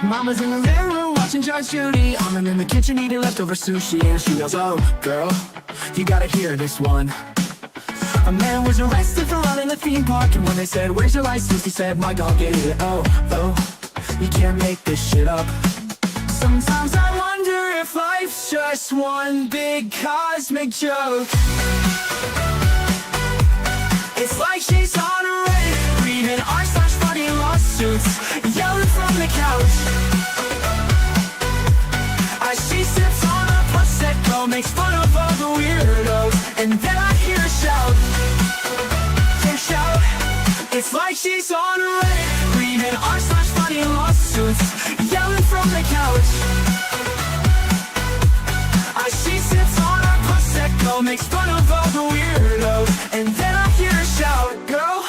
Mama's in the living room watching Judge Judy. I'm in the kitchen eating leftover sushi, and she yells, "Oh, girl, you gotta hear this one." A man was arrested for running a theme park, and when they said, "Where's your license?" he said, "My dog ate it." Oh, you can't make this shit up. Sometimes I wonder if life's just one big cosmic joke. It's like she's on a Reddit, reading r/funny lawsuits, yelling from the couch. As she sips on a Prosecco, makes fun of all the weirdos, and then I hear her shout. It's like she's on a Reddit, reading r/funny lawsuits, yelling from the couch. As she sips on a Prosecco, makes fun of all the weirdos, and then I hear her shout, "Girl,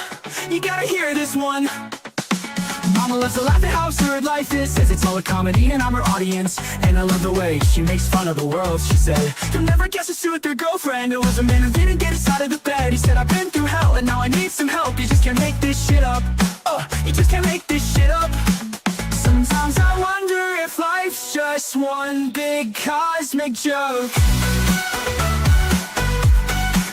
you gotta hear this one." Mama loves to laugh at how absurd life is, says it's all a comedy and I'm her audience. And I love the way she makes fun of the world. She said, "You'll never guess who with their girlfriend. It was a man who didn't get us out of the bed. He said, I've been through hell and now I need some help. You just can't make this shit up. You just can't make this shit up." Sometimes I wonder if life's just one big cosmic joke.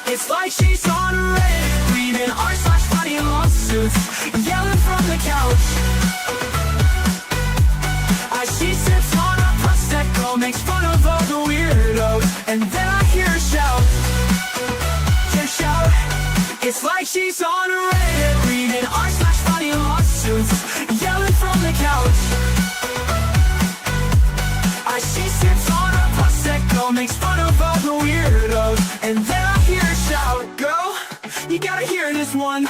It's like she's on a Reddit, reading r/funny lawsuits, yelling from the couch. As she sips on a Prosecco, makes fun of all the weirdos, and then I hear her shout. It's like she's on a Reddit, reading r/funny lawsuits, yelling from the couch. As she sips on a Prosecco, makes fun of all the weirdos, and then I hear her shout, "Girl, you gotta hear this one."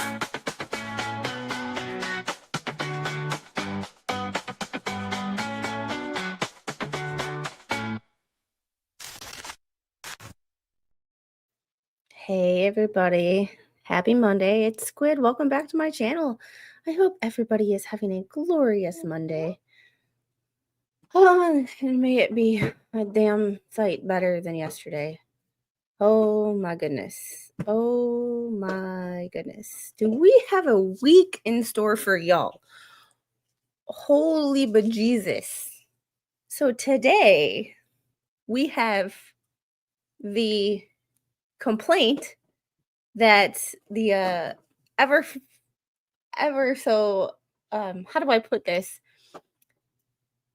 Hey everybody, happy Monday. It's Squid. Welcome back to my channel. I hope everybody is having a glorious Monday. And may it be a damn sight better than yesterday. Oh my goodness. Oh my goodness. Do we have a week in store for y'all? Holy bejesus. So today we have the complaint that the ever so how do I put this,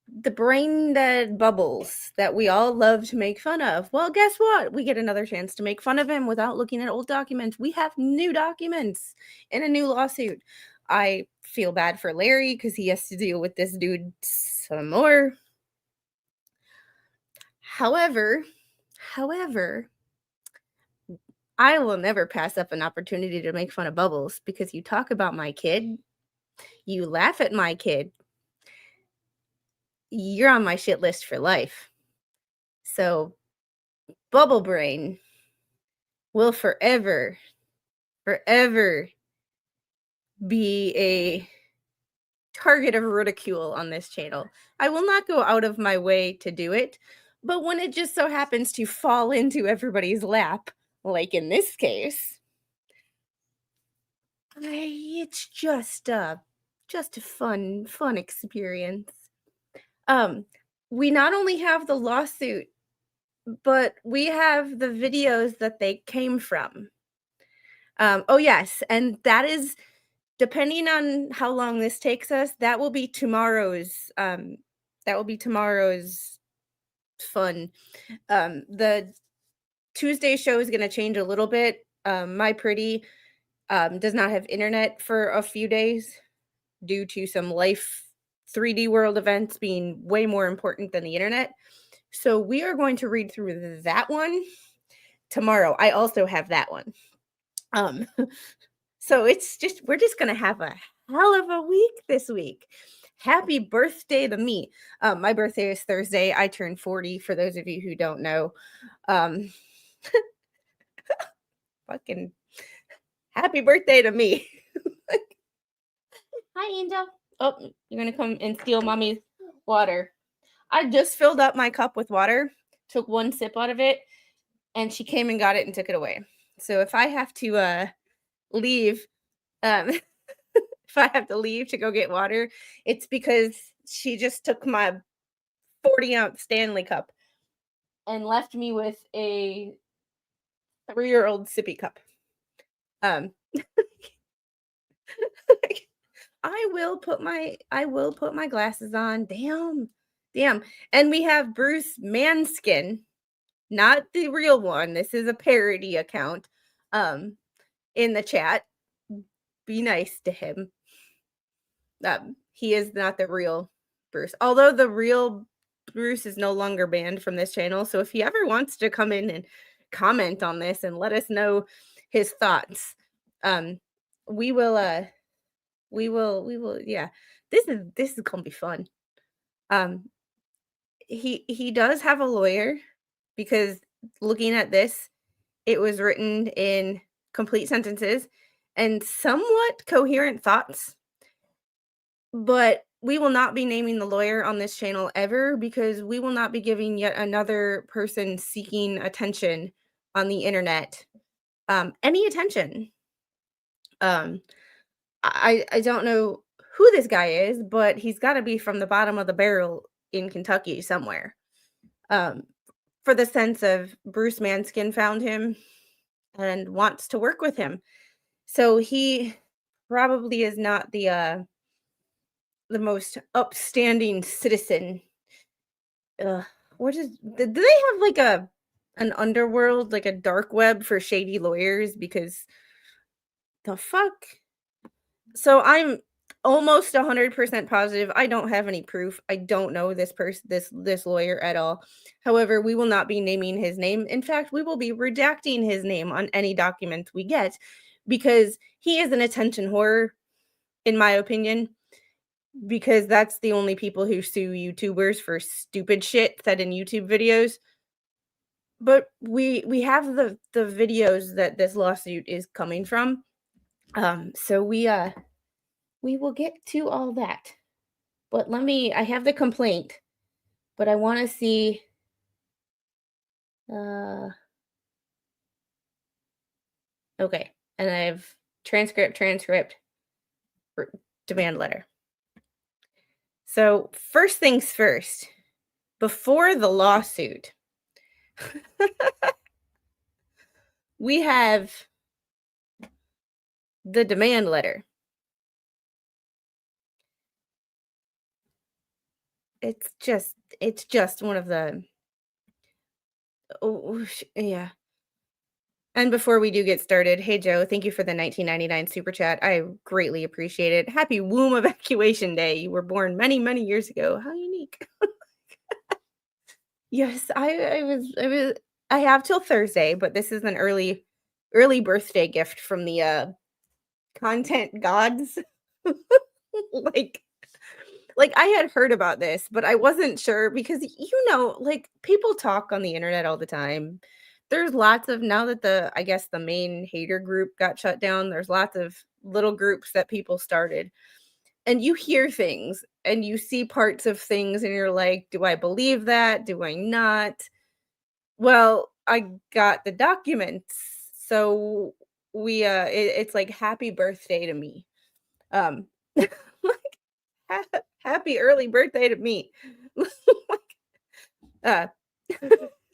the brain dead bubbles that we all love to make fun of. Well, guess what? We get another chance to make fun of him without looking at old documents. We have new documents in a new lawsuit. I feel bad for Larry because he has to deal with this dude some more. However, I will never pass up an opportunity to make fun of Bubbles, because you talk about my kid, you laugh at my kid, you're on my shit list for life. So Bubble Brain will forever be a target of ridicule on this channel. I will not go out of my way to do it, but when it just so happens to fall into everybody's lap, like in this case, it's just a fun experience. We not only have the lawsuit, but we have the videos that they came from. Oh yes, and that is, depending on how long this takes us, that will be tomorrow's fun. The Tuesday show is going to change a little bit. My pretty does not have internet for a few days due to some life 3D world events being way more important than the internet. So we are going to read through that one tomorrow. I also have that one. So we're just going to have a hell of a week this week. Happy birthday to me. My birthday is Thursday. I turned 40, for those of you who don't know. Fucking happy birthday to me. Hi, Angel. Oh, you're going to come and steal mommy's water. I just filled up my cup with water, took one sip out of it, and she came and got it and took it away. So if I have to leave, if I have to leave to go get water, it's because she just took my 40-ounce Stanley cup and left me with a 3-year-old sippy cup. Um, I will put my glasses on. Damn. Damn. And we have Bruce Manskin, not the real one. This is a parody account. In the chat. Be nice to him. He is not the real Bruce. Although the real Bruce is no longer banned from this channel. So if he ever wants to come in and comment on this and let us know his thoughts, we will yeah. This is gonna be fun. He does have a lawyer, because looking at this, it was written in complete sentences and somewhat coherent thoughts. But we will not be naming the lawyer on this channel ever, because we will not be giving yet another person seeking attention on the internet any attention. I don't know who this guy is, but he's got to be from the bottom of the barrel in Kentucky somewhere. For the sense of Bruce Manskin found him and wants to work with him. So he probably is not the most upstanding citizen. What is do they have like an underworld, like a dark web for shady lawyers? Because the fuck. So I'm almost 100% positive. I don't have any proof. I don't know this person, this lawyer at all. However, we will not be naming his name. In fact, we will be redacting his name on any document we get, because he is an attention whore, in my opinion. Because that's the only people who sue YouTubers for stupid shit said in YouTube videos. But we have the videos that this lawsuit is coming from. So we will get to all that. But I have the complaint, but I want to see okay, and I have transcript, demand letter. So, first things first, before the lawsuit, we have the demand letter. It's just one of the yeah. And before we do get started, hey Joe, thank you for the 1999 super chat. I greatly appreciate it. Happy womb evacuation day. You were born many, many years ago. How unique. Yes, I have till Thursday, but this is an early birthday gift from the content gods. like I had heard about this, but I wasn't sure, because like people talk on the internet all the time. There's lots of, now that I guess the main hater group got shut down, there's lots of little groups that people started. And you hear things and you see parts of things and you're like, do I believe that? Do I not? Well, I got the documents. So it's like happy birthday to me. Like happy early birthday to me.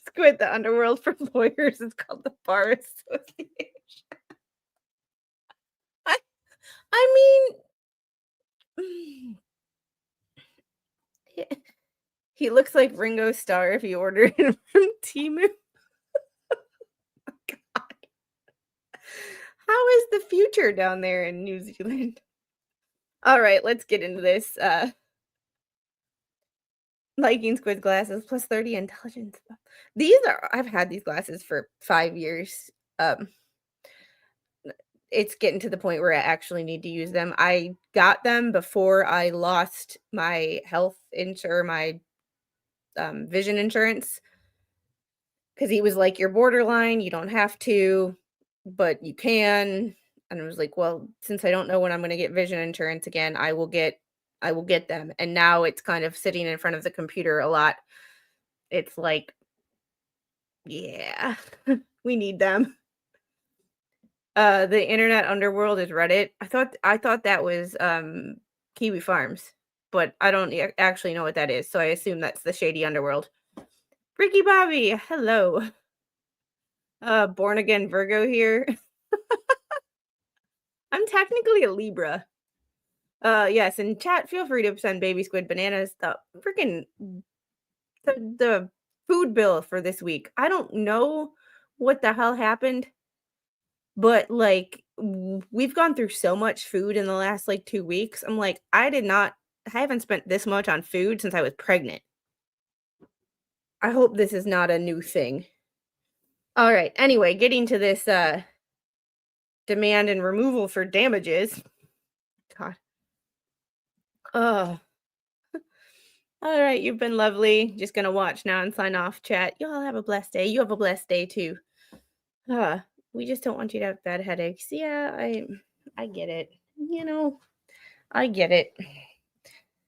Squid, the underworld for lawyers is called the Bar Association. I mean, he looks like Ringo Starr if you ordered him from Temu. Oh, God. How is the future down there in New Zealand? All right, let's get into this. Liking Squid glasses plus 30 intelligence. I've had these glasses for 5 years. It's getting to the point where I actually need to use them. I got them before I lost my my vision insurance, because he was like, you're borderline, you don't have to, but you can. And I was like, well, since I don't know when I'm going to get vision insurance again, I will get them. And now it's kind of sitting in front of the computer a lot. It's like, yeah, we need them. The internet underworld is Reddit. I thought that was Kiwi Farms, but I don't actually know what that is, so I assume that's the shady underworld. Ricky Bobby, hello. Born again Virgo here. I'm technically a Libra. Yes, and chat, feel free to send baby squid bananas. The freaking the food bill for this week. I don't know what the hell happened, but like we've gone through so much food in the last like 2 weeks. I'm like, I haven't spent this much on food since I was pregnant. I hope this is not a new thing. All right. Anyway, getting to this demand and removal for damages. God. Oh. All right, you've been lovely. Just gonna watch now and sign off, chat. You all have a blessed day. You have a blessed day too. We just don't want you to have bad headaches. Yeah, I get it. I get it.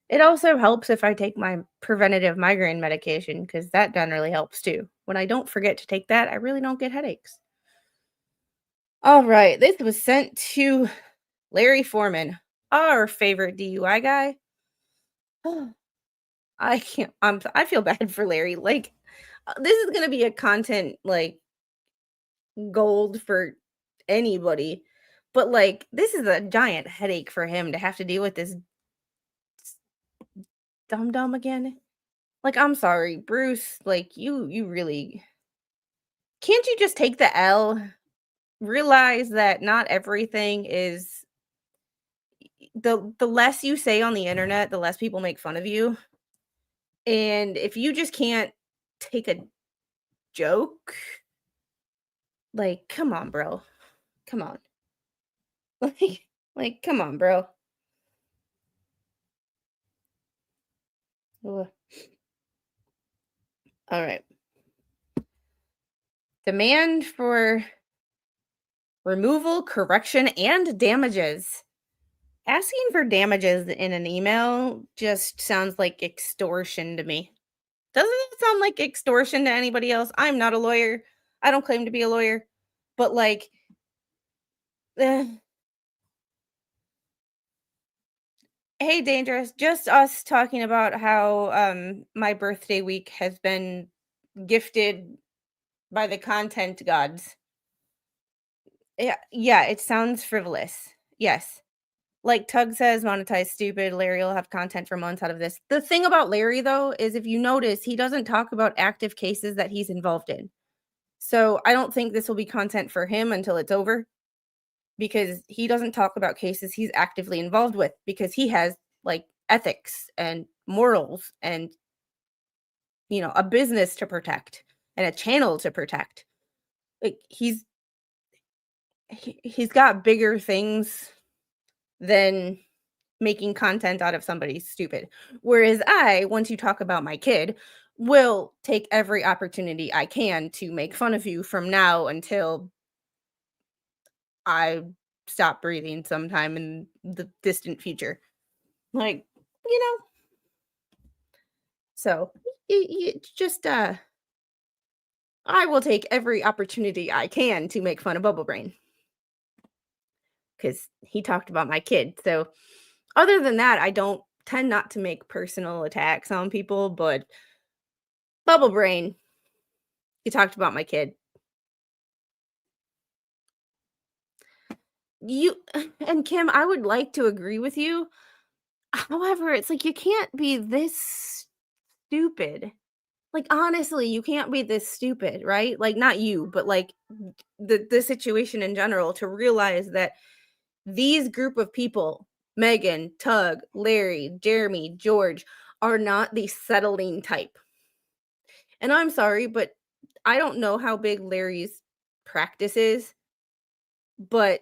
It also helps if I take my preventative migraine medication because that generally helps too. When I don't forget to take that, I really don't get headaches. All right, this was sent to Larry Foreman, our favorite DUI guy. I can't. I feel bad for Larry. Like, this is gonna be a content like gold for anybody, but like, this is a giant headache for him to have to deal with this dum dum again. Like, I'm sorry, Bruce. Like, you really can't you just take the L? Realize that not everything is the less you say on the internet, the less people make fun of you. And if you just can't take a joke, like, come on, bro. Come on. Like, come on, bro. Ugh. All right. Demand for removal, correction, and damages. Asking for damages in an email just sounds like extortion to me. Doesn't it sound like extortion to anybody else? I'm not a lawyer. I don't claim to be a lawyer. But like, eh. Hey, Dangerous, just us talking about how my birthday week has been gifted by the content gods. Yeah, it sounds frivolous. Yes. Like Tug says, monetize stupid. Larry will have content for months out of this. The thing about Larry, though, is if you notice, he doesn't talk about active cases that he's involved in. So I don't think this will be content for him until it's over because he doesn't talk about cases he's actively involved with because he has like ethics and morals and, a business to protect and a channel to protect. Like he's got bigger things than making content out of somebody stupid. Whereas once you talk about my kid, will take every opportunity I can to make fun of you from now until I stop breathing sometime in the distant future. Like, you know, so you just I will take every opportunity I can to make fun of Bubble Brain because he talked about my kid. So other than that, I don't tend not to make personal attacks on people, but Bubble Brain, he talked about my kid. You and Kim, I would like to agree with you. However, it's like you can't be this stupid. Like honestly, you can't be this stupid, right? Like not you, but like the situation in general to realize that these group of people, Megan, Tug, Larry, Jeremy, George, are not the settling type. And I'm sorry, but I don't know how big Larry's practice is, but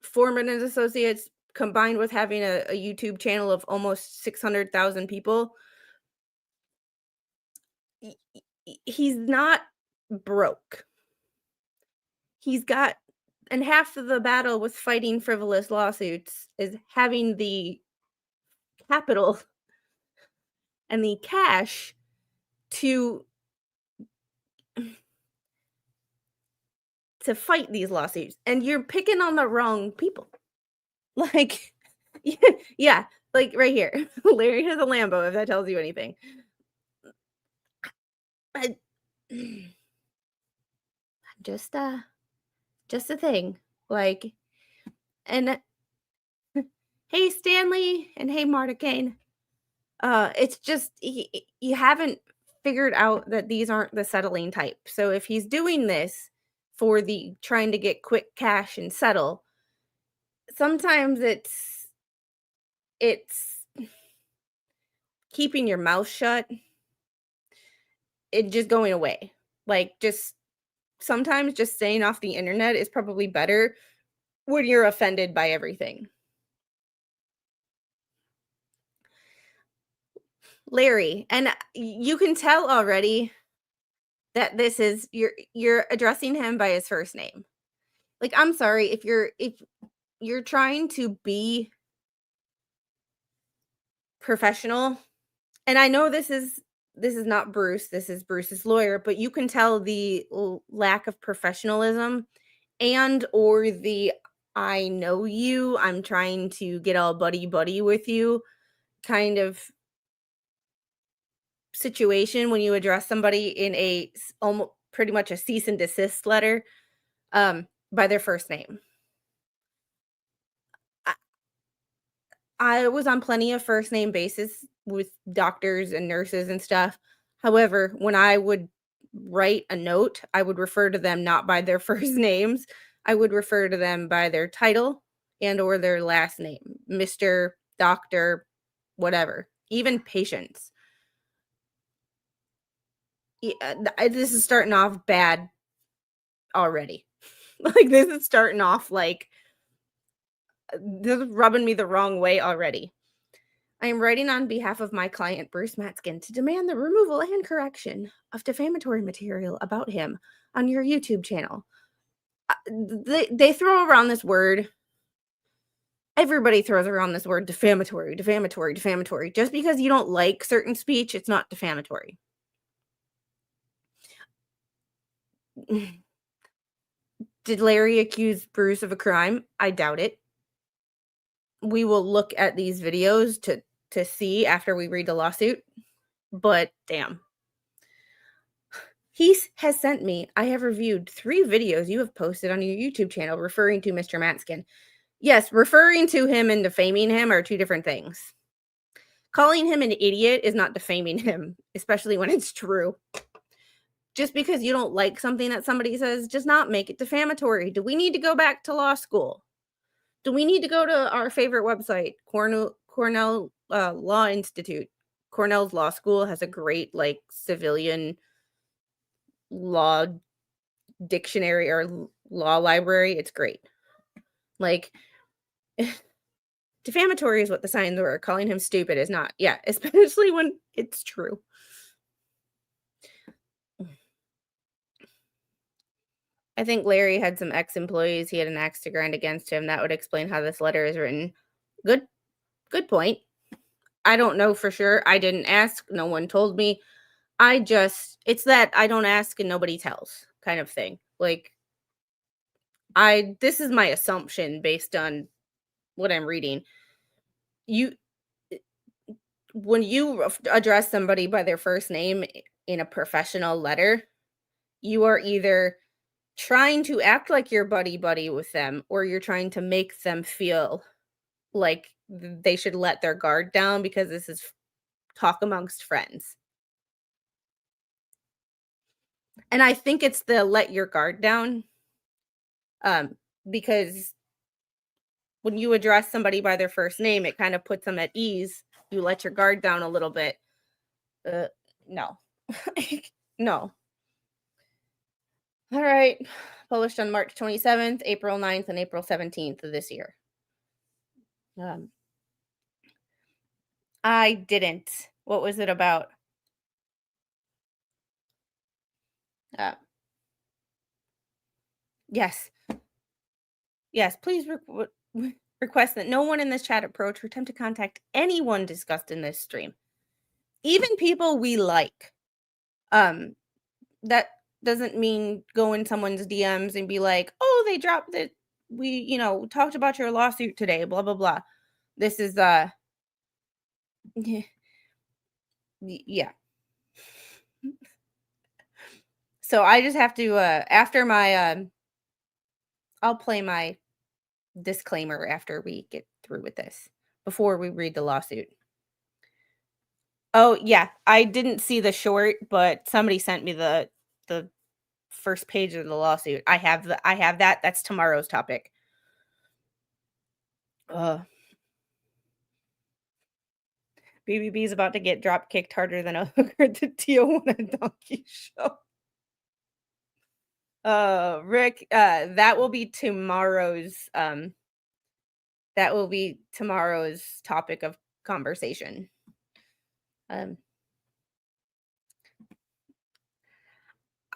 Foreman and Associates combined with having a YouTube channel of almost 600,000 people, he's not broke. He's got, and half of the battle with fighting frivolous lawsuits is having the capital and the cash to fight these lawsuits. And you're picking on the wrong people. Like, yeah, Like right here. Larry has a Lambo, if that tells you anything. I, just a thing. Like, and hey Stanley and hey Marta Kane. It's just you haven't figured out that these aren't the settling type. So if he's doing this for the trying to get quick cash and settle, sometimes it's keeping your mouth shut, it just going away. Like just sometimes just staying off the internet is probably better when you're offended by everything. Larry, and you can tell already that this is you're addressing him by his first name. Like, I'm sorry if you're trying to be professional, and I know this is not Bruce, this is Bruce's lawyer, but you can tell the lack of professionalism and or the I know you, I'm trying to get all buddy buddy with you kind of situation when you address somebody in a almost pretty much a cease and desist letter by their first name. I, I was on plenty of first name basis with doctors and nurses and stuff. However, when I would write a note, I would refer to them not by their first names. I would refer to them by their title and or their last name, Mr. Doctor, whatever, even patients. This is starting off bad already. Like this is starting off like this is rubbing me the wrong way already. I am writing on behalf of my client Bruce Matzkin to demand the removal and correction of defamatory material about him on your YouTube channel. They throw around this word. Everybody throws around this word defamatory, defamatory, defamatory. Just because you don't like certain speech, it's not defamatory. Did Larry accuse Bruce of a crime? I doubt it. We will look at these videos to see after we read the lawsuit, but damn. He has sent me, I have reviewed 3 videos you have posted on your YouTube channel referring to Mr. Matzkin. Yes, referring to him and defaming him are 2 different things. Calling him an idiot is not defaming him, especially when it's true. Just because you don't like something that somebody says does not make it defamatory. Do we need to go back to law school? Do we need to go to our favorite website, Cornell Law Institute? Cornell's law school has a great like civilian law dictionary or law library. It's great. Like defamatory is what the signs were. Calling him stupid is not. Yeah, especially when it's true. I think Larry had some ex-employees he had an axe to grind against him. That would explain how this letter is written. Good point. I don't know for sure. I didn't ask. No one told me. It's that I don't ask and nobody tells kind of thing. Like, this is my assumption based on what I'm reading. When you address somebody by their first name in a professional letter, you are either trying to act like you're buddy buddy with them or you're trying to make them feel like they should let their guard down because this is talk amongst friends. And I think it's the let your guard down because when you address somebody by their first name, it kind of puts them at ease. You let your guard down a little bit. No. No. All right. Published on March 27th, April 9th, and April 17th of this year. I didn't. What was it about? Yes. Yes, please request that no one in this chat approach or attempt to contact anyone discussed in this stream. Even people we like. That doesn't mean go in someone's DMs and be like, oh, they dropped it. We, talked about your lawsuit today, blah, blah, blah. This is Yeah. Yeah. So I just have to after my I'll play my disclaimer after we get through with this before we read the lawsuit. Oh, yeah, I didn't see the short, but somebody sent me the first page of the lawsuit. I have that. That's tomorrow's topic. Uh, BBB is about to get drop kicked harder than a hooker at the Tijuana Donkey Show. Rick, that will be tomorrow's topic of conversation. Um,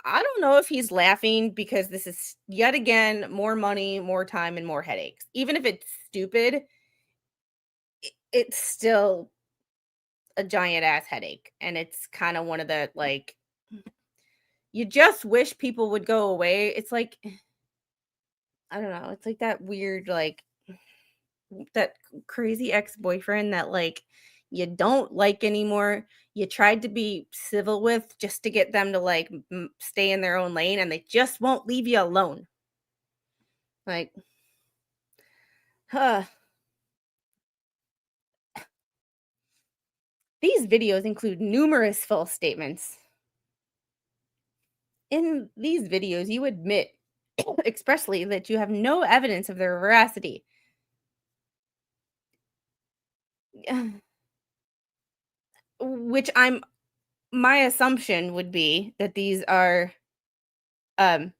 I don't know if he's laughing because this is yet again more money, more time, and more headaches. Even if it's stupid, it's still a giant ass headache. And it's kind of one of the like, you just wish people would go away. It's like, I don't know. It's like that weird, like, that crazy ex-boyfriend that like you don't like anymore. You tried to be civil with just to get them to like stay in their own lane and they just won't leave you alone. Like, huh. These videos include numerous false statements. In these videos, you admit expressly that you have no evidence of their veracity. Which my assumption would be that these are um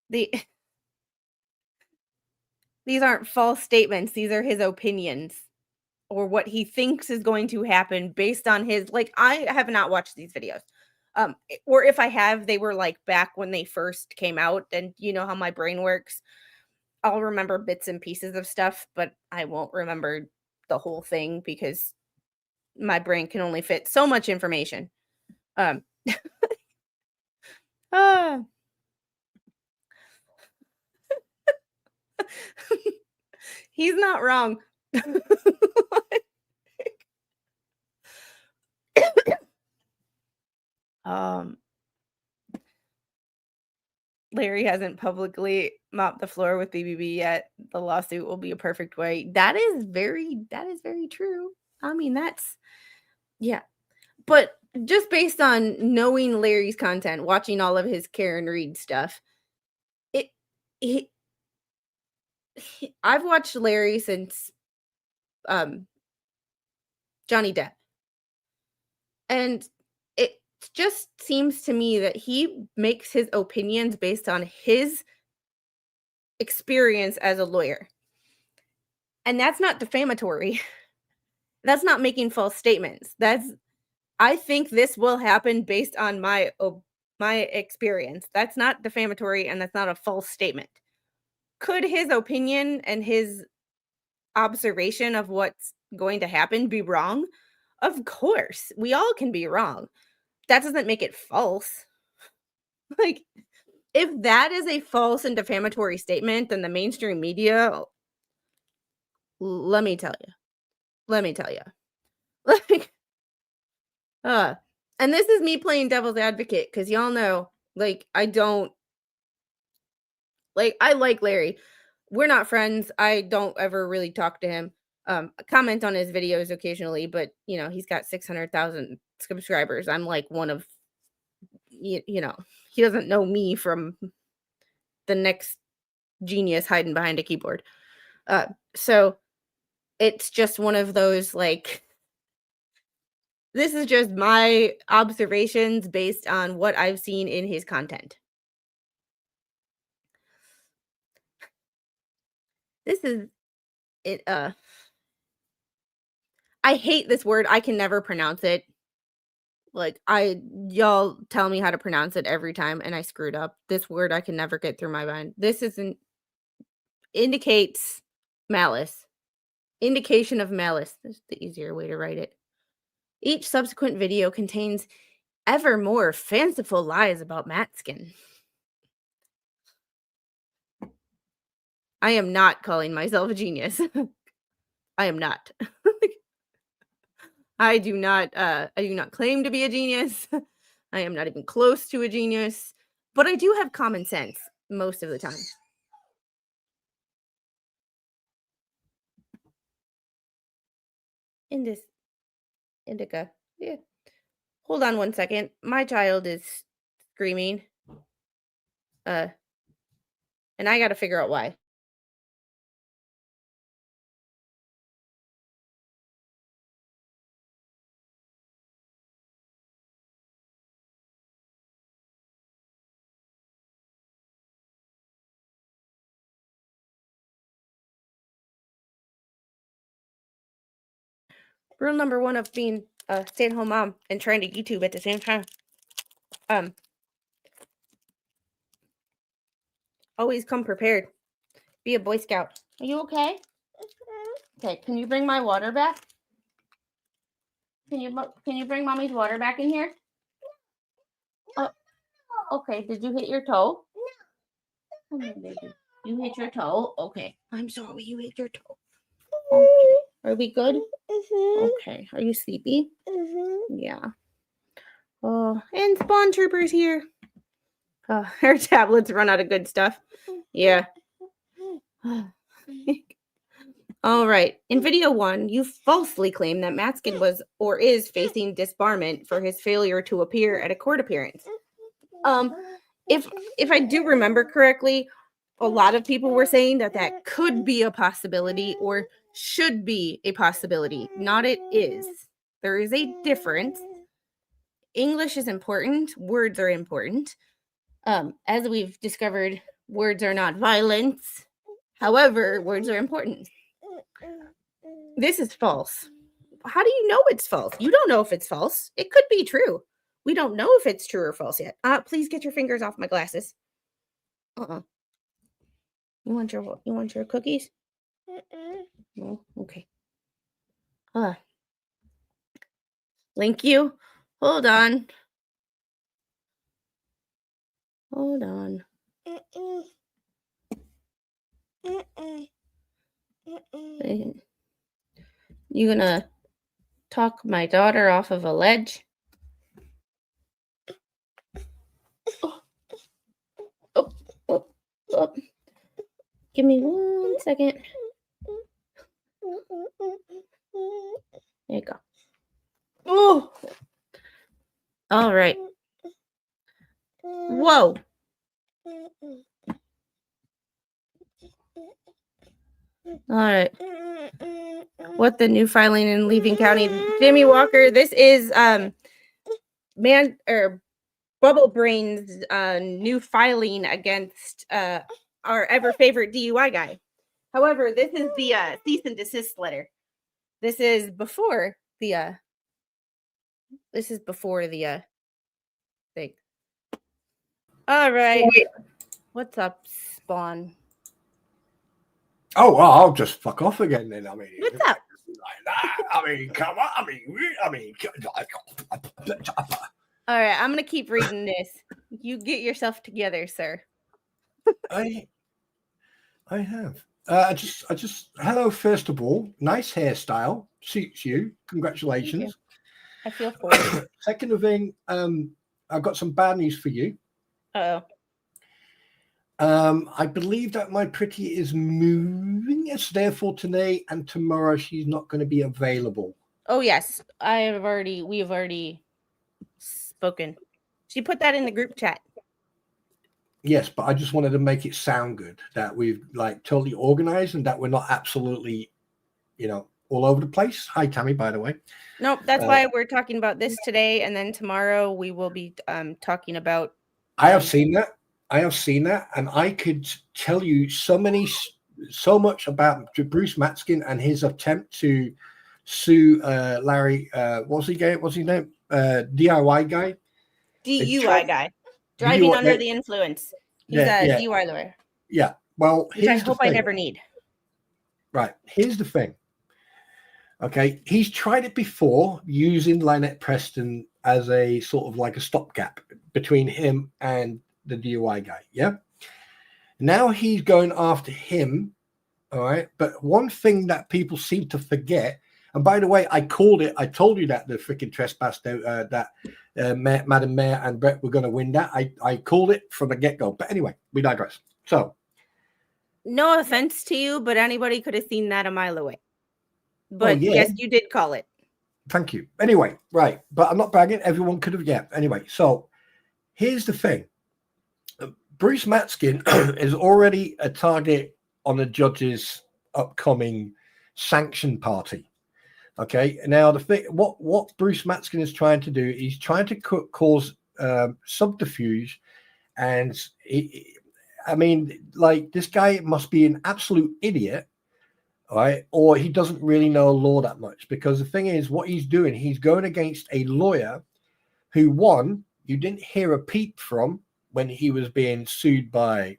the these aren't false statements, these are his opinions or what he thinks is going to happen based on his like I have not watched these videos. Or if I have, they were like back when they first came out and you know how my brain works. I'll remember bits and pieces of stuff, but I won't remember the whole thing because my brain can only fit so much information. Um ah. He's not wrong. um Larry hasn't publicly mopped the floor with BBB yet. The lawsuit will be a perfect way. That is very true. I mean, that's yeah. But just based on knowing Larry's content, watching all of his Karen Reed stuff, it, it I've watched Larry since um Johnny Depp. And it just seems to me that he makes his opinions based on his experience as a lawyer. And that's not defamatory. That's not making false statements. That's I think this will happen based on my experience. That's not defamatory and that's not a false statement. Could his opinion and his observation of what's going to happen be wrong? Of course. We all can be wrong. That doesn't make it false. Like if that is a false and defamatory statement, then the mainstream media, let me tell you. Let me tell you. Like Uh, and this is me playing devil's advocate because y'all know, like, I don't I like Larry. We're not friends. I don't ever really talk to him. I comment on his videos occasionally, but you know, he's got 600,000 subscribers. I'm like one of you know, he doesn't know me from the next genius hiding behind a keyboard. So it's just one of those like this is just my observations based on what I've seen in his content. This is it I hate this word. I can never pronounce it. Like y'all tell me how to pronounce it every time and I screwed up. This word I can never get through my mind. This isn't indicates malice. Indication of malice. This is the easier way to write it. Each subsequent video contains ever more fanciful lies about Matskin. I am not calling myself a genius. I am not. I do not claim to be a genius. I am not even close to a genius, but I do have common sense most of the time. Indica. Yeah. Hold on one second. My child is screaming. And I got to figure out why. Rule number 1 of being a stay-at-home mom and trying to YouTube at the same time. Always come prepared. Be a Boy Scout. Are you okay? Okay, can you bring my water back? Can you bring mommy's water back in here? Okay, did you hit your toe? No. Come on, baby. You hit your toe? Okay. I'm sorry, you hit your toe. Okay. Are we good? Okay. Are you sleepy? Yeah. Oh, and Spawn Trooper's here. Her tablets run out of good stuff. Yeah. All right. In video 1, you falsely claim that Matzkin was or is facing disbarment for his failure to appear at a court appearance. If I do remember correctly, a lot of people were saying that could be a possibility or should be a possibility. Not it is. There is a difference. English is important. Words are important. As we've discovered, words are not violence. However, words are important. This is false. How do you know it's false? You don't know if it's false. It could be true. We don't know if it's true or false yet. Please get your fingers off my glasses. You want your cookies? No? Okay. Thank you. Hold on. You gonna talk my daughter off of a ledge? Oh. Give me 1 second. There you go. Oh. All right. Whoa. All right. What the new filing in Levy County? Jimmy Walker, this is Bubble Brain's new filing against our ever favorite DUI guy. However, this is the cease and desist letter. This is before the thing. All right. What's up, Spawn? Oh, well, I'll just fuck off again then. I mean, What's up? Like that. I mean, come on. I mean. All right, I'm gonna keep reading this. You get yourself together, sir. I have. I just. Hello, first of all, nice hairstyle. Suits you. Congratulations. I feel for you. Second thing, I've got some bad news for you. Uh-oh. I believe that my pretty is moving. It's therefore today and tomorrow she's not going to be available. Oh yes, we have already spoken. She put that in the group chat. Yes, but I just wanted to make it sound good that we've like totally organized and that we're not absolutely, all over the place. Hi, Tammy, by the way. Nope, that's why we're talking about this today, and then tomorrow we will be talking about. I have seen that, and I could tell you so much about Bruce Matzkin and his attempt to sue Larry. What's his name? DIY guy. DUI guy. Driving under the influence. He's a DUI lawyer. Yeah. Well, which I hope I never need. Right. Here's the thing. Okay. He's tried it before using Lynette Preston as a sort of like a stopgap between him and the DUI guy. Yeah. Now he's going after him. All right. But one thing that people seem to forget And by the way, I called it. I told you that the freaking trespass, Madam Mayor and Brett were going to win that. I called it from the get-go. But anyway, we digress. So, no offense to you, but anybody could have seen that a mile away. But yeah. yes, you did call it. Thank you. Anyway, right. But I'm not bragging. Everyone could have, yeah. Anyway, so here's the thing. Bruce Matzkin is already a target on the judge's upcoming sanction party. Okay. Now, the thing, what Bruce Matzkin is trying to do, he's trying to cause subterfuge. And I mean, like, this guy must be an absolute idiot, right? Or he doesn't really know law that much, because the thing is, what he's doing, he's going against a lawyer who, one, you didn't hear a peep from when he was being sued by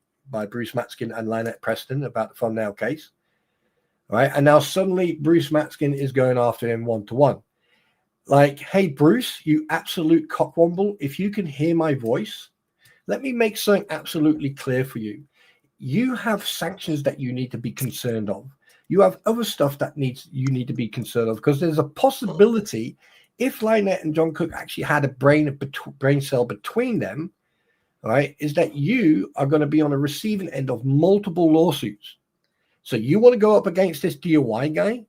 Bruce Matzkin and Lynette Preston about the thumbnail case, right? And now suddenly Bruce Matzkin is going after him one-to-one. Like, hey, Bruce, you absolute cockwomble, if you can hear my voice, let me make something absolutely clear for you. You have sanctions that you need to be concerned of. You have other stuff that you need to be concerned of, because there's a possibility, if Lynette and John Cook actually had a brain cell between them, right, is that you are going to be on a receiving end of multiple lawsuits. So you want to go up against this DUI guy?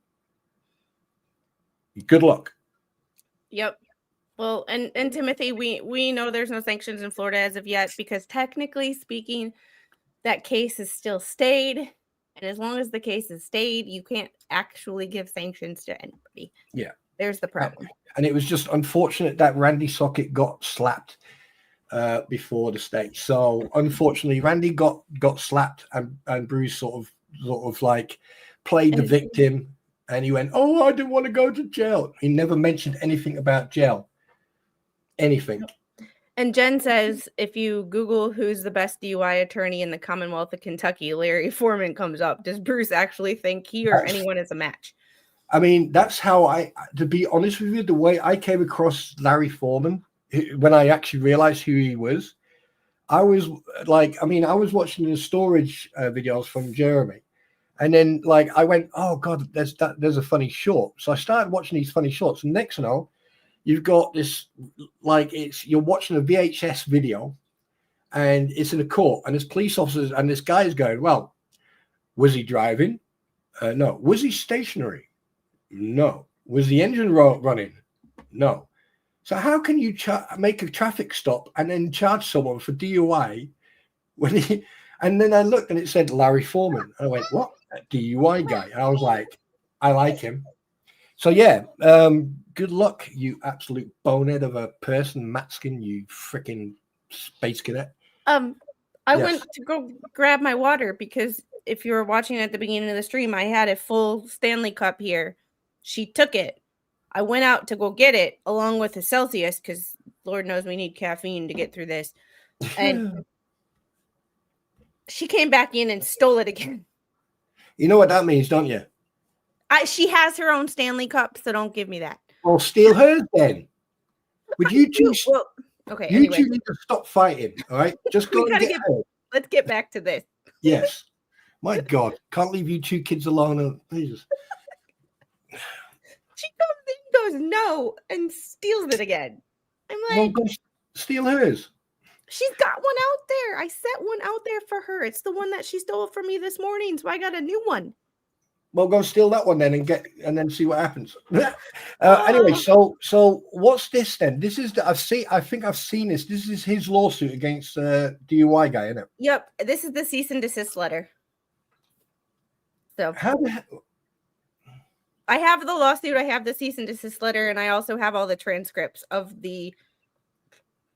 Good luck. Yep. Well, and Timothy, we know there's no sanctions in Florida as of yet, because technically speaking, that case is still stayed. And as long as the case is stayed, you can't actually give sanctions to anybody. Yeah. There's the problem. And it was just unfortunate that Randy Sockett got slapped before the state. So unfortunately, Randy got slapped, and Bruce sort of like played the victim, and he went, "Oh, I didn't want to go to jail." He never mentioned anything about jail. Anything. And Jen says, if you Google who's the best DUI attorney in the Commonwealth of Kentucky, Larry Foreman comes up. Does Bruce actually think he or anyone is a match? I mean, that's how to be honest with you, the way I came across Larry Foreman, when I actually realized who he was, I was like, I mean, I was watching the storage videos from Jeremy. And then, like, I went, oh, God, there's a funny short. So I started watching these funny shorts. And next, you know, you've got this, like, you're watching a VHS video, and it's in a court, and there's police officers, and this guy is going, well, was he driving? No. Was he stationary? No. Was the engine running? No. So how can you make a traffic stop and then charge someone for DUI when he? And then I looked and it said Larry Foreman. And I went, what? A DUI guy. And I was like, I like him. So yeah, good luck, you absolute bonehead of a person, Matzkin, you freaking space cadet. I went to go grab my water, because if you were watching at the beginning of the stream, I had a full Stanley cup here. She took it. I went out to go get it along with a Celsius, because Lord knows we need caffeine to get through this. And she came back in and stole it again. You know what that means, don't you? She has her own Stanley cup, so don't give me that. Well, steal hers then. Would you two? Well, okay. You anyway, two need to stop fighting. All right, just go and get her. Let's get back to this. Yes. My God, can't leave you two kids alone. Jesus. She comes in, goes no, and steals it again. I'm like, well, go steal hers. She's got one out there. I set one out there for her. It's the one that she stole from me this morning, so I got a new one. Well, go steal that one then and then see what happens. Anyway, so what's this then? This is I think I've seen this. This is his lawsuit against DUI guy, isn't it? Yep, this is the cease and desist letter. So I have the lawsuit, I have the cease and desist letter, and I also have all the transcripts of the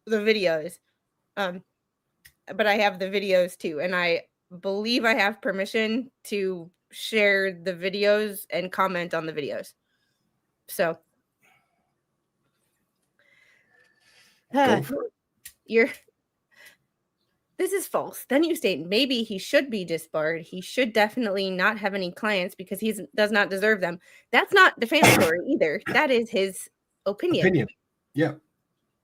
videos. But I have the videos too, and I believe I have permission to share the videos and comment on the videos. So this is false. Then you state maybe he should be disbarred. He should definitely not have any clients because he does not deserve them. That's not defamatory either. That is his opinion. Yeah.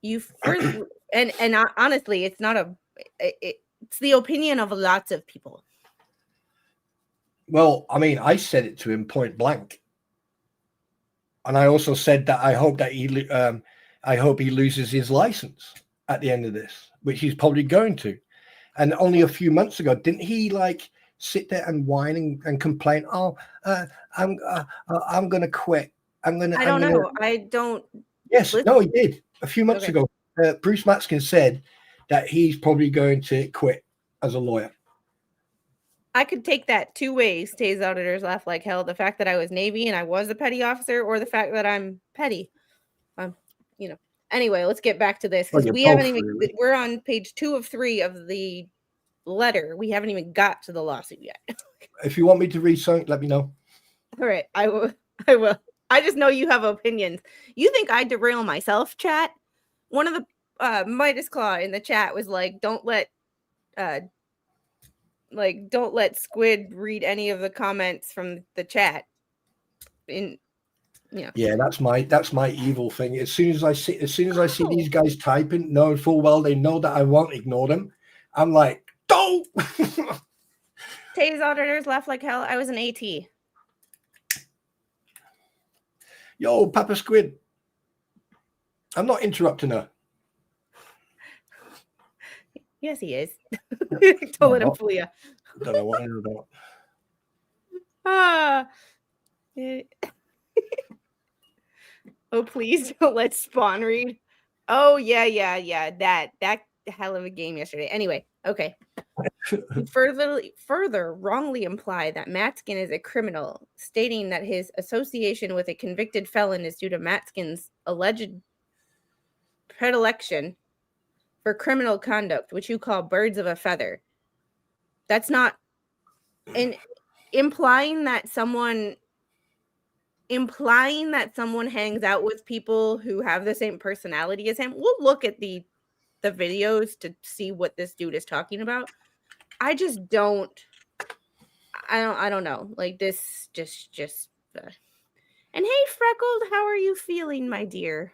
You first, and honestly, it's not it's the opinion of lots of people. Well, I mean, I said it to him point blank. And I also said that I hope that I hope he loses his license at the end of this, which he's probably going to. And only a few months ago, didn't he like sit there and whine and complain? Oh, I'm going to quit. I don't know. I don't. Yes, listen. no, he did a few months Okay. ago. Bruce Matzkin said that he's probably going to quit as a lawyer. I could take that two ways. Tay's auditors laugh like hell. The fact that I was Navy and I was a petty officer, or the fact that I'm petty. Anyway, let's get back to this because Well, we you're haven't both, even. really. We're on page 2 of 3 of the letter. We haven't even got to the lawsuit yet. If you want me to read something, let me know. All right, I will. I will. I just know you have opinions. You think I derail myself, chat? One of the Midas Claw in the chat was like, "Don't let Squid read any of the comments from the chat." Yeah, that's my evil thing. As soon as I see these guys typing, knowing full well they know that I won't ignore them, I'm like, don't. Tay's auditors laugh like hell. I was an AT. Yo, Papa Squid. I'm not interrupting her. Yes, he is. Don't let him fool you. Don't know what I know. Ah. Oh, please don't let Spawn read. Oh, yeah. That hell of a game yesterday. Anyway, okay. Further wrongly imply that Matzkin is a criminal, stating that his association with a convicted felon is due to Matzkin's alleged predilection for criminal conduct, which you call birds of a feather. That's not implying that someone hangs out with people who have the same personality as him. We'll look at the videos to see what this dude is talking about. I just don't. I don't know. Like this, just. And hey, Freckled, how are you feeling, my dear?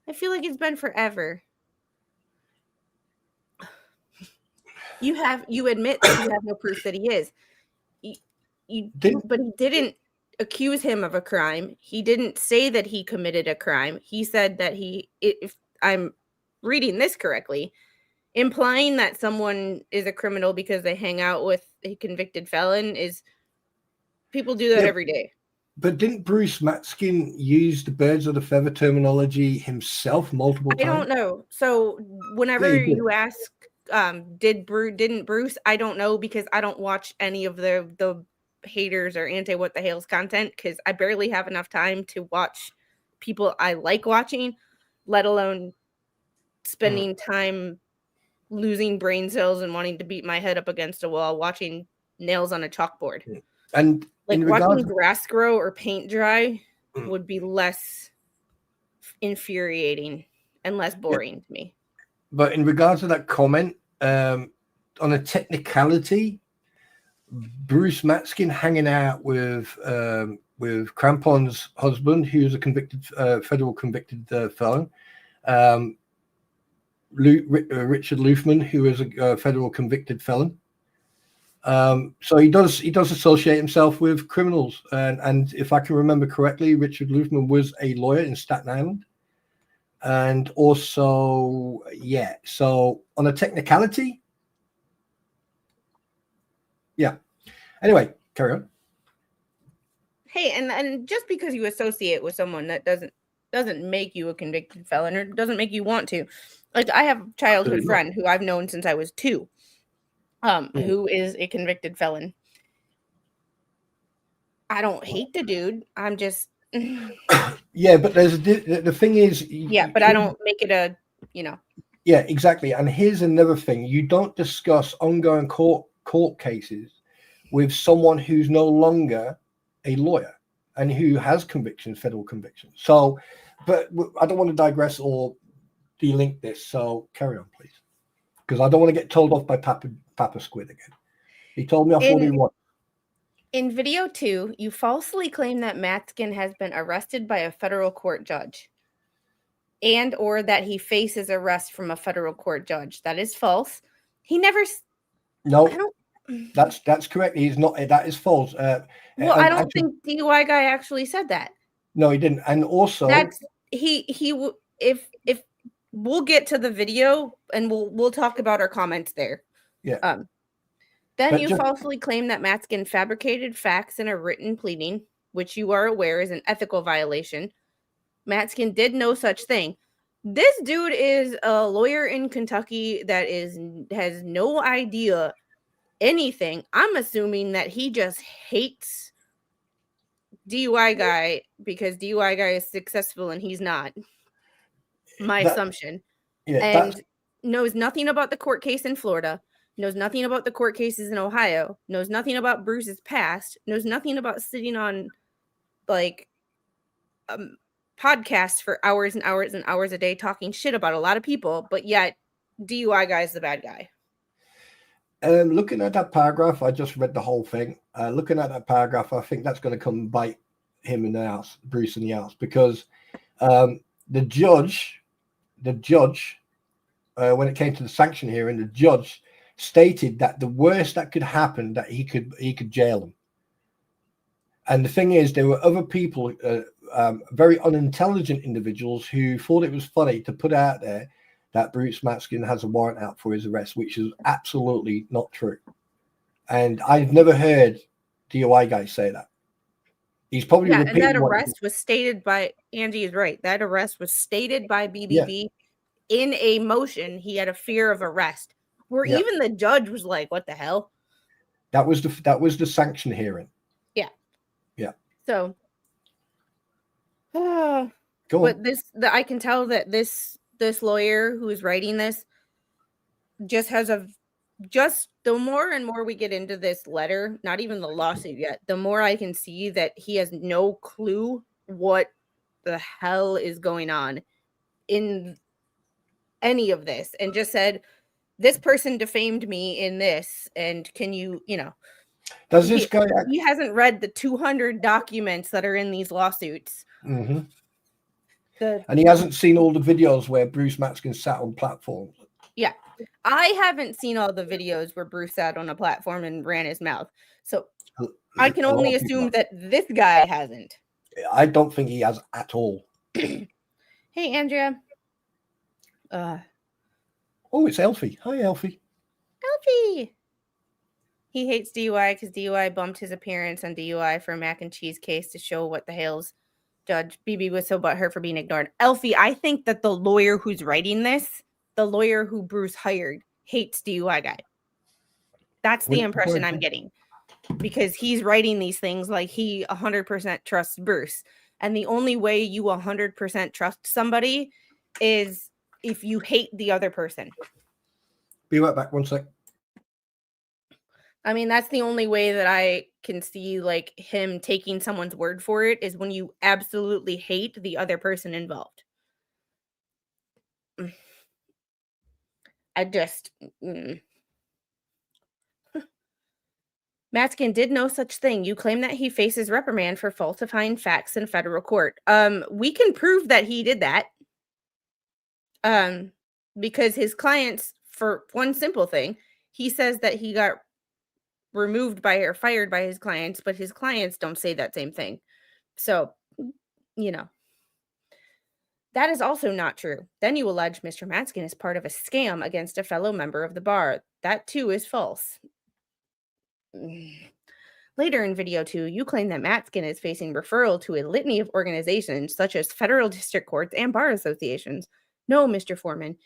I feel like it's been forever. You admit that you have no proof that he is. But he didn't accuse him of a crime. He didn't say that he committed a crime. He said that if I'm reading this correctly, implying that someone is a criminal because they hang out with a convicted felon is people do that every day. But didn't Bruce Matzkin use the birds of the feather terminology himself multiple times? I don't know. So whenever you ask, didn't Bruce? I don't know because I don't watch any of the haters or anti what the hell's content because I barely have enough time to watch people I like watching, let alone spending time losing brain cells and wanting to beat my head up against a wall watching nails on a chalkboard. And like watching grass grow or paint dry would be less infuriating and less boring to me. But in regards to that comment, on a technicality, Bruce Matzkin hanging out with Crampon's husband, who's a convicted federal convicted felon, Richard Lufman, who is a federal convicted felon. So he does associate himself with criminals, and if I can remember correctly, Richard Lufman was a lawyer in Staten Island, and also so on a technicality, anyway, carry on. Hey, and just because you associate with someone, that doesn't make you a convicted felon, or doesn't make you want to. Like I have a childhood friend who I've known since I was 2. Who is a convicted felon. I don't hate the dude. I'm just yeah, but there's the thing is but I don't make it a yeah, exactly. And here's another thing: you don't discuss ongoing court cases with someone who's no longer a lawyer and who has federal convictions. So, but I don't want to digress or delink this, so carry on, please, because I don't want to get told off by Papa Squid again. He told me off what he wanted. In video 2, you falsely claim that Matzkin has been arrested by a federal court judge and or that he faces arrest from a federal court judge. That is false. He never... No, that's correct. He's not. That is false. Well, I don't think DUI Guy actually said that. No, he didn't. And also, That's if we'll get to the video and we'll talk about our comments there. yeah. Then But you just- falsely claim that Matzkin fabricated facts in a written pleading, which you are aware is an ethical violation. Matzkin did no such thing. This dude is a lawyer in Kentucky that has no idea anything. I'm assuming that he just hates DUI Guy because DUI Guy is successful and he's not. My assumption. Yeah, And knows nothing about the court case in Florida, knows nothing about the court cases in Ohio, knows nothing about Bruce's past, knows nothing about sitting on like podcasts for hours and hours and hours a day talking shit about a lot of people, but yet DUI Guy is the bad guy. Looking at that paragraph, I just read the whole thing. Looking at that paragraph, I think that's going to come and bite him in the ass, Bruce in the ass, because the judge, when it came to the sanction hearing, the judge stated that the worst that could happen, that he could jail him. And the thing is, there were other people, very unintelligent individuals, who thought it was funny to put out there that Bruce Matzkin has a warrant out for his arrest, which is absolutely not true. And I've never heard DUI Guy say that. He's probably and that arrest was stated by Andy is right. That arrest was stated by BBB in a motion. He had a fear of arrest, where even the judge was like, "What the hell?" That was the sanction hearing. Yeah. So, Go but on. I can tell that this lawyer who is writing this just has the more and more we get into this letter, not even the lawsuit yet, the more I can see that he has no clue what the hell is going on in any of this, and just said, this person defamed me in this, and can you does this guy he hasn't read the 200 documents that are in these lawsuits. Mm-hmm. And he hasn't seen all the videos where Bruce Matzkin sat on platforms. Yeah, I haven't seen all the videos where Bruce sat on a platform and ran his mouth. So I can only assume that this guy hasn't. I don't think he has at all. Hey, Andrea. Oh, it's Elfie. Hi, Elfie. Elfie. He hates DUI because DUI bumped his appearance on DUI for a mac and cheese case to show what the hell's Judge BB was so butthurt for being ignored. Elfie, I think that the lawyer who's writing this, the lawyer who Bruce hired, hates DUI Guy. That's the impression I'm getting, because he's writing these things like he 100% trusts Bruce. And the only way you 100% trust somebody is if you hate the other person. Be right back. 1 sec. I mean, that's the only way that I can see like him taking someone's word for it, is when you absolutely hate the other person involved. Matzkin did no such thing. You claim that he faces reprimand for falsifying facts in federal court. We can prove that he did that. Because his clients, for one simple thing, he says that he got removed by or fired by his clients, but his clients don't say that same thing. So, that is also not true. Then you allege Mr. Matzkin is part of a scam against a fellow member of the bar. That too is false. Later in video 2, you claim that Matzkin is facing referral to a litany of organizations such as federal district courts and bar associations. No, Mr. Foreman,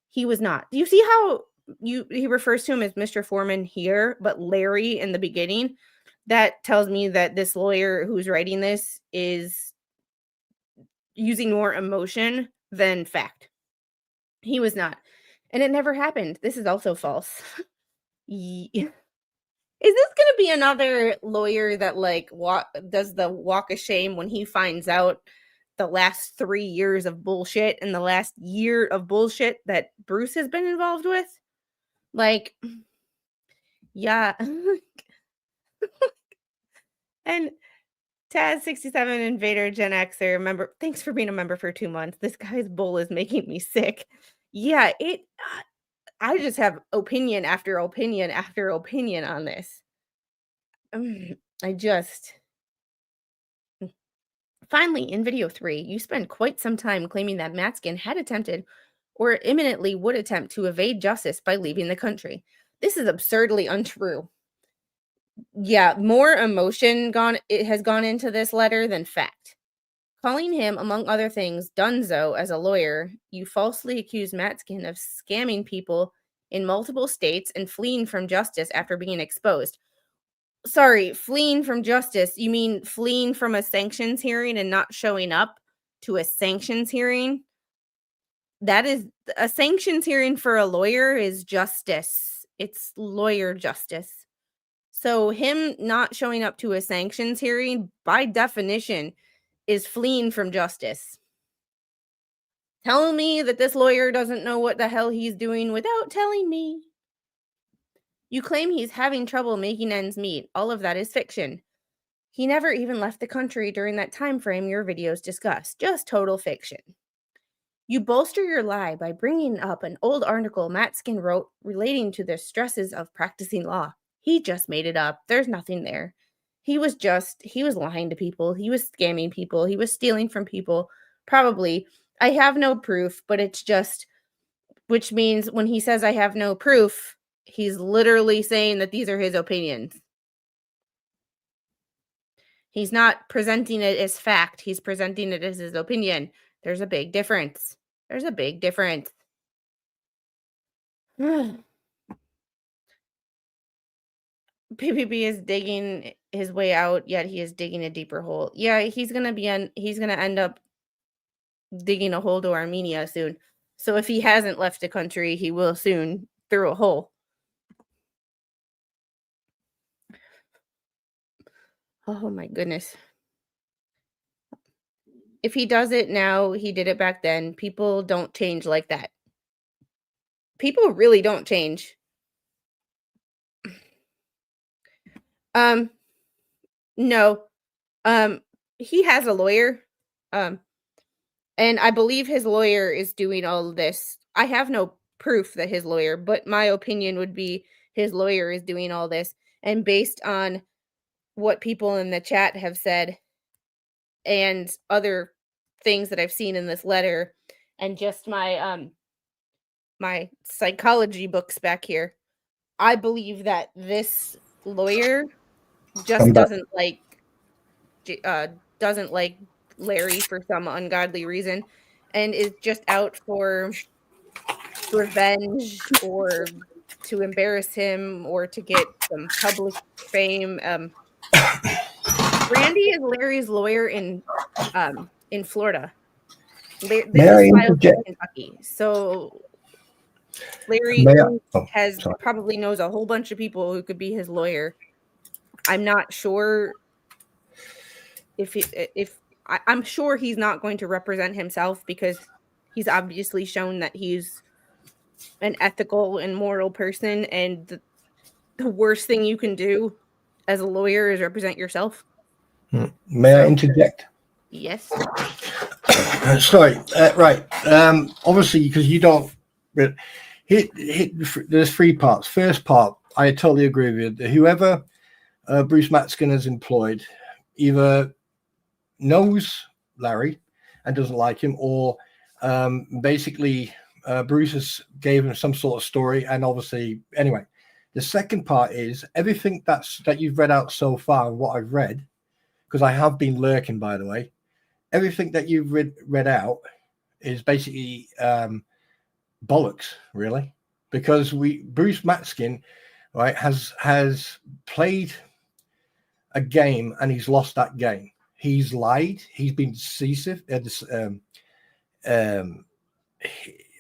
he was not. Do you see how he refers to him as Mr. Foreman here, but Larry in the beginning? That tells me that this lawyer who's writing this is using more emotion than fact. He was not. And it never happened. This is also false. Is this going to be another lawyer that does the walk of shame when he finds out the last 3 years of bullshit and the last year of bullshit that Bruce has been involved with? Yeah. And Taz67 Invader Gen Xer member, thanks for being a member for 2 months. This guy's bull is making me sick. Yeah, I just have opinion after opinion after opinion on this. Finally, in video 3, you spend quite some time claiming that Matzkin had attempted or imminently would attempt to evade justice by leaving the country. This is absurdly untrue. Yeah, more emotion has gone into this letter than fact. Calling him, among other things, Dunzo as a lawyer, you falsely accuse Matzkin of scamming people in multiple states and fleeing from justice after being exposed. Sorry, fleeing from justice. You mean fleeing from a sanctions hearing and not showing up to a sanctions hearing? That is a sanctions hearing for a lawyer is justice. It's lawyer justice. So him not showing up to a sanctions hearing, by definition, is fleeing from justice. Tell me that this lawyer doesn't know what the hell he's doing without telling me. You claim he's having trouble making ends meet. All of that is fiction. He never even left the country during that time frame your videos discuss. Just total fiction. You bolster your lie by bringing up an old article Matzkin wrote relating to the stresses of practicing law. He just made it up. There's nothing there. He was lying to people. He was scamming people. He was stealing from people. Probably. I have no proof, but it's just, which means when he says I have no proof, he's literally saying that these are his opinions. He's not presenting it as fact. He's presenting it as his opinion. There's a big difference. There's a big difference. BBB is digging his way out, yet he is digging a deeper hole. Yeah, he's gonna end up digging a hole to Armenia soon. So if he hasn't left the country, he will soon through a hole. Oh my goodness. If he does it now, he did it back then. People don't change like that. People really don't change. No. He has a lawyer. And I believe his lawyer is doing all of this. I have no proof that his lawyer, but my opinion would be his lawyer is doing all this. And based on what people in the chat have said and other things that I've seen in this letter and just my my psychology books back here, I believe that this lawyer just doesn't like Larry for some ungodly reason and is just out for revenge or to embarrass him or to get some public fame. Randy is Larry's lawyer in Florida. This is filed in Kentucky. So Larry probably knows a whole bunch of people who could be his lawyer. I'm not sure I'm sure he's not going to represent himself because he's obviously shown that he's an ethical and moral person, and the worst thing you can do as a lawyer is represent yourself. May I interject? Yes. Sorry. Right. Obviously, because you don't. There's 3 parts. First part, I totally agree with you. Whoever Bruce Matzkin has employed either knows Larry and doesn't like him, or basically Bruce has gave him some sort of story, and obviously, anyway. The second part is everything that you've read out so far, and what I've read, because I have been lurking, by the way. Everything that you've read out is basically bollocks, really, because Bruce Matzkin, right, has played a game and he's lost that game. He's lied. He's been decisive.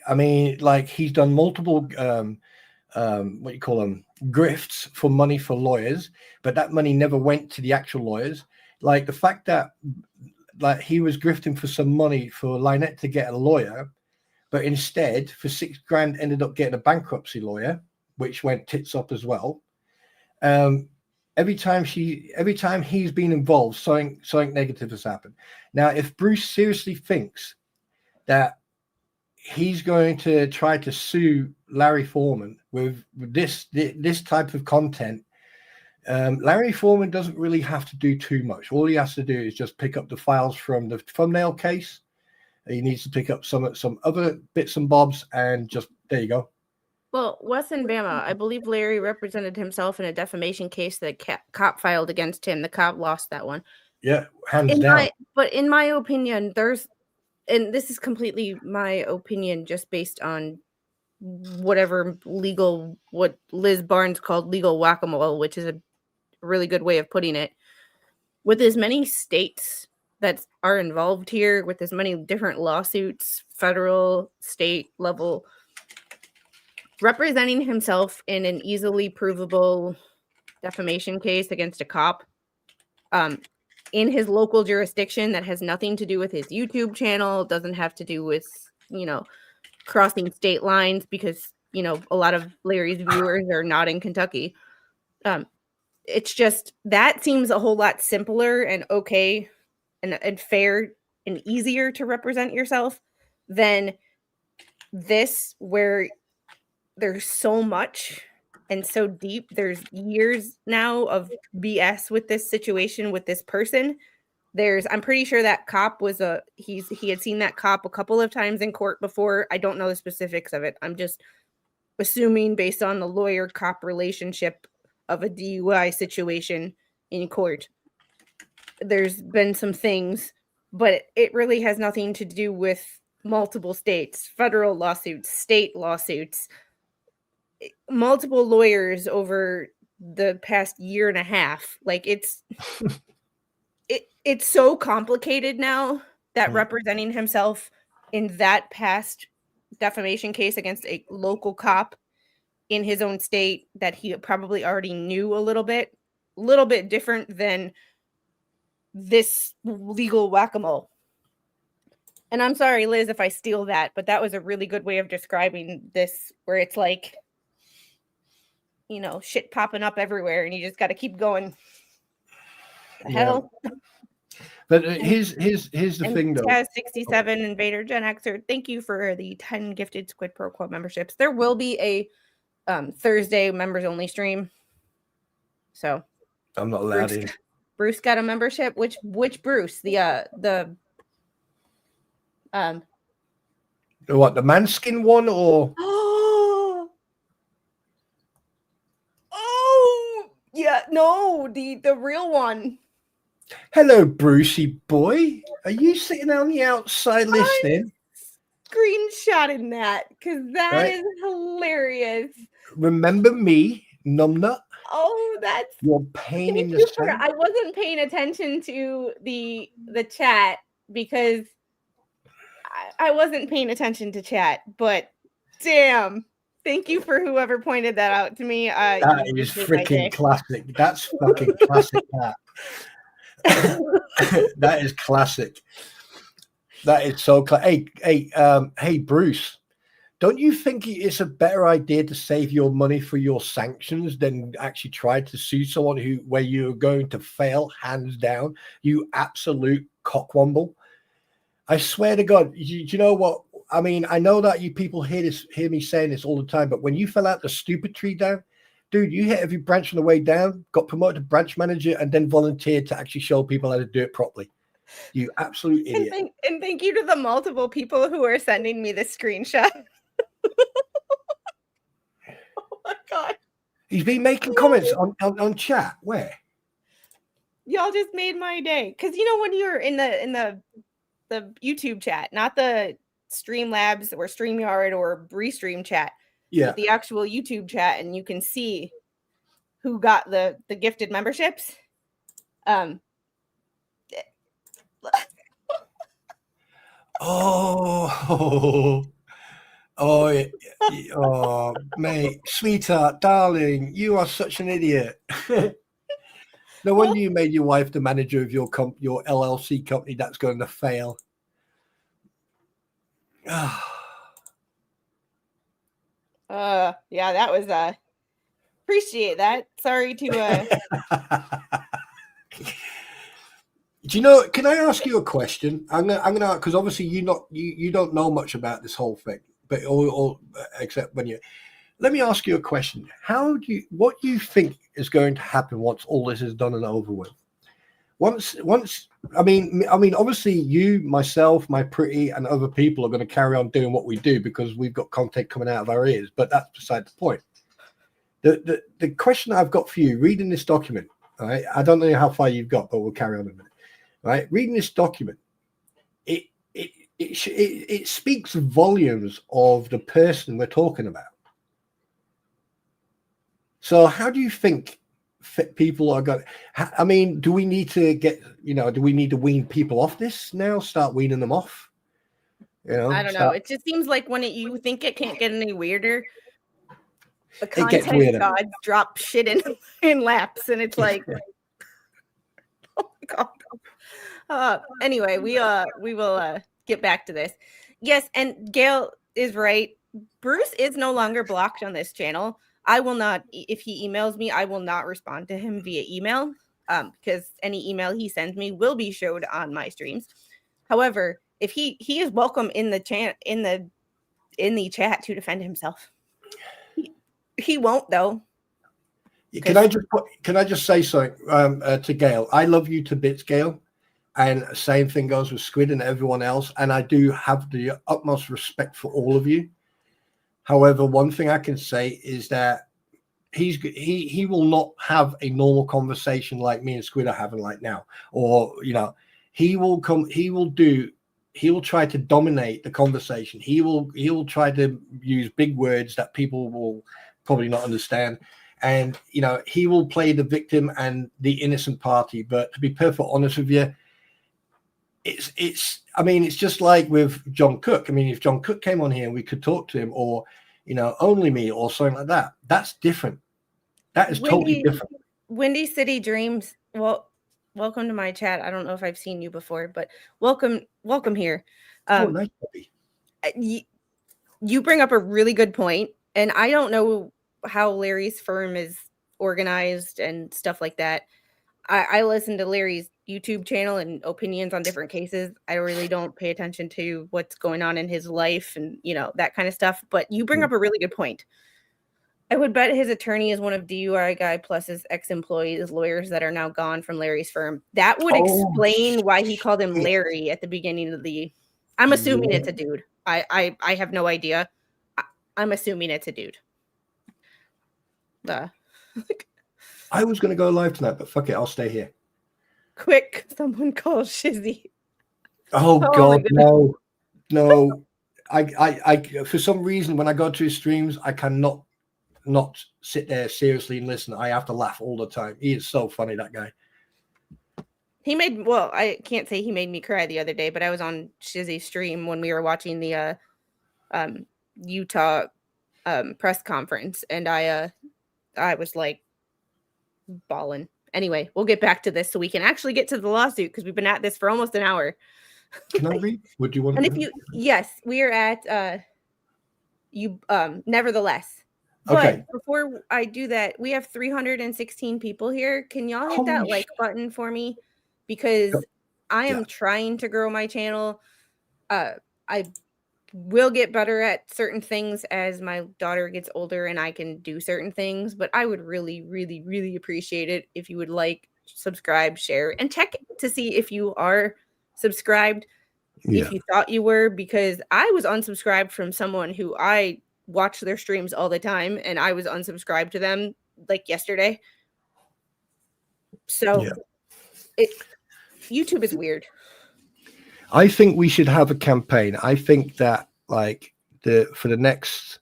I mean, like, he's done multiple what you call them, grifts for money for lawyers, but that money never went to the actual lawyers. Like the fact that like he was grifting for some money for Lynette to get a lawyer, but instead for $6,000 ended up getting a bankruptcy lawyer, which went tits up as well. Every time he's been involved, something negative has happened. Now, if Bruce seriously thinks that he's going to try to sue Larry Foreman with this type of content, Larry Foreman doesn't really have to do too much. All he has to do is just pick up the files from the thumbnail case. He needs to pick up some other bits and bobs, and just there you go. Well, Wes and Bama, I believe Larry represented himself in a defamation case that cop filed against him. The cop lost that one. Yeah, hands down. But in my opinion, and this is completely my opinion, just based on whatever what Liz Barnes called legal whack-a-mole, which is a really good way of putting it. With as many states that are involved here, with as many different lawsuits, federal, state level, representing himself in an easily provable defamation case against a cop in his local jurisdiction that has nothing to do with his YouTube channel, doesn't have to do with, crossing state lines, because, a lot of Larry's viewers are not in Kentucky. It's just, that seems a whole lot simpler and okay and fair and easier to represent yourself than this, where there's so much and so deep. There's years now of BS with this situation, with this person. I'm pretty sure that cop he had seen that cop a couple of times in court before. I don't know the specifics of it. I'm just assuming based on the lawyer-cop relationship of a DUI situation in court. There's been some things, but it really has nothing to do with multiple states, federal lawsuits, state lawsuits, multiple lawyers over the past year and a half. Like, it's so complicated now that representing himself in that past defamation case against a local cop in his own state that he probably already knew a little bit different than this legal whack-a-mole. And I'm sorry, Liz, if I steal that, but that was a really good way of describing this, where it's like, shit popping up everywhere and you just got to keep going. The hell? But here's the thing, though. Taz 67 Invader Gen Xer, thank you for the 10 gifted Squid Pro Quo memberships. There will be a Thursday members only stream. So I'm not allowed in. Bruce got a membership. Which Bruce? The what, the Matzkin one, or? Oh yeah, no, the real one. Hello, Brucey boy. Are you sitting on the outside listening? Screenshotting that, because that is hilarious. Remember me, numbnut? Oh, that's your pain in the side. I wasn't paying attention to the chat because I wasn't paying attention to chat, but damn. Thank you for whoever pointed that out to me. That is freaking classic. That's fucking classic. That is classic. That is so classic. Hey, Bruce, don't you think it's a better idea to save your money for your sanctions than actually try to sue someone where you're going to fail hands down? You absolute cockwomble. I swear to God, you know what? I mean, I know that you people hear me saying this all the time, but when you fell out the stupid tree down, dude, you hit every branch on the way down, got promoted to branch manager, and then volunteered to actually show people how to do it properly. You absolute idiot. And thank you to the multiple people who are sending me this screenshot. Oh my God. He's been making comments on chat. Where? Y'all just made my day. Because when you're in the YouTube chat, not the Streamlabs or StreamYard or Restream chat. Yeah. The actual YouTube chat, and you can see who got the gifted memberships. Oh, mate, sweetheart, darling, you are such an idiot. No wonder you made your wife the manager of your LLC company that's going to fail. Yeah, that was appreciate that. Sorry to Do you know, can I ask you a question? I'm gonna because obviously you don't know much about this whole thing, but or except when you let me ask you a question. What do you think is going to happen once all this is done and over with. Once, I mean, obviously you, myself, my pretty, and other people are going to carry on doing what we do because we've got content coming out of our ears. But that's beside the point. The question I've got for you, reading this document, all right? I don't know how far you've got, but we'll carry on in a minute. Right? Reading this document, it speaks volumes of the person we're talking about. So how do you think people are going? I mean, do we need to get, do we need to wean people off this now? Start weaning them off? I don't know. It just seems like when you think it can't get any weirder, the content gods drop shit in laps, and it's like, oh my god. Anyway, we will get back to this. Yes, and Gail is right. Bruce is no longer blocked on this channel. I will not, if he emails me, I will not respond to him via email, because any email he sends me will be showed on my streams. However, if he is welcome in the chat to defend himself. He won't though. Can I just say something to Gail? I love you to bits, Gail, and same thing goes with Squid and everyone else. And I do have the utmost respect for all of you. However, one thing I can say is that he will not have a normal conversation like me and Squid are having right now, or he will try to dominate the conversation. He will try to use big words that people will probably not understand, and he will play the victim and the innocent party. But to be perfectly honest with you, it's just like with John Cook. I mean, if John Cook came on here and we could talk to him, or only me or something like that, that's different. That is totally different. Windy City Dreams. Well, welcome to my chat. I don't know if I've seen you before, but welcome here. Nice puppy. You bring up a really good point, and I don't know how Larry's firm is organized and stuff like that. I listen to Larry's YouTube channel and opinions on different cases. I really don't pay attention to what's going on in his life and that kind of stuff. But you bring up a really good point. I would bet his attorney is one of DUI Guy plus his ex-employees, lawyers that are now gone from Larry's firm. That would explain why he called him Larry at the beginning of the. I'm assuming it's a dude. I have no idea. I'm assuming it's a dude. I was going to go live tonight, but fuck it, I'll stay here. Quick, someone call Shizzy. Oh God, no. I for some reason when I go to his streams, I cannot not sit there seriously and listen. I have to laugh all the time. He is so funny, that guy. I can't say he made me cry the other day, but I was on Shizzy's stream when we were watching the Utah press conference, and I was like bawling. Anyway, we'll get back to this so we can actually get to the lawsuit, because we've been at this for almost an hour. Can I read? Would you want to? Yes, we are at nevertheless. Okay. But before I do that, we have 316 people here. Can y'all hit that like button for me? Because I am trying to grow my channel. I will get better at certain things as my daughter gets older and I can do certain things. But I would really, really, really appreciate it if you would like, subscribe, share, and check to see if you are subscribed. If you thought you were, because I was unsubscribed from someone who I watch their streams all the time, and I was unsubscribed to them like yesterday. So YouTube is weird. I think we should have a campaign. I think that for the next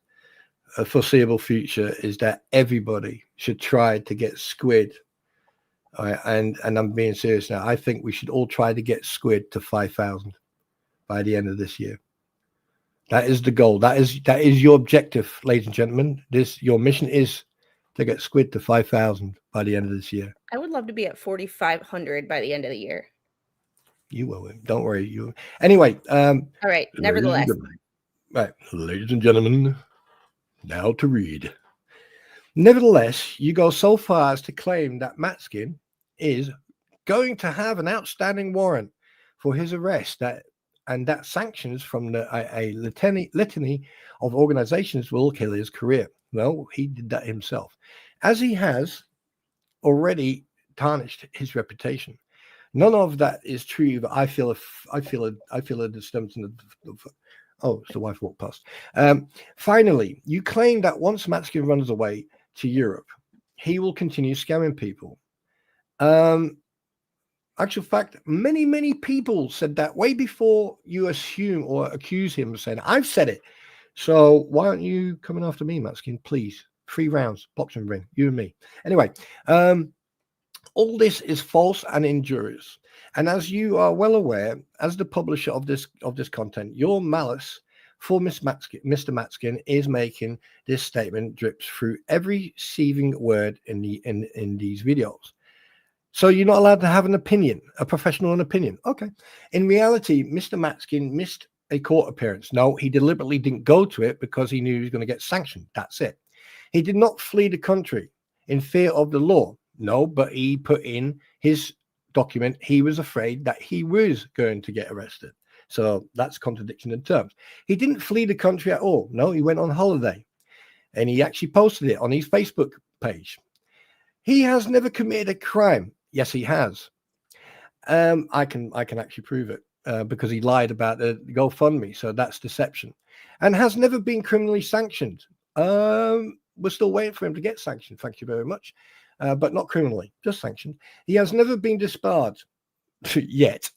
foreseeable future is that everybody should try to get Squid. And I'm being serious now. I think we should all try to get Squid to 5,000 by the end of this year. That is the goal. That is your objective, ladies and gentlemen. Your mission is to get Squid to 5,000 by the end of this year. I would love to be at 4,500 by the end of the year. You will. Don't worry. Anyway. All right. Nevertheless. Right, ladies and gentlemen, now to read. Nevertheless, you go so far as to claim that Matzkin is going to have an outstanding warrant for his arrest, that sanctions from a litany of organizations will kill his career. Well, he did that himself, as he has already tarnished his reputation. None of that is true, but I feel a disturbance. Oh, it's the wife walked past. Finally, you claim that once Matzkin runs away to Europe, he will continue scamming people. Actual fact, many people said that way before you assume or accuse him of saying, I've said it. So why aren't you coming after me, Matzkin? Please. 3 rounds, boxing ring, you and me. Anyway, all this is false and injurious. And as you are well aware, as the publisher of this content, your malice for Mr. Matzkin is making this statement drips through every seething word in these videos. So you're not allowed to have an opinion, a professional opinion. Okay. In reality, Mr. Matzkin missed a court appearance. No, he deliberately didn't go to it because he knew he was going to get sanctioned. That's it. He did not flee the country in fear of the law. No, but he put in his document he was afraid that he was going to get arrested. So that's contradiction in terms. He didn't flee the country at all. No, he went on holiday. And he actually posted it on his Facebook page. He has never committed a crime. Yes, he has. I can actually prove it because he lied about the GoFundMe. So that's deception. And has never been criminally sanctioned. We're still waiting for him to get sanctioned. Thank you very much. But not criminally, just sanctioned. He has never been disbarred yet.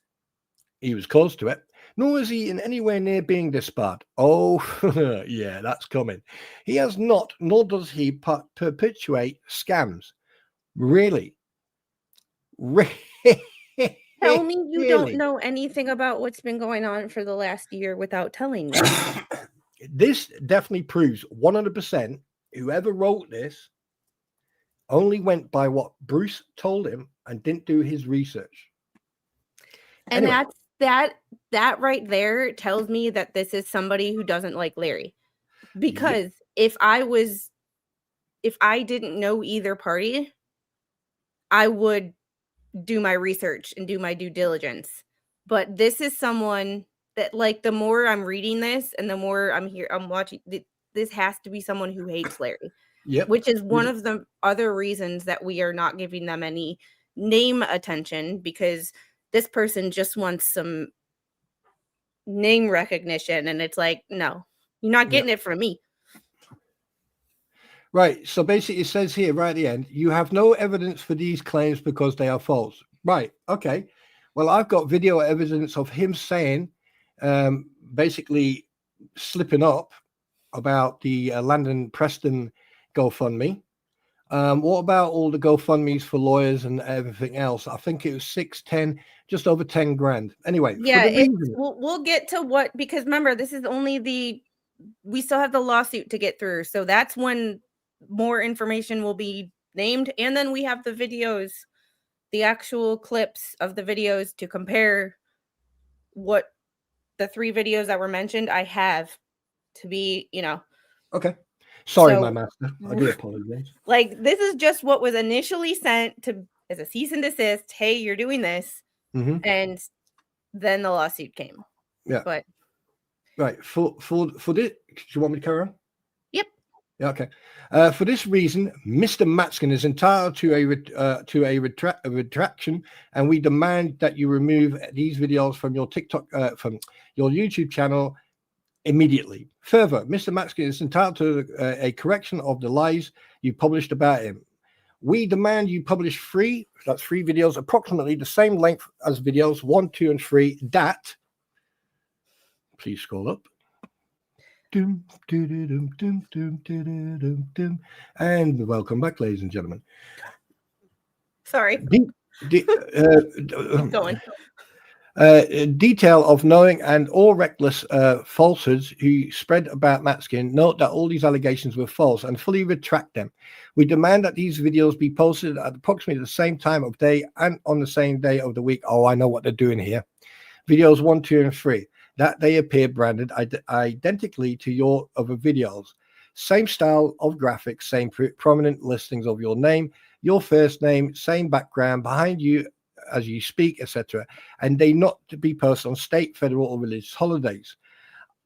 He was close to it. Nor is he in anywhere near being disbarred. Oh, yeah, that's coming. He has not, nor does he perpetuate scams. Really? Tell me you don't know anything about what's been going on for the last year without telling me. This definitely proves 100% whoever wrote this only went by what Bruce told him and didn't do his research. And anyway. That right there tells me that this is somebody who doesn't like Larry. Because if I didn't know either party, I would do my research and do my due diligence. But this is someone that, like, the more I'm reading this and the more I'm watching, this has to be someone who hates Larry. Yep. Which is one of the other reasons that we are not giving them any name attention, because this person just wants some name recognition. And it's like, no, you're not getting it from me. Right. So basically it says here right at the end, you have no evidence for these claims because they are false. Right. Okay. Well, I've got video evidence of him saying, basically slipping up about the Landon Preston GoFundMe. What about all the GoFundMes for lawyers and everything else? I think it was 6, 10, just over 10 grand. Anyway, yeah, we'll get to what, because remember, this is only we still have the lawsuit to get through. So that's when more information will be named. And then we have the videos, the actual clips of the videos to compare what the 3 videos that were mentioned I have to be, Okay. Sorry, my master. I do apologize. Like, this is just what was initially sent to as a cease and desist. Hey, you're doing this. Mm-hmm. And then the lawsuit came. Yeah. But right. For this, do you want me to carry on? Yep. Yeah, okay. For this reason, Mr. Matzkin is entitled to a retraction, and we demand that you remove these videos from your TikTok, from your YouTube channel immediately. Further, Mr. Matzkin is entitled to a correction of the lies you published about him. We demand you publish 3 videos, approximately the same length as videos 1, 2, and 3. That, please scroll up. And welcome back, ladies and gentlemen. Sorry. Going. Detail of knowing and or reckless falsehoods who spread about Matzkin. Note that all these allegations were false and fully retract them. We demand that these videos be posted at approximately the same time of day and on the same day of the week. Oh, I know what they're doing here. Videos 1, 2, and 3. That they appear branded identically to your other videos. Same style of graphics, same prominent listings of your name, your first name, same background behind you as you speak, etc., and they not to be posted on state, federal, or religious holidays.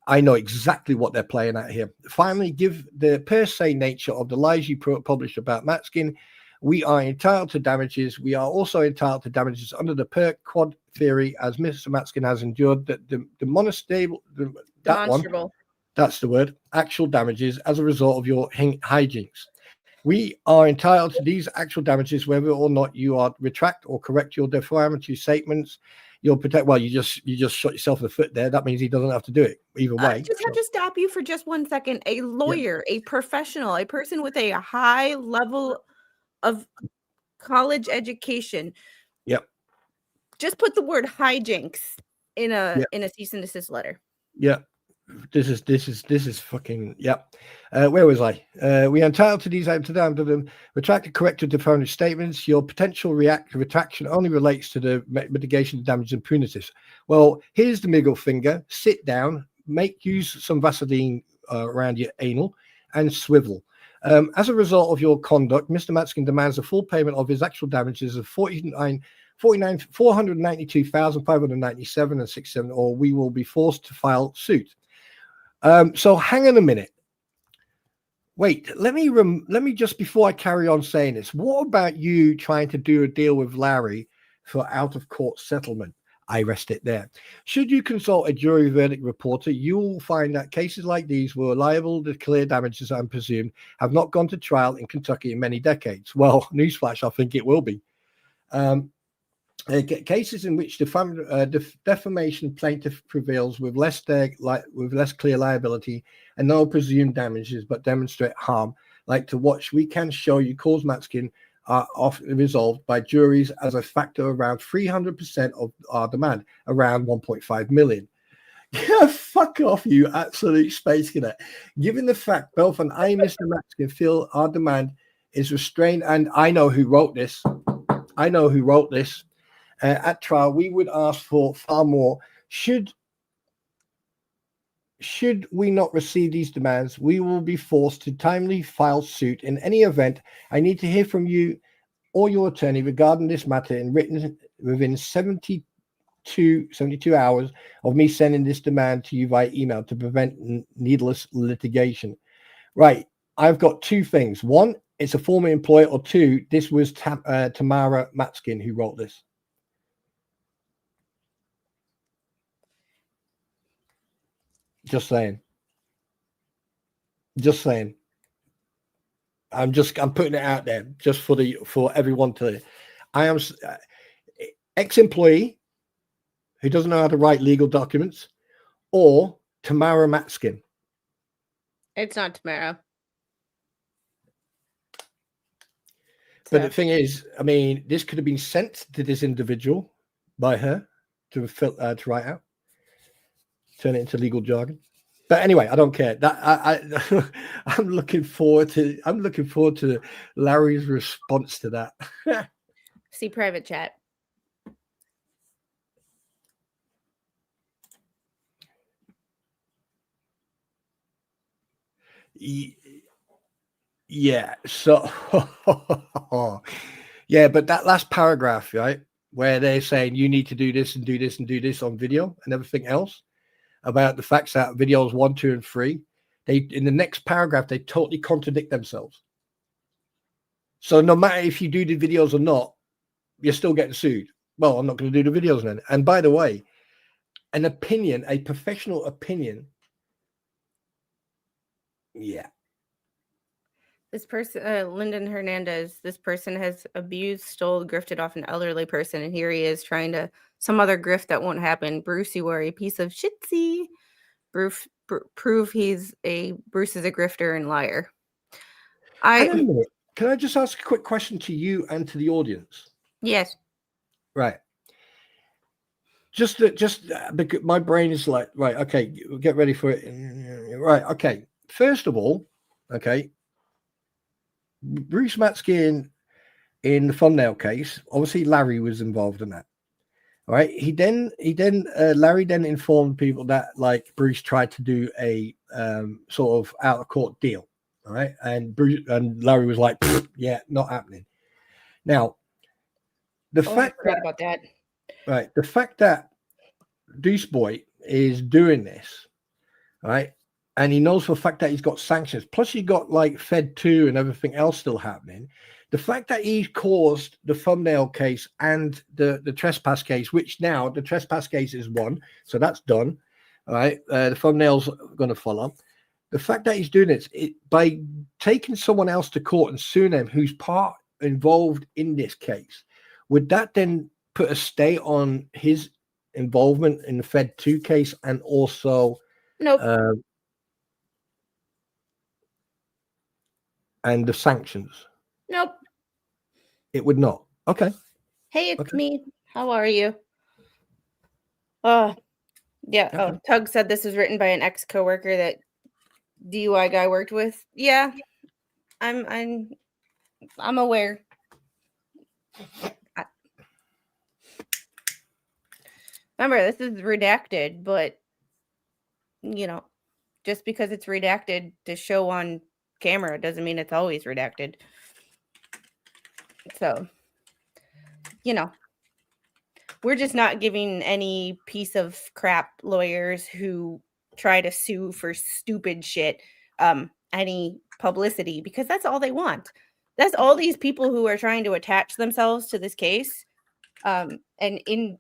I know exactly what they're playing at here. Finally, give the per se nature of the lies you published about Matzkin. we are entitled to damages. We are also entitled to damages under the per quad theory, as Mr. Matzkin has endured that the Demonstrable. that's the word, actual damages as a result of your hijinks. We are entitled to these actual damages whether or not you are retract or correct your defamatory statements. You'll protect. Well, you just shot yourself in the foot there. That means he doesn't have to do it either way. I just have to stop you for just 1 second. A lawyer, a professional, a person with a high level of college education. Yep. Just put the word hijinks in a cease and desist letter. Yeah. This is fucking where was I? We are entitled to these to retract corrected defamatory statements. Your potential retraction only relates to the mitigation of damage and punitives. Well, here's the middle finger. Sit down, use some Vaseline around your anal and swivel. As a result of your conduct, Mr. Matzkin demands a full payment of his actual damages of 492,597 and 67, or we will be forced to file suit. So hang on a minute. Wait, let me just, before I carry on saying this, what about you trying to do a deal with Larry for out of court settlement? I rest it there. Should you consult a jury verdict reporter, you will find that cases like these were liable to clear damages and presumed have not gone to trial in Kentucky in many decades. Well, newsflash, I think it will be. Cases in which defamation plaintiff prevails with less clear liability and no presumed damages but demonstrate harm, like to watch We Can Show You cause Matzkin, are often resolved by juries as a factor around 300% of our demand, around 1.5 million. Yeah, fuck off, you absolute space cadet. Given the fact both and I, Mr. Matzkin, feel our demand is restrained, and I know who wrote this. At trial, we would ask for far more. Should we not receive these demands, we will be forced to timely file suit. In any event, I need to hear from you or your attorney regarding this matter in written within 72 hours of me sending this demand to you via email to prevent needless litigation. Right. I've got two things. One, it's a former employee, or two, this was Tamara Matzkin who wrote this. Just saying. I'm putting it out there just for everyone to. I am ex-employee who doesn't know how to write legal documents, or Tamara Matzkin. It's not Tamara. But the thing is, I mean, this could have been sent to this individual by her to write out. Turn it into legal jargon. But anyway, I don't care. That I'm looking forward to Larry's response to that. See private chat. Yeah. So yeah, but that last paragraph, right, where they're saying you need to do this and do this and do this on video and everything else, about the facts that videos 1, 2, and 3, they in the next paragraph they totally contradict themselves. So no matter if you do the videos or not, you're still getting sued. Well, I'm not going to do the videos then. And by the way, an opinion, a professional opinion, yeah. This person, Lyndon Hernandez, this person has abused, stole, grifted off an elderly person, and here he is trying to some other grift that won't happen. Bruce, you are a piece of shitsy. Bruce is a grifter and liar. Hang on a minute. Can I just ask a quick question to you and to the audience? Yes. Right. Just because my brain is like, right, okay, get ready for it. Right, okay. First of all, okay, Bruce Matzkin in the thumbnail case, obviously Larry was involved in that. All right. Larry then informed people that like Bruce tried to do a sort of out of court deal. All right. And Larry was like, yeah, not happening. Now, the fact that Deuce Boy is doing this, right, and he knows for a fact that he's got sanctions. Plus, you got like Fed 2 and everything else still happening. The fact that he caused the thumbnail case and the trespass case, which now the trespass case is won, so that's done. All right, the thumbnail's going to follow. The fact that he's doing it by taking someone else to court and suing them who's involved in this case, would that then put a stay on his involvement in the Fed 2 case and also Nope. And the sanctions? Nope. It would not. Okay. Hey, it's Okay. me. How are you? Yeah. Okay. Oh, Tug said this was written by an ex-coworker that DUI Guy worked with. Yeah, I'm aware. Remember, this is redacted, but you know, just because it's redacted to show on camera doesn't mean it's always redacted. So, you know, we're just not giving any piece of crap lawyers who try to sue for stupid shit any publicity, because that's all they want. That's all these people who are trying to attach themselves to this case and in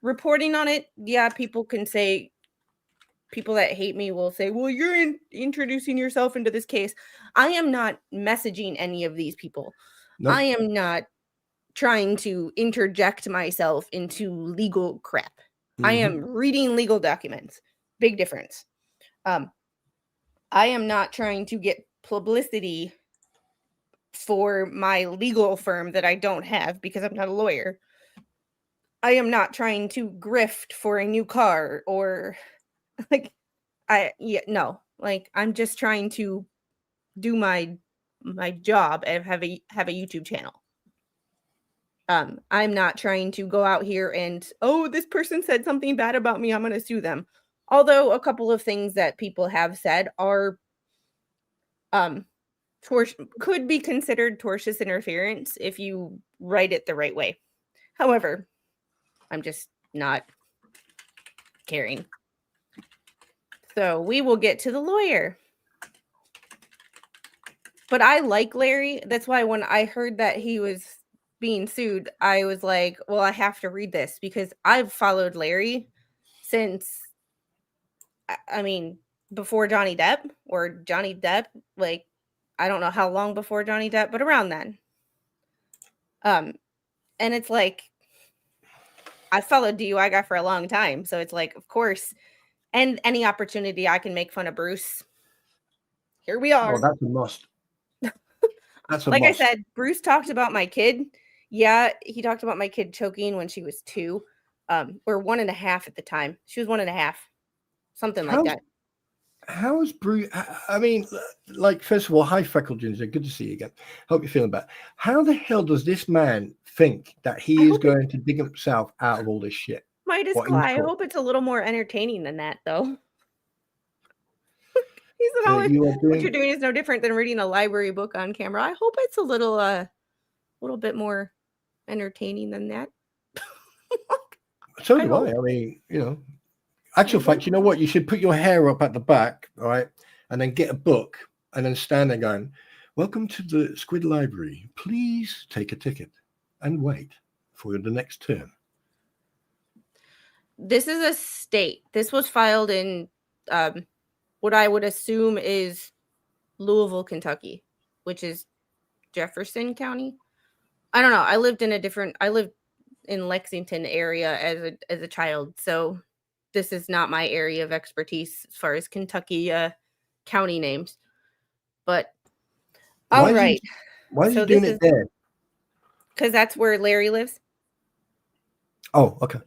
reporting on it. Yeah, people can say, people that hate me will say, well, you're introducing yourself into this case. I am not messaging any of these people. Nope. I am not trying to interject myself into legal crap. I am reading legal documents. Big difference. I am not trying to get publicity for my legal firm that I don't have because I'm not a lawyer. I am not trying to grift for a new car or like I'm just trying to do my job and have a YouTube channel. I'm not trying to go out here and, oh, this person said something bad about me, I'm going to sue them. Although a couple of things that people have said are could be considered tortious interference if you write it the right way. However, I'm just not caring. So we will get to the lawyer. But I like Larry. That's why when I heard that he was being sued, I was like, well, I have to read this because I've followed Larry since, I mean, before Johnny Depp, like, I don't know how long before Johnny Depp, but around then. And it's like, I followed DUI Guy for a long time. So it's like, of course, and any opportunity I can make fun of Bruce, here we are. Oh, that's a must. That's a like must. I said, Bruce talked about my kid. Yeah, he talked about my kid choking when she was 2, or 1.5 at the time. She was 1.5, something like that. How is Bruce? I mean, like, first of all, hi, Freckle Ginger. Good to see you again. Hope you're feeling better. How the hell does this man think that he is going to dig himself out of all this shit? I hope it's a little more entertaining than that, though. He said, what you're doing is no different than reading a library book on camera. I hope it's a little bit more entertaining than that. So do I. I mean, actual fact, you know what? You should put your hair up at the back, all right, and then get a book and then stand there going, welcome to the Squid Library. Please take a ticket and wait for the next turn. This is a state. This was filed in what I would assume is Louisville, Kentucky, which is Jefferson County. I don't know. I lived in Lexington area as a child, so this is not my area of expertise as far as Kentucky county names. But all right. Why is he doing it there? Because that's where Larry lives. Oh, okay.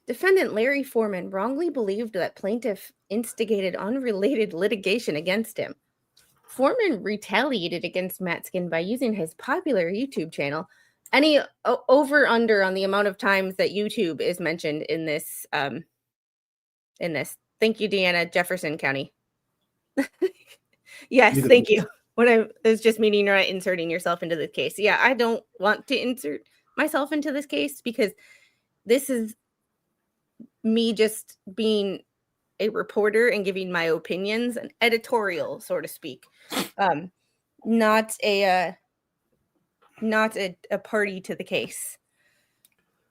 Defendant Larry Foreman wrongly believed that plaintiff instigated unrelated litigation against him. Foreman retaliated against Matzkin by using his popular YouTube channel. Any over under on the amount of times that YouTube is mentioned in this? Thank you, Deanna. Jefferson County. Yes, thank you. When I was just meaning you're not inserting yourself into this case. Yeah, I don't want to insert myself into this case because this is me just being a reporter and giving my opinions, an editorial, so to speak. Not a party to the case.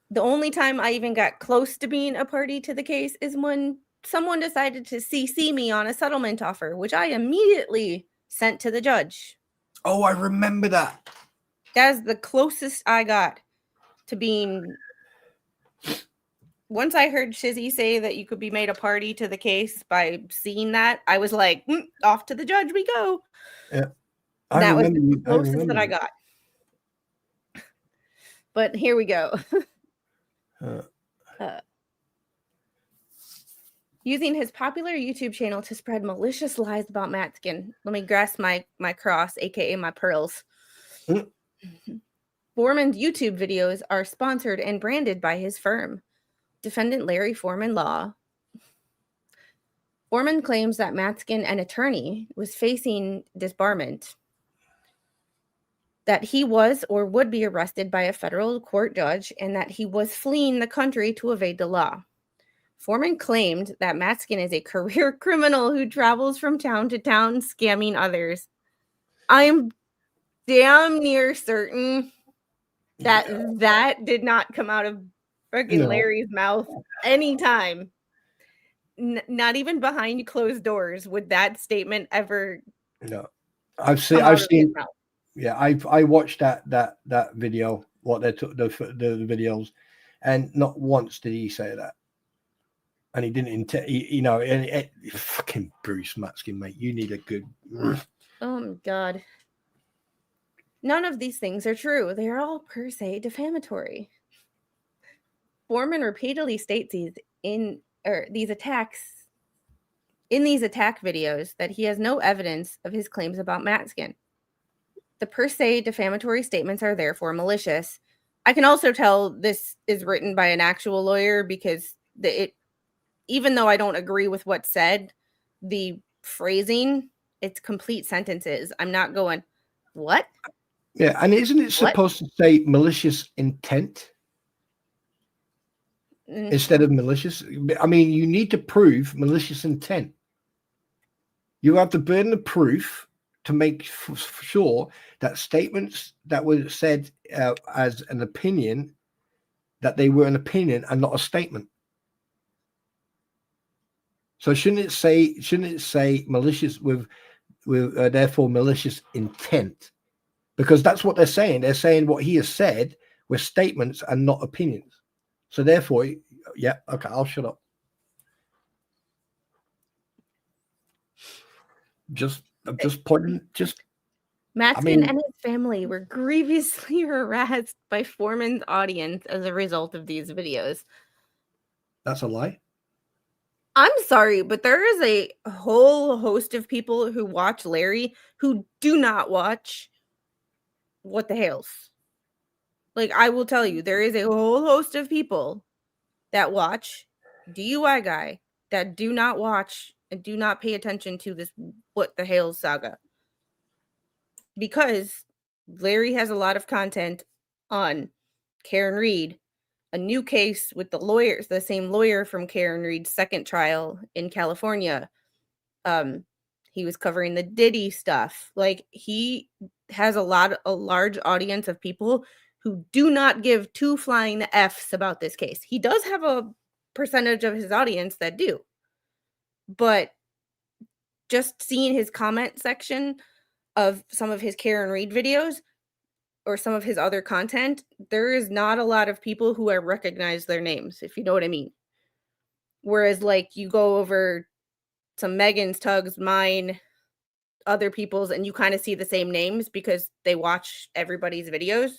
The only time I even got close to being a party to the case is when someone decided to CC me on a settlement offer, which I immediately sent to the judge. Oh, I remember that. That's the closest I got to being. Once I heard Shizzy say that you could be made a party to the case by seeing that, I was like, off to the judge we go. Yeah. That was the closest that I got. But here we go. Using his popular YouTube channel to spread malicious lies about Matzkin. Let me grasp my cross, aka my pearls. Foreman's YouTube videos are sponsored and branded by his firm, Defendant Larry Foreman Law. Foreman claims that Matzkin, an attorney, was facing disbarment, that he was or would be arrested by a federal court judge, and that he was fleeing the country to evade the law. Foreman claimed that Matzkin is a career criminal who travels from town to town scamming others. I am damn near certain that that did not come out of freaking Larry's mouth anytime. Not even behind closed doors would that statement ever. No, I've seen. Yeah, I watched that video. What they took the videos, and not once did he say that. And he didn't, fucking Bruce Matzkin, mate. You need a good. Oh my God. None of these things are true. They are all per se defamatory. Foreman repeatedly states these attack videos that he has no evidence of his claims about Matzkin. The per se defamatory statements are therefore malicious. I can also tell this is written by an actual lawyer because even though I don't agree with what's said, the phrasing, it's complete sentences. I'm not going, what? Yeah, and isn't it supposed to say malicious intent instead of malicious? I mean, you need to prove malicious intent. You have the burden of proof to make sure that statements that were said as an opinion, that they were an opinion and not a statement. So shouldn't it say malicious with therefore malicious intent? Because that's what they're saying. They're saying what he has said were statements and not opinions. So therefore, yeah, okay, I'll shut up. I'm just pointing. Matzkin and his family were grievously harassed by Foreman's audience as a result of these videos. That's a lie. I'm sorry, but there is a whole host of people who watch Larry who do not watch What the Hales. Like, I will tell you, there is a whole host of people that watch DUI Guy that do not watch and do not pay attention to this What the Hales saga. Because Larry has a lot of content on Karen Reed, a new case with the same lawyer from Karen Reed's second trial in California. He was covering the Diddy stuff. Like, he has a large audience of people who do not give two flying F's about this case. He does have a percentage of his audience that do. But just seeing his comment section of some of his Karen Reed videos or some of his other content, there is not a lot of people who I recognize their names, if you know what I mean. Whereas, like, you go over some Megan's, Tug's, mine, other people's, and you kind of see the same names because they watch everybody's videos.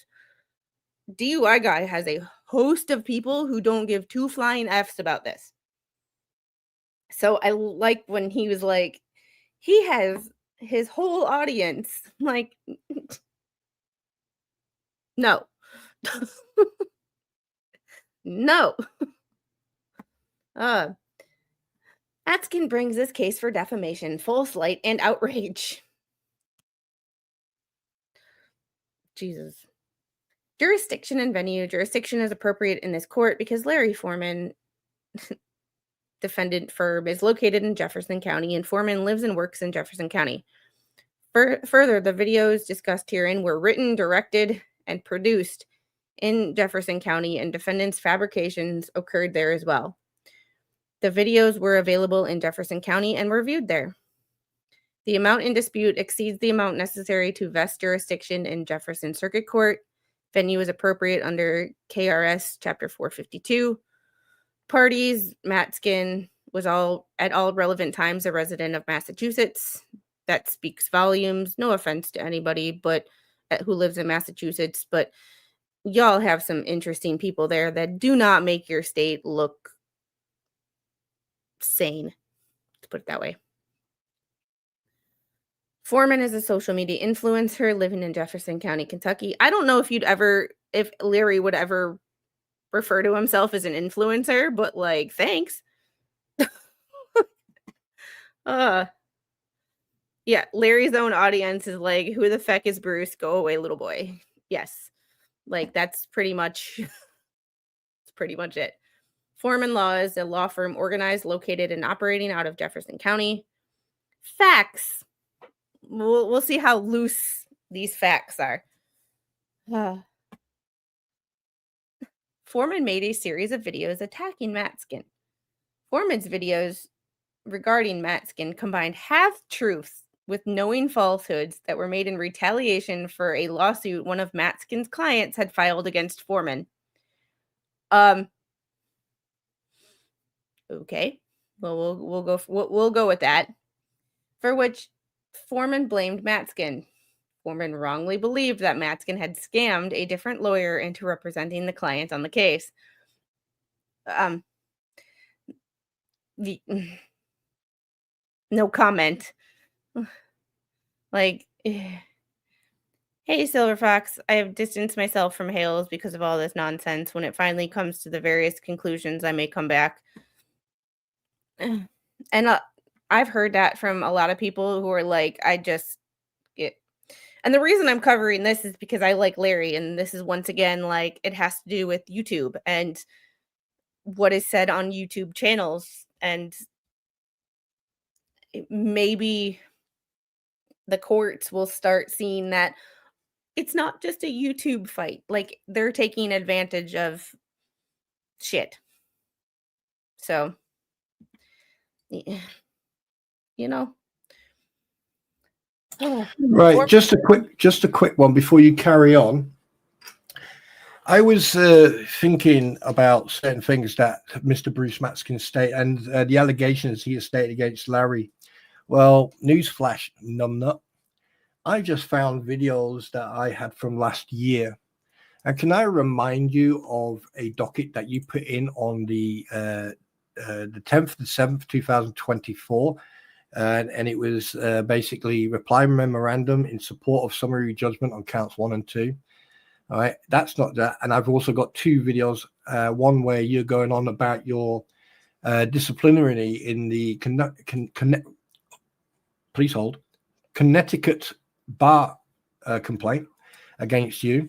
DUI Guy has a host of people who don't give two flying F's about this. So I like when he was like, he has his whole audience. Like, no. No. Matzkin brings this case for defamation, false light, and outrage. Jesus. Jurisdiction and venue. Jurisdiction is appropriate in this court because Larry Foreman defendant firm is located in Jefferson County, and Foreman lives and works in Jefferson County. Further, the videos discussed herein were written, directed, and produced in Jefferson County, and defendant's fabrications occurred there as well. The videos were available in Jefferson County and were viewed there. The amount in dispute exceeds the amount necessary to vest jurisdiction in Jefferson Circuit Court. Venue is appropriate under KRS Chapter 452. Parties, Matzkin was at all relevant times a resident of Massachusetts. That speaks volumes. No offense to anybody but who lives in Massachusetts, but y'all have some interesting people there that do not make your state look sane, to put it that way. Foreman is a social media influencer living in Jefferson County, Kentucky. I don't know if Larry would ever refer to himself as an influencer, but like, thanks. Yeah, Larry's own audience is like, who the feck is Bruce? Go away, little boy. Yes. Like, that's pretty much it. Foreman Law is a law firm organized, located, and operating out of Jefferson County. Facts. We'll see how loose these facts are. Foreman made a series of videos attacking Matzkin. Foreman's videos regarding Matzkin combined half-truths with knowing falsehoods that were made in retaliation for a lawsuit one of Matzkin's clients had filed against Foreman. Okay. Well, we'll go with that. For which Foreman blamed Matzkin. Foreman wrongly believed that Matzkin had scammed a different lawyer into representing the client on the case. No comment. Like, hey, Silver Fox, I have distanced myself from Hales because of all this nonsense. When it finally comes to the various conclusions, I may come back. And I've heard that from a lot of people who are like, and the reason I'm covering this is because I like Larry, and this is once again, like, it has to do with YouTube and what is said on YouTube channels, and maybe the courts will start seeing that it's not just a YouTube fight. Like, they're taking advantage of shit. So, you know. Right. Just a quick one before you carry on. I was thinking about certain things that Mr. Bruce Matzkin stated and the allegations he has stated against Larry. Well, newsflash, numbnut. I just found videos that I had from last year. And can I remind you of a docket that you put in on the 10th of the 7th, 2024? And it was basically reply memorandum in support of summary judgment on counts 1 and 2. All right, that's not that. And I've also got two videos, one where you're going on about your disciplinary in the please hold, Connecticut bar complaint against you.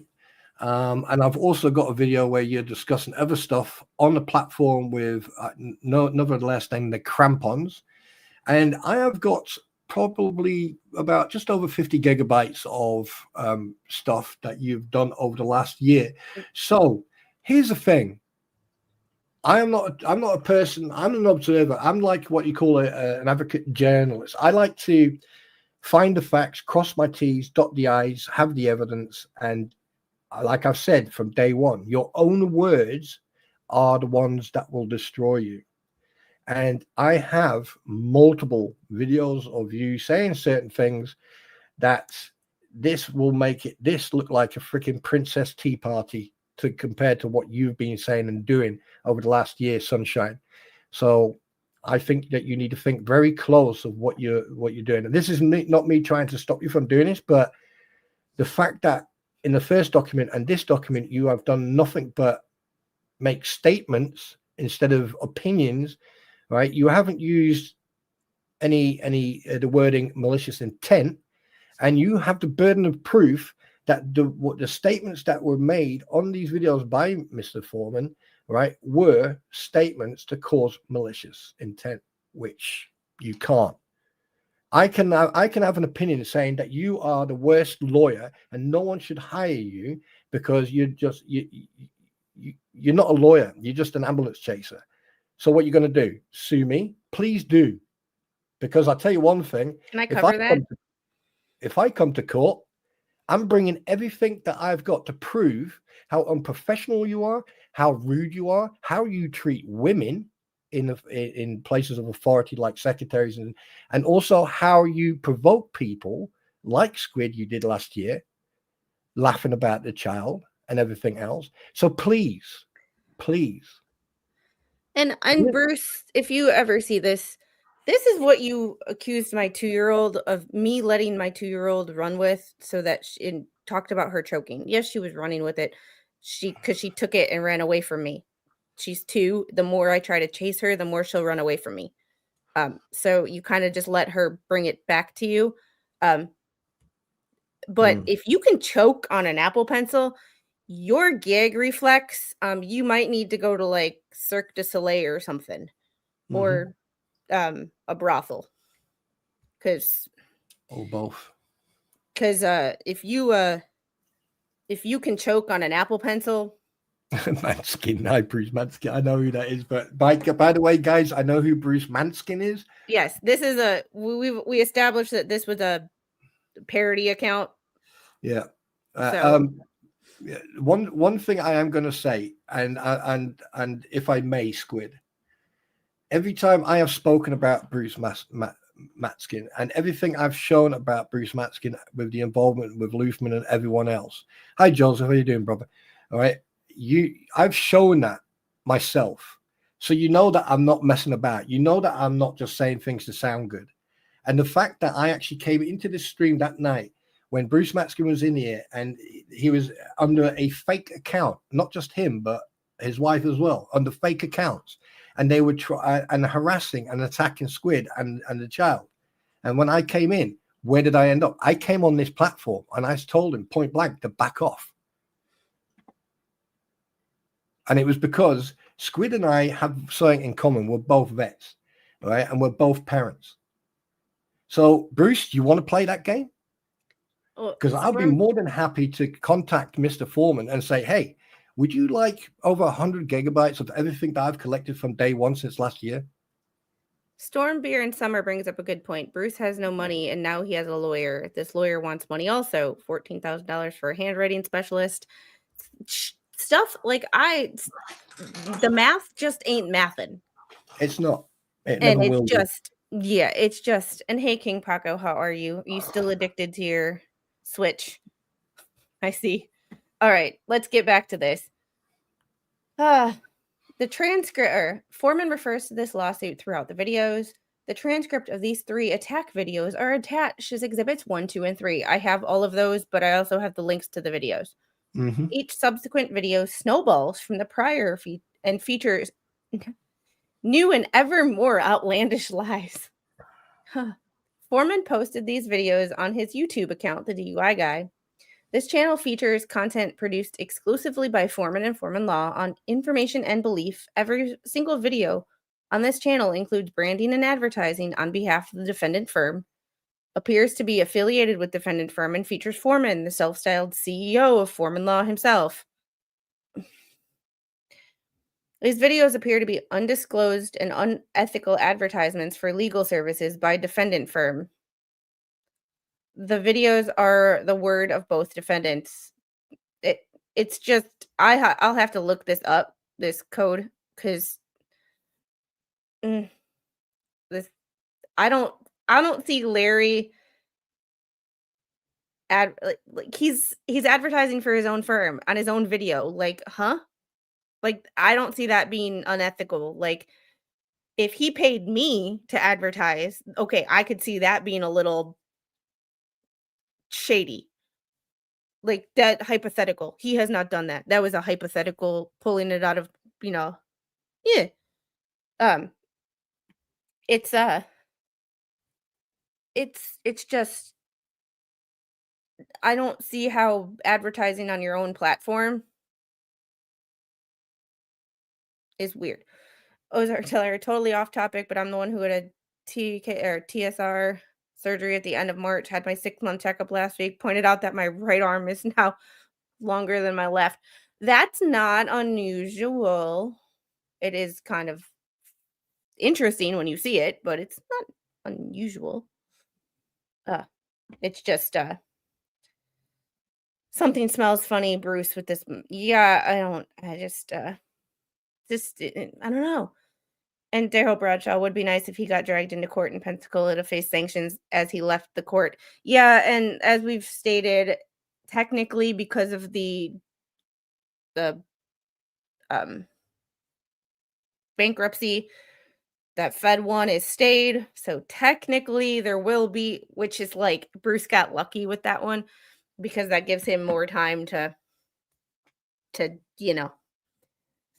And I've also got a video where you're discussing other stuff on the platform with none less than the crampons. And I have got probably about just over 50 gigabytes of stuff that you've done over the last year. So here's the thing. I'm not a person. I'm an observer. I'm like what you call an advocate journalist. I like to find the facts, cross my T's, dot the I's, have the evidence. And like I've said from day one, your own words are the ones that will destroy you. And I have multiple videos of you saying certain things that this will make this look like a freaking Princess Tea Party compared to what you've been saying and doing over the last year, Sunshine. So I think that you need to think very close of what you're doing. And this is not me trying to stop you from doing this, but the fact that in the first document and this document, you have done nothing but make statements instead of opinions. Right, you haven't used any the wording malicious intent, and you have the burden of proof that the statements that were made on these videos by Mr. Foreman right, were statements to cause malicious intent, which you can't. I can have an opinion saying that you are the worst lawyer and no one should hire you because you're not a lawyer. You're just an ambulance chaser. So what you're going to do? Sue me? Please do. Because I'll tell you one thing. Can I cover that? If I come to court, I'm bringing everything that I've got to prove how unprofessional you are, how rude you are, how you treat women in places of authority like secretaries, and also how you provoke people like Squid you did last year, laughing about the child and everything else. So please. And Bruce, if you ever see this, this is what you accused my 2-year-old of, me letting my 2-year-old run with, so that and talked about her choking. Yes, she was running with it. Because she took it and ran away from me. She's 2. The more I try to chase her, the more she'll run away from me. So you kind of just let her bring it back to you. But if you can choke on an Apple Pencil, your gag reflex, you might need to go to like Cirque du Soleil or something, or a brothel, because both. Because if you can choke on an Apple Pencil, Matzkin, hi Bruce Matzkin. I know who that is, but by the way, guys, I know who Bruce Matzkin is. Yes, this is we established that this was a parody account. Yeah. So one thing I am going to say, and if I may, Squid, every time I have spoken about Bruce Matzkin and everything I've shown about Bruce Matzkin with the involvement with Luthman and everyone else. Hi, Joseph. How are you doing, brother? All right. I've shown that myself. So you know that I'm not messing about. You know that I'm not just saying things to sound good. And the fact that I actually came into this stream that night when Bruce Matzkin was in here and he was under a fake account, not just him, but his wife as well, under fake accounts. And they were and harassing and attacking Squid and the child. And when I came in, where did I end up? I came on this platform and I told him point blank to back off. And it was because Squid and I have something in common. We're both vets, right? And we're both parents. So, Bruce, do you want to play that game? Because I'll be more than happy to contact Mr. Foreman and say, hey, would you like over 100 gigabytes of everything that I've collected from day one since last year? Storm Beer in Summer brings up a good point. Bruce has no money, and now he has a lawyer. This lawyer wants money also. $14,000 for a handwriting specialist. Stuff like the math just ain't mathin'. It's not. It and never it's will just be. Yeah, it's just. And hey, King Paco, how are you? Are you still addicted to your Switch? I see. All right, let's get back to this. The transcript, Foreman refers to this lawsuit throughout the videos. The transcript of these 3 attack videos are attached as exhibits 1, 2, and 3. I have all of those, but I also have the links to the videos. Each subsequent video snowballs from the prior and features new and ever more outlandish lies. Foreman posted these videos on his YouTube account, the DUI Guy. This channel features content produced exclusively by Foreman and Foreman Law on information and belief. Every single video on this channel includes branding and advertising on behalf of the defendant firm, appears to be affiliated with defendant firm, and features Foreman, the self-styled CEO of Foreman Law himself. These videos appear to be undisclosed and unethical advertisements for legal services by defendant firm. The videos are the word of both defendants. It's just I'll have to look this up, this code, because this I don't see Larry like he's advertising for his own firm on his own video. Like, huh? Like, I don't see that being unethical. Like, if he paid me to advertise, okay, I could see that being a little shady. Like, that hypothetical. He has not done that. That was a hypothetical, pulling it out of, yeah. It's just, I don't see how advertising on your own platform is weird. Ozark Teller, totally off topic, but I'm the one who had a TSR surgery at the end of March, had my 6-month checkup last week, pointed out that my right arm is now longer than my left. That's not unusual. It is kind of interesting when you see it, but it's not unusual. It's just something smells funny, Bruce, with this. Yeah, I don't know. And Daryl Bradshaw, would be nice if he got dragged into court in Pensacola to face sanctions as he left the court. Yeah, and as we've stated, technically because of the bankruptcy, that Fed one is stayed. So technically there will be, which is like Bruce got lucky with that one because that gives him more time to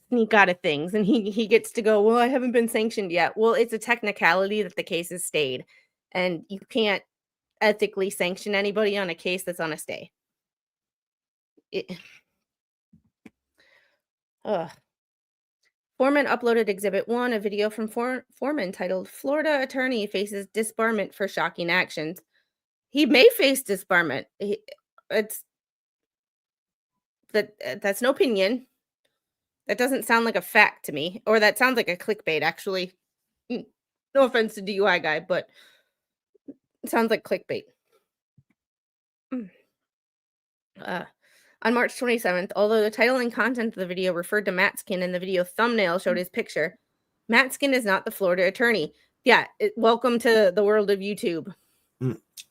sneak out of things, and he gets to go, well, I haven't been sanctioned yet. Well, it's a technicality that the case has stayed, and you can't ethically sanction anybody on a case that's on a stay. Foreman uploaded Exhibit 1, a video from Foreman titled Florida Attorney Faces Disbarment for Shocking Actions. He may face disbarment. That's no opinion. That doesn't sound like a fact to me, or that sounds like a clickbait, actually. No offense to DUI Guy, but it sounds like clickbait. On March 27th, although the title and content of the video referred to Matzkin and the video thumbnail showed his picture, Matzkin is not the Florida attorney. Yeah, welcome to the world of YouTube.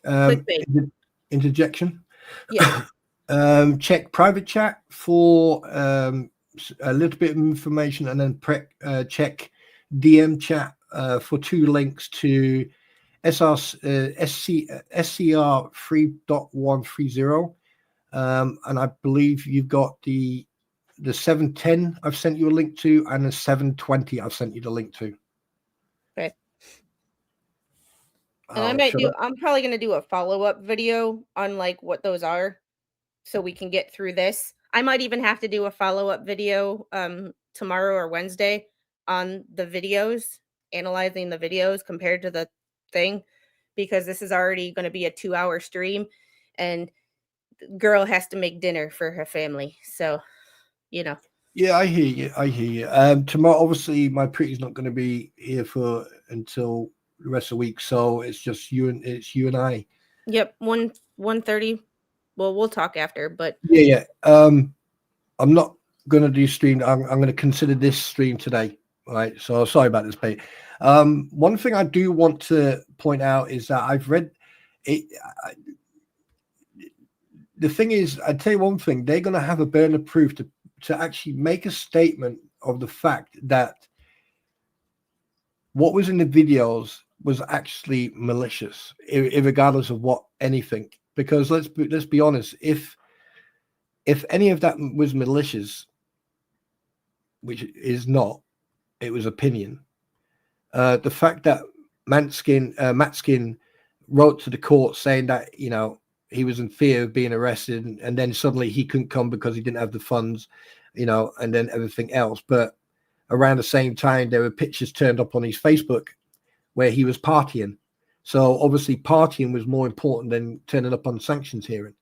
Clickbait. Interjection. Yeah. Check private chat for a little bit of information, and then check DM chat for 2 links to SCR 3.130. And I believe you've got the 710 I've sent you a link to, and the 720 I've sent you the link to. Okay. And I'm probably going to do a follow-up video on like what those are so we can get through this. I might even have to do a follow-up video tomorrow or Wednesday on the videos, analyzing the videos compared to the thing, because this is already going to be a 2-hour stream, and girl has to make dinner for her family. So, Yeah, I hear you. Tomorrow, obviously, my pretty's not going to be here until the rest of the week, so it's just you and I. Yep, 1:30. Well, we'll talk after, but yeah. I'm not going to do stream. I'm going to consider this stream today. Right. So sorry about this, mate. One thing I do want to point out is that I've read it. The thing is, I tell you one thing, they're going to have a burden of proof to actually make a statement of the fact that what was in the videos was actually malicious, regardless of what anything. Because let's be honest, if any of that was malicious, which is not, it was opinion. The fact that Matzkin wrote to the court saying that he was in fear of being arrested, and then suddenly he couldn't come because he didn't have the funds, and then everything else. But around the same time, there were pictures turned up on his Facebook where he was partying. So obviously partying was more important than turning up on sanctions hearing.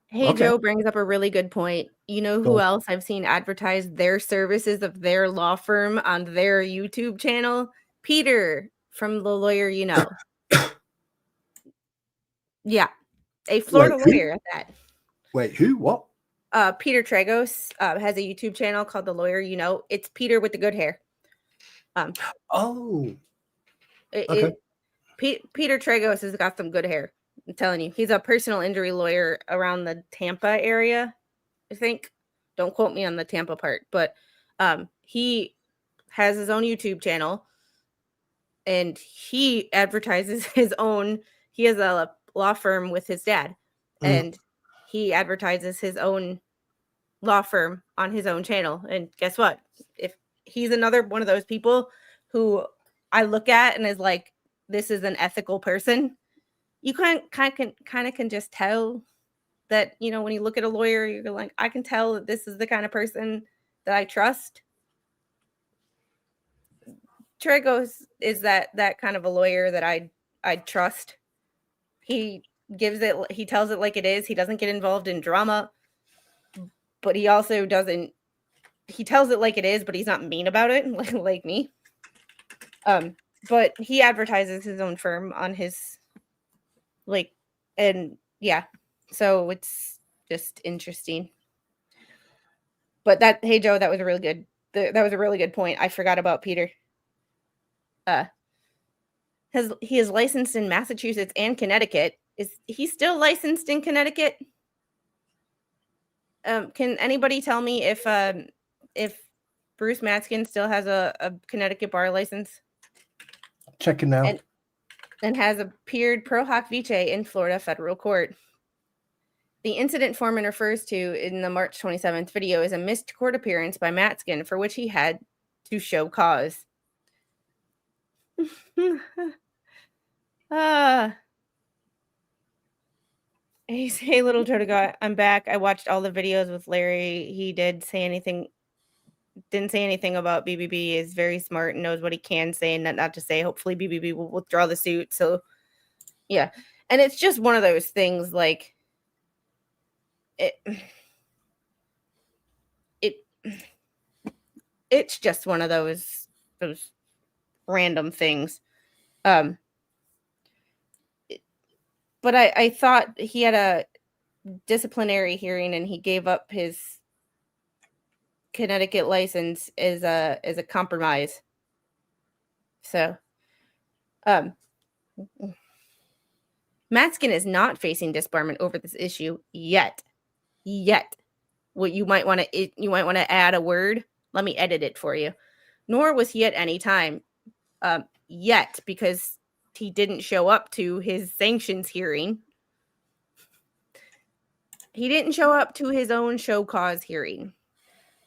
Hey, Okay. Joe brings up a really good point. You know who else I've seen advertise their services of their law firm on their YouTube channel? Peter from the Lawyer You Know. Yeah, a Florida lawyer at that. Wait, who? What? Peter Tragos has a YouTube channel called The Lawyer You Know. It's Peter with the good hair. Okay. Peter Tragos has got some good hair. I'm telling you, he's a personal injury lawyer around the Tampa area, I think. Don't quote me on the Tampa part, but he has his own YouTube channel, and he advertises his own. He has a law firm with his dad, and he advertises his own law firm on his own channel. And guess what? If he's another one of those people who I look at and is like, this is an ethical person, you kind of can just tell that, when you look at a lawyer, you're like, I can tell that this is the kind of person that I trust. Trigos is that kind of a lawyer that I'd trust. He tells it like it is. He doesn't get involved in drama, but he also doesn't. He tells it like it is, but he's not mean about it, like me. But he advertises his own firm on his and yeah, so it's just interesting. But hey Joe, that was a really good. That was a really good point. I forgot about Peter. He is licensed in Massachusetts and Connecticut. Is he still licensed in Connecticut? Can anybody tell me if Bruce Matzkin still has a Connecticut bar license? Checking now. And has appeared pro hoc vice in Florida federal court. The incident Foreman refers to in the March 27th video is a missed court appearance by Matzkin for which he had to show cause. Hey, little turtle guy, I'm back. I watched all the videos with Larry. He didn't say anything about BBB. Is very smart and knows what he can say and not to say. Hopefully BBB will withdraw the suit. So yeah. And it's just one of those things like it's just one of those random things. But I thought he had a disciplinary hearing and he gave up his Connecticut license as a compromise. So Matzkin is not facing disbarment over this issue yet. What you might want to add a word. Let me edit it for you. Nor was he at any time yet, because he didn't show up to his sanctions hearing. He didn't show up to his own show cause hearing.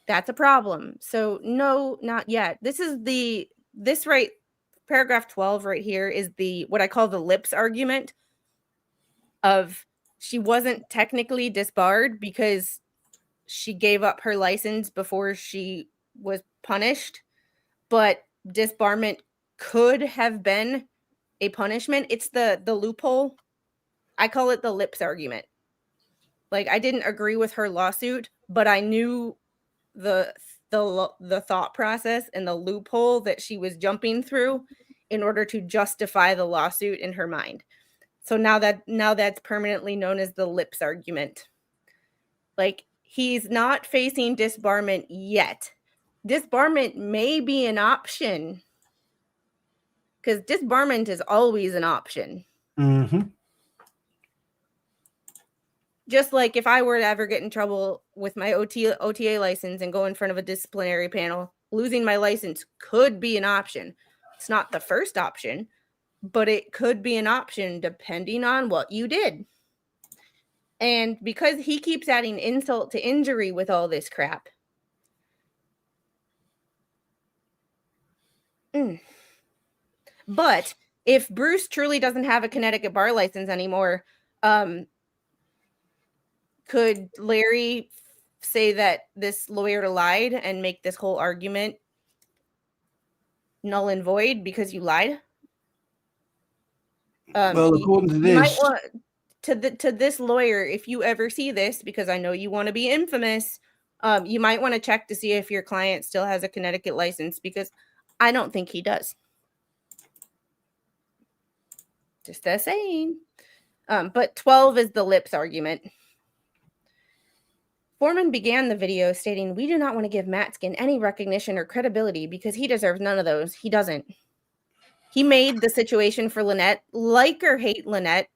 That's a problem. So no, not yet. Paragraph 12 right here is what I call the lips argument of she wasn't technically disbarred because she gave up her license before she was punished, but disbarment could have been a punishment. It's the loophole. I call it the lips argument. Like, I didn't agree with her lawsuit, but I knew the thought process and the loophole that she was jumping through in order to justify the lawsuit in her mind. So now that's permanently known as the lips argument. Like, he's not facing disbarment yet. Disbarment may be an option, because disbarment is always an option. Mm-hmm. Just like if I were to ever get in trouble with my OTA license and go in front of a disciplinary panel, losing my license could be an option. It's not the first option, but it could be an option depending on what you did. And because he keeps adding insult to injury with all this crap. But if Bruce truly doesn't have a Connecticut bar license anymore, could Larry say that this lawyer lied and make this whole argument null and void because you lied? Well, according to this, might want to this lawyer, if you ever see this, because I know you want to be infamous, you might want to check to see if your client still has a Connecticut license, because I don't think he does. Just a saying. But 12 is the lips argument. Foreman began the video stating, "We do not want to give Matzkin any recognition or credibility because he deserves none of those. He doesn't. He made the situation for Lynette. Like or hate Lynette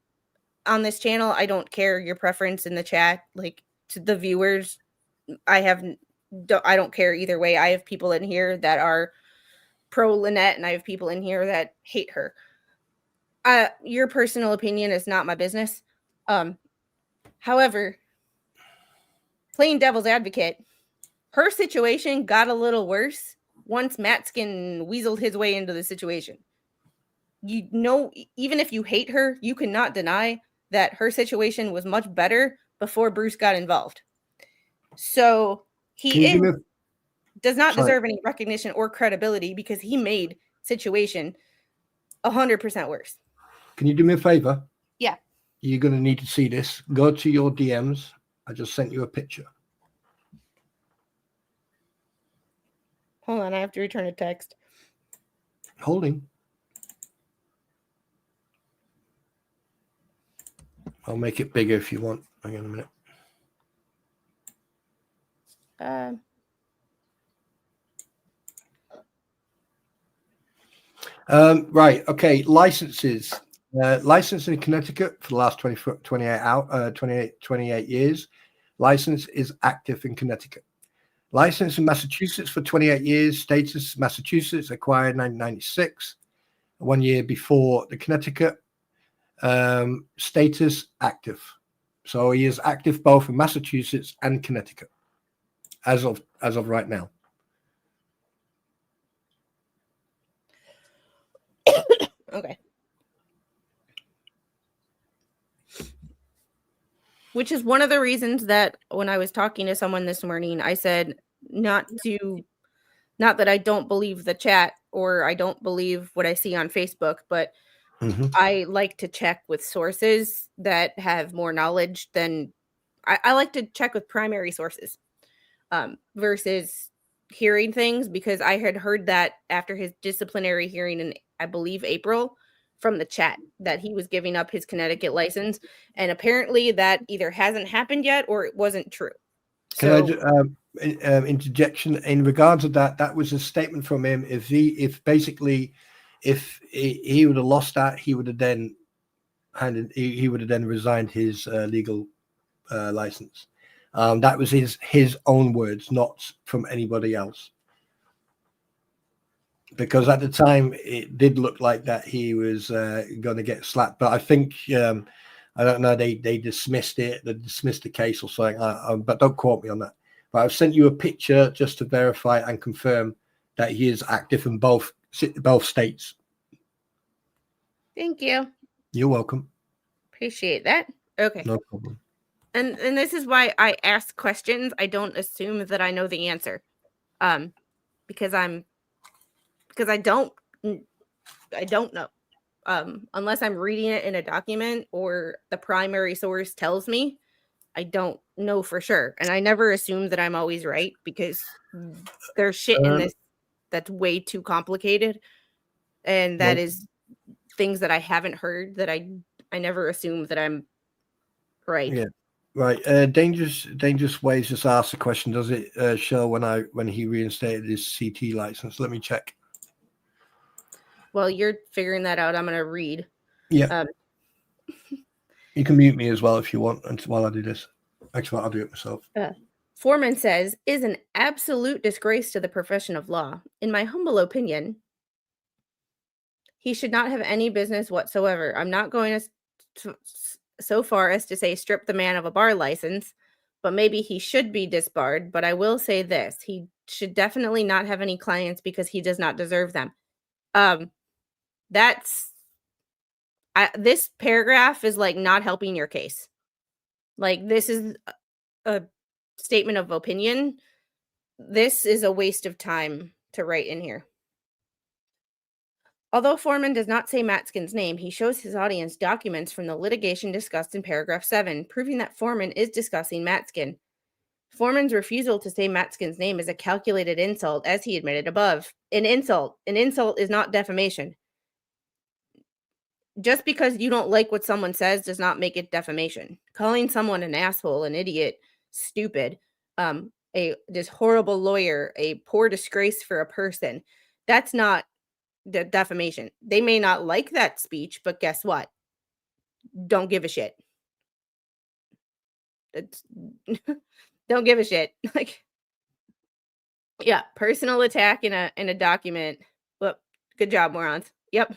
on this channel, I don't care your preference in the chat. Like, to the viewers, I don't care either way. I have people in here that are pro Lynette, and I have people in here that hate her. Your personal opinion is not my business. However, playing devil's advocate, her situation got a little worse once Matzkin weaseled his way into the situation. You know, even if you hate her, you cannot deny that her situation was much better before Bruce got involved. So he does not deserve any recognition or credibility because he made situation 100% worse. Can you do me a favor? Yeah. You're going to need to see this. Go to your DMs. I just sent you a picture. Hold on, I have to return a text. Holding. I'll make it bigger if you want. Hang on a minute. Right. Okay. Licenses. License in Connecticut for the last 28 years. License is active in Connecticut. License in Massachusetts for 28 years. Status Massachusetts, acquired 1996, 1 year before the Connecticut. Status active. So he is active both in Massachusetts and Connecticut as of right now. Okay. Which is one of the reasons that when I was talking to someone this morning, I said not that I don't believe the chat or I don't believe what I see on Facebook, but I like to check with sources that have more knowledge than I like to check with primary sources versus hearing things, because I had heard that after his disciplinary hearing in, I believe, April, from the chat that he was giving up his Connecticut license, and apparently that either hasn't happened yet or it wasn't true. Can I just interjection in regards to that? That was a statement from him. If he would have lost that, he would have then resigned his legal license. That was his own words, not from anybody else. Because at the time it did look like that he was going to get slapped, but I think I don't know. They dismissed it. They dismissed the case or something. But don't quote me on that. But I've sent you a picture just to verify and confirm that he is active in both states. Thank you. You're welcome. Appreciate that. Okay. No problem. And this is why I ask questions. I don't assume that I know the answer, because I don't know. Unless I'm reading it in a document or the primary source tells me, I don't know for sure. And I never assume that I'm always right, because there's shit in this that's way too complicated. And that is things that I haven't heard that I never assume that I'm right. Yeah. Right. Dangerous Ways just asked the question, does it show when he reinstated his CT license? Let me check. Well, you're figuring that out. I'm going to read. Yeah. You can mute me as well if you want while I do this. Actually, I'll do it myself. Foreman says, is an absolute disgrace to the profession of law. In my humble opinion, he should not have any business whatsoever. I'm not going so far as to say strip the man of a bar license, but maybe he should be disbarred. But I will say this. He should definitely not have any clients because he does not deserve them. This paragraph is like not helping your case. Like, this is a statement of opinion. This is a waste of time to write in here. Although Foreman does not say Matzkin's name, he shows his audience documents from the litigation discussed in paragraph 7, proving that Foreman is discussing Matzkin. Foreman's refusal to say Matzkin's name is a calculated insult, as he admitted above. An insult is not defamation. Just because you don't like what someone says does not make it defamation. Calling someone an asshole, an idiot, stupid, this horrible lawyer, a poor disgrace for a person, that's not defamation. They may not like that speech, but guess what? Don't give a shit. Don't give a shit. Like, yeah, personal attack in a document. Well, good job, morons. Yep.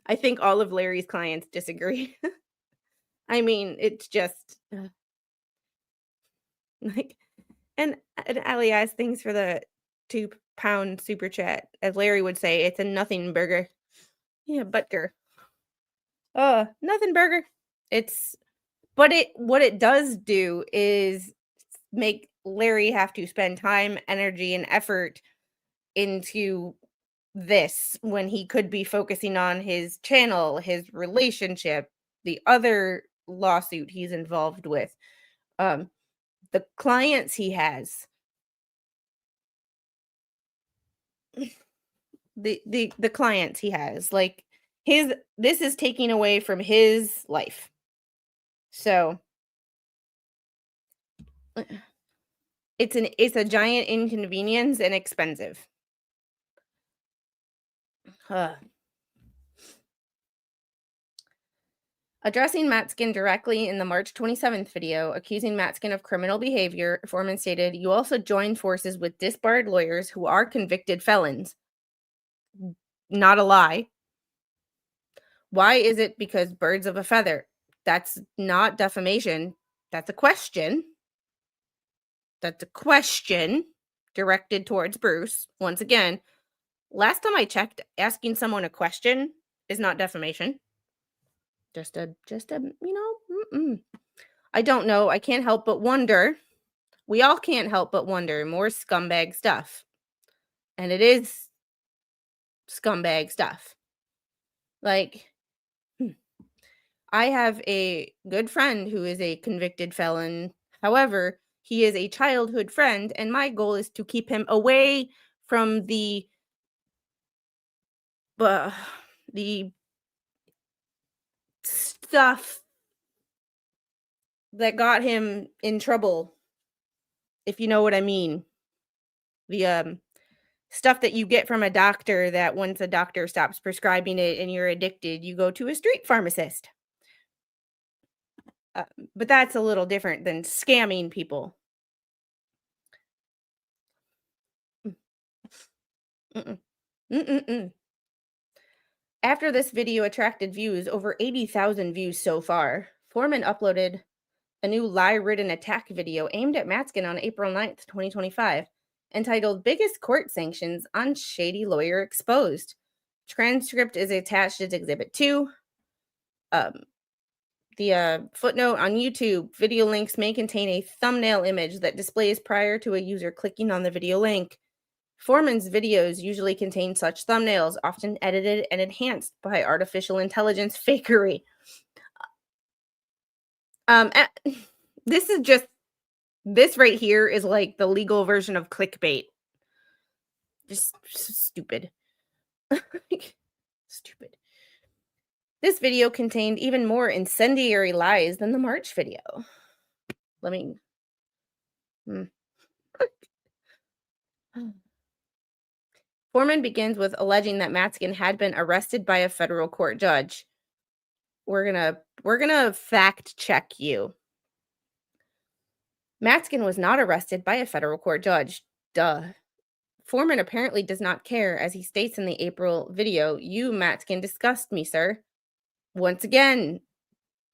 I think all of Larry's clients disagree. I mean, it's just like, and Ali asks, thanks for the £2 super chat. As Larry would say, it's a nothing burger. Yeah, butger. Nothing burger. What it does do is make Larry have to spend time, energy, and effort into this when he could be focusing on his channel, his relationship, the other lawsuit he's involved with, the clients he has, the clients he has, like this is taking away from his life. So it's a giant inconvenience and expensive. Addressing Matzkin directly in the March 27th video, accusing Matzkin of criminal behavior, Foreman stated, "You also joined forces with disbarred lawyers who are convicted felons." Not a lie. Why is it because birds of a feather? That's not defamation. That's a question. That's a question directed towards Bruce. Once again, last time I checked, asking someone a question is not defamation. Just a, I don't know. I can't help but wonder. We all can't help but wonder. More scumbag stuff. And it is scumbag stuff. Like, I have a good friend who is a convicted felon. However, he is a childhood friend, and my goal is to keep him away from the stuff that got him in trouble, if you know what I mean. The stuff that you get from a doctor, that once a doctor stops prescribing it and you're addicted, you go to a street pharmacist. But that's a little different than scamming people. After this video attracted views, over 80,000 views so far, Foreman uploaded a new lie-ridden attack video aimed at Matzkin on April 9th, 2025, entitled "Biggest Court Sanctions on Shady Lawyer Exposed." Transcript is attached as Exhibit 2. The footnote on YouTube, video links may contain a thumbnail image that displays prior to a user clicking on the video link. Foreman's videos usually contain such thumbnails, often edited and enhanced by artificial intelligence fakery. This right here is like the legal version of clickbait. Just stupid. Stupid. This video contained even more incendiary lies than the March video. Let me... Foreman begins with alleging that Matzkin had been arrested by a federal court judge. We're gonna fact check you. Matzkin was not arrested by a federal court judge. Duh. Foreman apparently does not care, as he states in the April video, "You, Matzkin, disgust me, sir." Once again,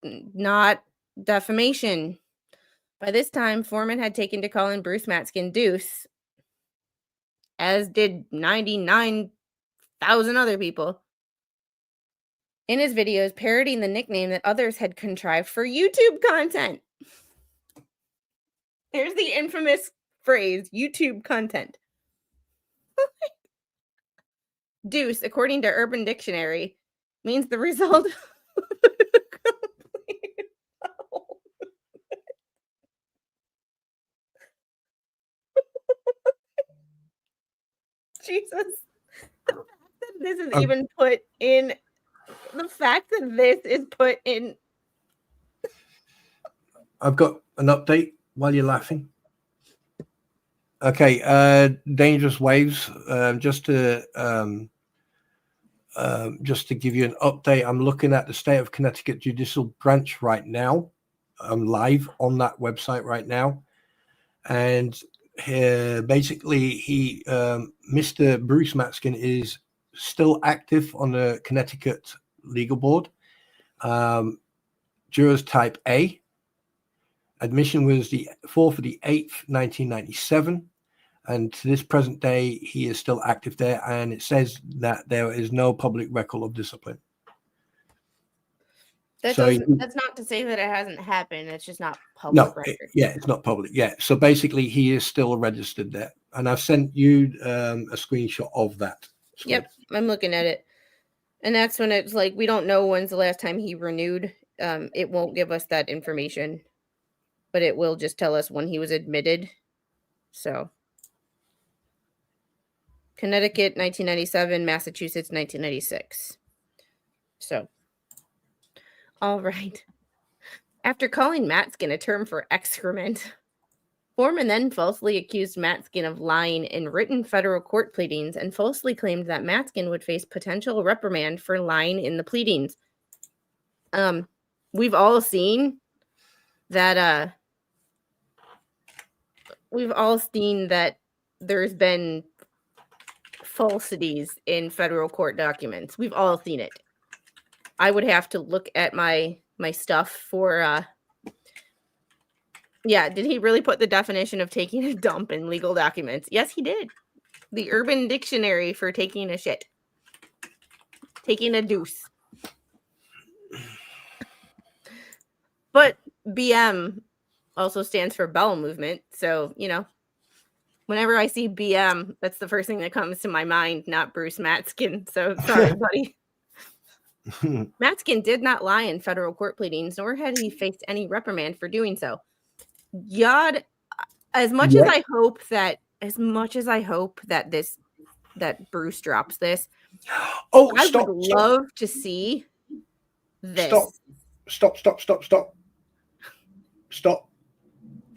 not defamation. By this time, Foreman had taken to calling Bruce Matzkin Deuce, as did 99,000 other people. In his videos, parodying the nickname that others had contrived for YouTube content. There's the infamous phrase, YouTube content. Deuce, according to Urban Dictionary, means the result of complete Jesus. The fact that this is even put in. The fact that this is put in. I've got an update while you're laughing. Okay, dangerous waves. Just to give you an update, I'm looking at the state of Connecticut Judicial Branch right now. I'm live on that website right now, and basically, Mr. Bruce Matzkin is still active on the Connecticut Legal Board. Jurors Type A. Admission was the 4th of the 8th, 1997. And to this present day, he is still active there. And it says that there is no public record of discipline. That's not to say that it hasn't happened. It's just not public record. It's not public. Yeah. So basically, he is still registered there. And I've sent you a screenshot of that. Yep, I'm looking at it. And that's when it's like, we don't know when's the last time he renewed. It won't give us that information, but it will just tell us when he was admitted. So, Connecticut, 1997, Massachusetts, 1996. So, all right. After calling Matzkin a term for excrement, Foreman then falsely accused Matzkin of lying in written federal court pleadings and falsely claimed that Matzkin would face potential reprimand for lying in the pleadings. We've all seen that there's been falsities in federal court documents. We've all seen it. I would have to look at my stuff for yeah, did he really put the definition of taking a dump in legal documents? Yes, he did. The Urban Dictionary for taking a shit. Taking a deuce. But BM also stands for bowel movement. So, whenever I see BM, that's the first thing that comes to my mind, not Bruce Matzkin. So, sorry, buddy. Matzkin did not lie in federal court pleadings, nor had he faced any reprimand for doing so. God, as much as I hope that Bruce drops this, I would love to see this. Stop.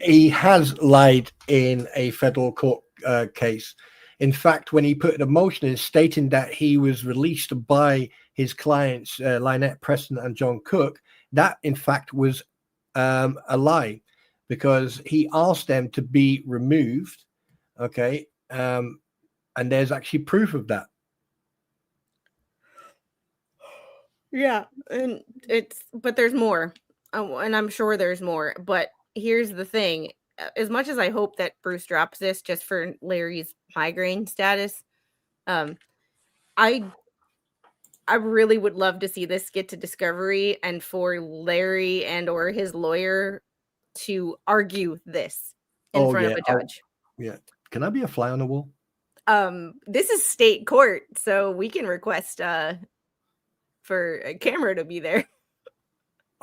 He has lied in a federal court case. In fact, when he put a motion in stating that he was released by his clients, Lynette Preston and John Cook, that in fact was a lie, because he asked them to be removed. Okay. And there's actually proof of that. Yeah. But there's more. And I'm sure there's more. But here's the thing. As much as I hope that Bruce drops this just for Larry's migraine status, I really would love to see this get to discovery and for Larry and or his lawyer to argue this in front of a judge. Yeah. Can I be a fly on the wall? This is state court, so we can request for a camera to be there.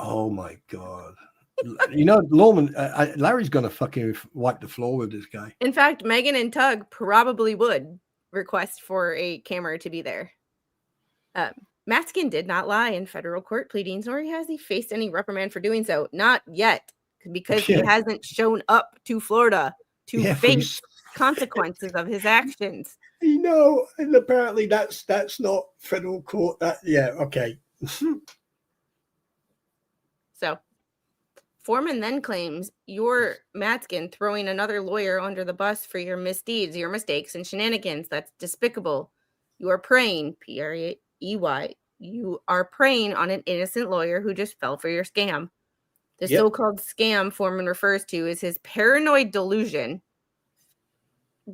Oh my God. Lawman, Larry's gonna fucking wipe the floor with this guy. In fact, Megan and Tug probably would request for a camera to be there. Matzkin did not lie in federal court pleadings, nor has he faced any reprimand for doing so. Not yet, because he hasn't shown up to Florida to face consequences of his actions. And apparently that's not federal court. Okay. So, Foreman then claims you're Matzkin throwing another lawyer under the bus for your misdeeds, your mistakes, and shenanigans. That's despicable. You are preying, P-R-E-Y. You are preying on an innocent lawyer who just fell for your scam. The so-called scam Foreman refers to is his paranoid delusion.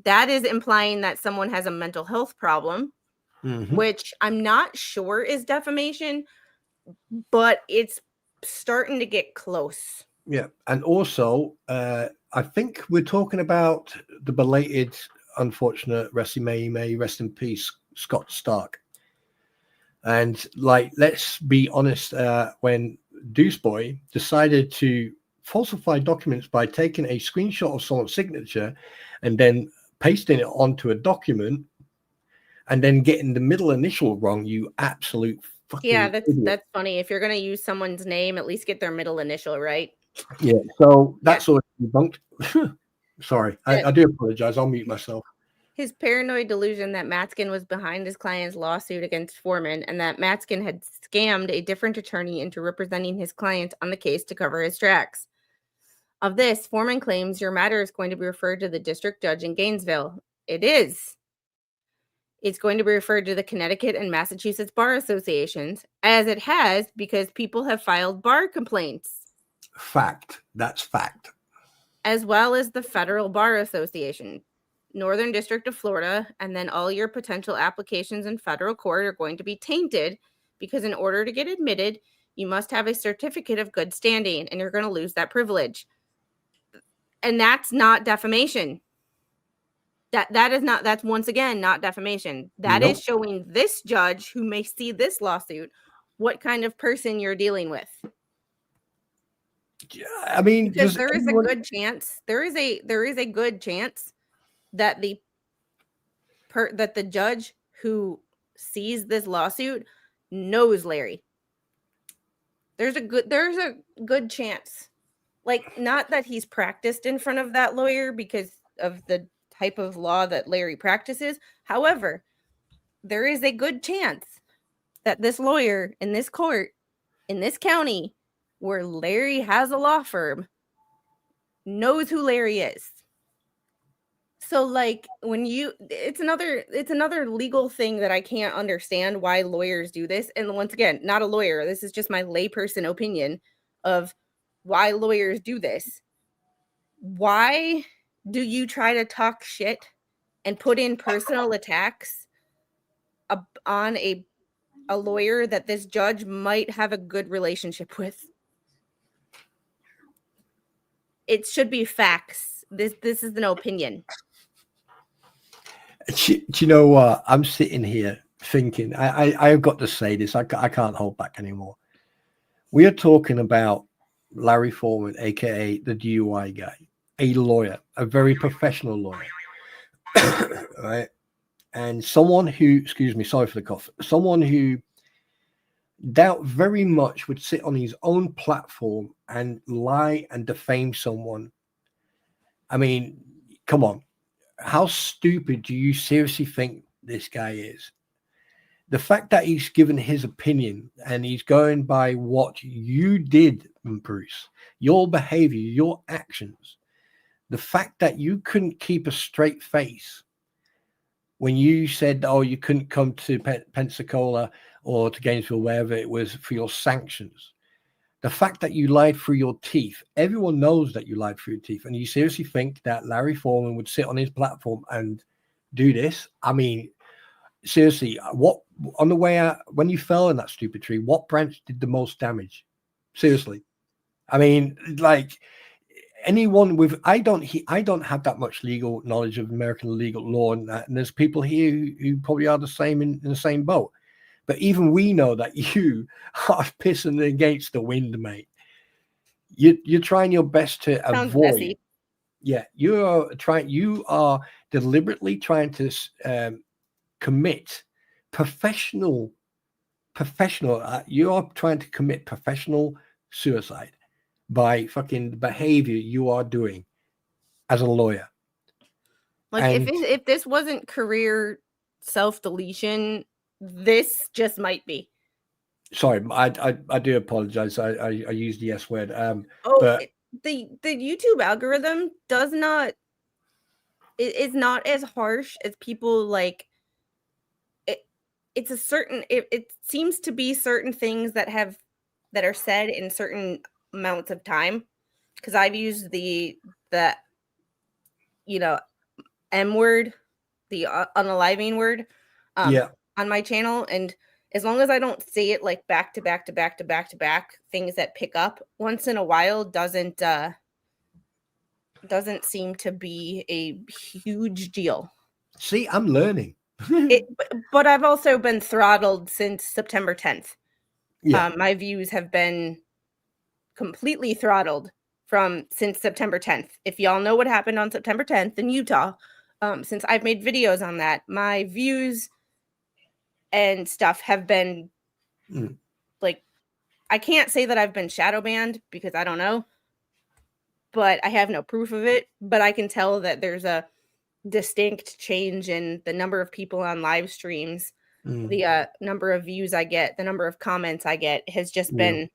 That is implying that someone has a mental health problem, which I'm not sure is defamation, but it's starting to get close. Yeah. And also, I think we're talking about the belated, unfortunate, rest in peace, Scott Stark. And let's be honest, when Deuce Boy decided to falsify documents by taking a screenshot of someone's signature and then pasting it onto a document and then getting the middle initial wrong, you absolute fucking idiot. That's funny. If you're going to use someone's name, at least get their middle initial right. Yeah, so that's already debunked. Sorry, I do apologize. I'll mute myself. His paranoid delusion that Matzkin was behind his client's lawsuit against Foreman and that Matzkin had scammed a different attorney into representing his client on the case to cover his tracks. Of this, Foreman claims your matter is going to be referred to the district judge in Gainesville. It is. It's going to be referred to the Connecticut and Massachusetts Bar Associations, as it has because people have filed bar complaints. Fact. That's fact. As well as the Federal Bar Association, Northern District of Florida, and then all your potential applications in federal court are going to be tainted because in order to get admitted, you must have a certificate of good standing, and you're going to lose that privilege. And that's not defamation. That is not, that's once again not defamation. That is showing this judge who may see this lawsuit what kind of person you're dealing with. I mean, because there is a good chance that the judge who sees this lawsuit knows Larry. There's a good chance. Like, not that he's practiced in front of that lawyer because of the type of law that Larry practices. However, there is a good chance that this lawyer in this court, in this county, where Larry has a law firm, knows who Larry is. So, like, it's another legal thing that I can't understand why lawyers do this. And once again, not a lawyer. This is just my layperson opinion of why lawyers do this. Why do you try to talk shit and put in personal attacks on a lawyer that this judge might have a good relationship with? It should be facts. This is an opinion. Do you know what? I'm sitting here thinking, I've got to say this. I can't hold back anymore. We are talking about Larry Foreman, aka the DUI guy, a lawyer, a very professional lawyer, right? And someone who, excuse me, sorry for the cough, someone who doubt very much would sit on his own platform and lie and defame someone. I mean, come on. How stupid do you seriously think this guy is? The fact that he's given his opinion and he's going by what you did, Bruce, your behavior, your actions, the fact that you couldn't keep a straight face when you said, oh, you couldn't come to Pensacola or to Gainesville, wherever it was, for your sanctions. The fact that you lied through your teeth, everyone knows that you lied through your teeth. And you seriously think that Larry Foreman would sit on his platform and do this? I mean, seriously, what on the way out, when you fell in that stupid tree, what branch did the most damage? Seriously. I mean, like, anyone with, I don't have that much legal knowledge of American legal law, and there's people here who probably are the same in the same boat. But even we know that you are pissing against the wind, mate. You're trying your best to Sounds avoid. messy. Yeah, you are deliberately trying to commit professional. You are trying to commit professional suicide by fucking behavior you are doing as a lawyer. Like, if this wasn't career self-deletion, this just might be. Sorry, I do apologize. I used the S word. But the YouTube algorithm is not as harsh as people like. It's a certain. It seems to be certain things that are said in certain amounts of time, because I've used the M word, the unaliving word, on my channel, and as long as I don't say it like back to back to back to back to back, things that pick up once in a while doesn't seem to be a huge deal. See, I'm learning. But I've also been throttled since September 10th. Yeah. My views have been completely throttled since September 10th. If y'all know what happened on September 10th in Utah, since I've made videos on that, my views and stuff have been like, I can't say that I've been shadow banned because I don't know, but I have no proof of it. But I can tell that there's a distinct change in the number of people on live streams, the number of views I get, the number of comments I get has just been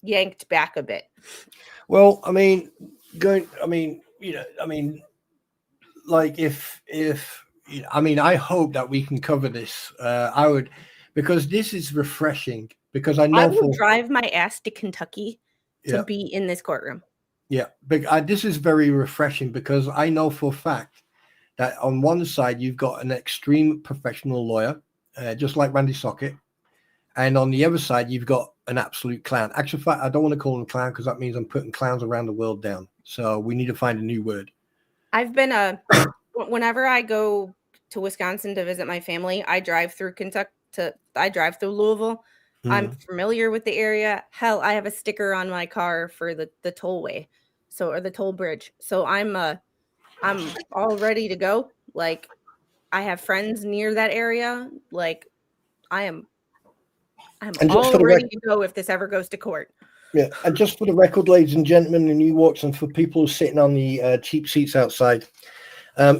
yanked back a bit. Well, like I hope that we can cover this. I would, because this is refreshing, because I know I will drive my ass to Kentucky to be in this courtroom. Yeah, but this is very refreshing, because I know for a fact that on one side you've got an extreme professional lawyer, just like Randy Sockett, and on the other side you've got an absolute clown. Actually, fact, I don't want to call him clown because that means I'm putting clowns around the world down. So we need to find a new word. I've been whenever I go to Wisconsin to visit my family, I drive through I drive through Louisville. I'm familiar with the area. Hell, I have a sticker on my car for the tollway, or the toll bridge. So I'm all ready to go. Like, I have friends near that area. Like, I'm And just all for the ready record, to go if this ever goes to court. yeah, and just for the record, ladies and gentlemen, in New York, and for people sitting on the cheap seats outside,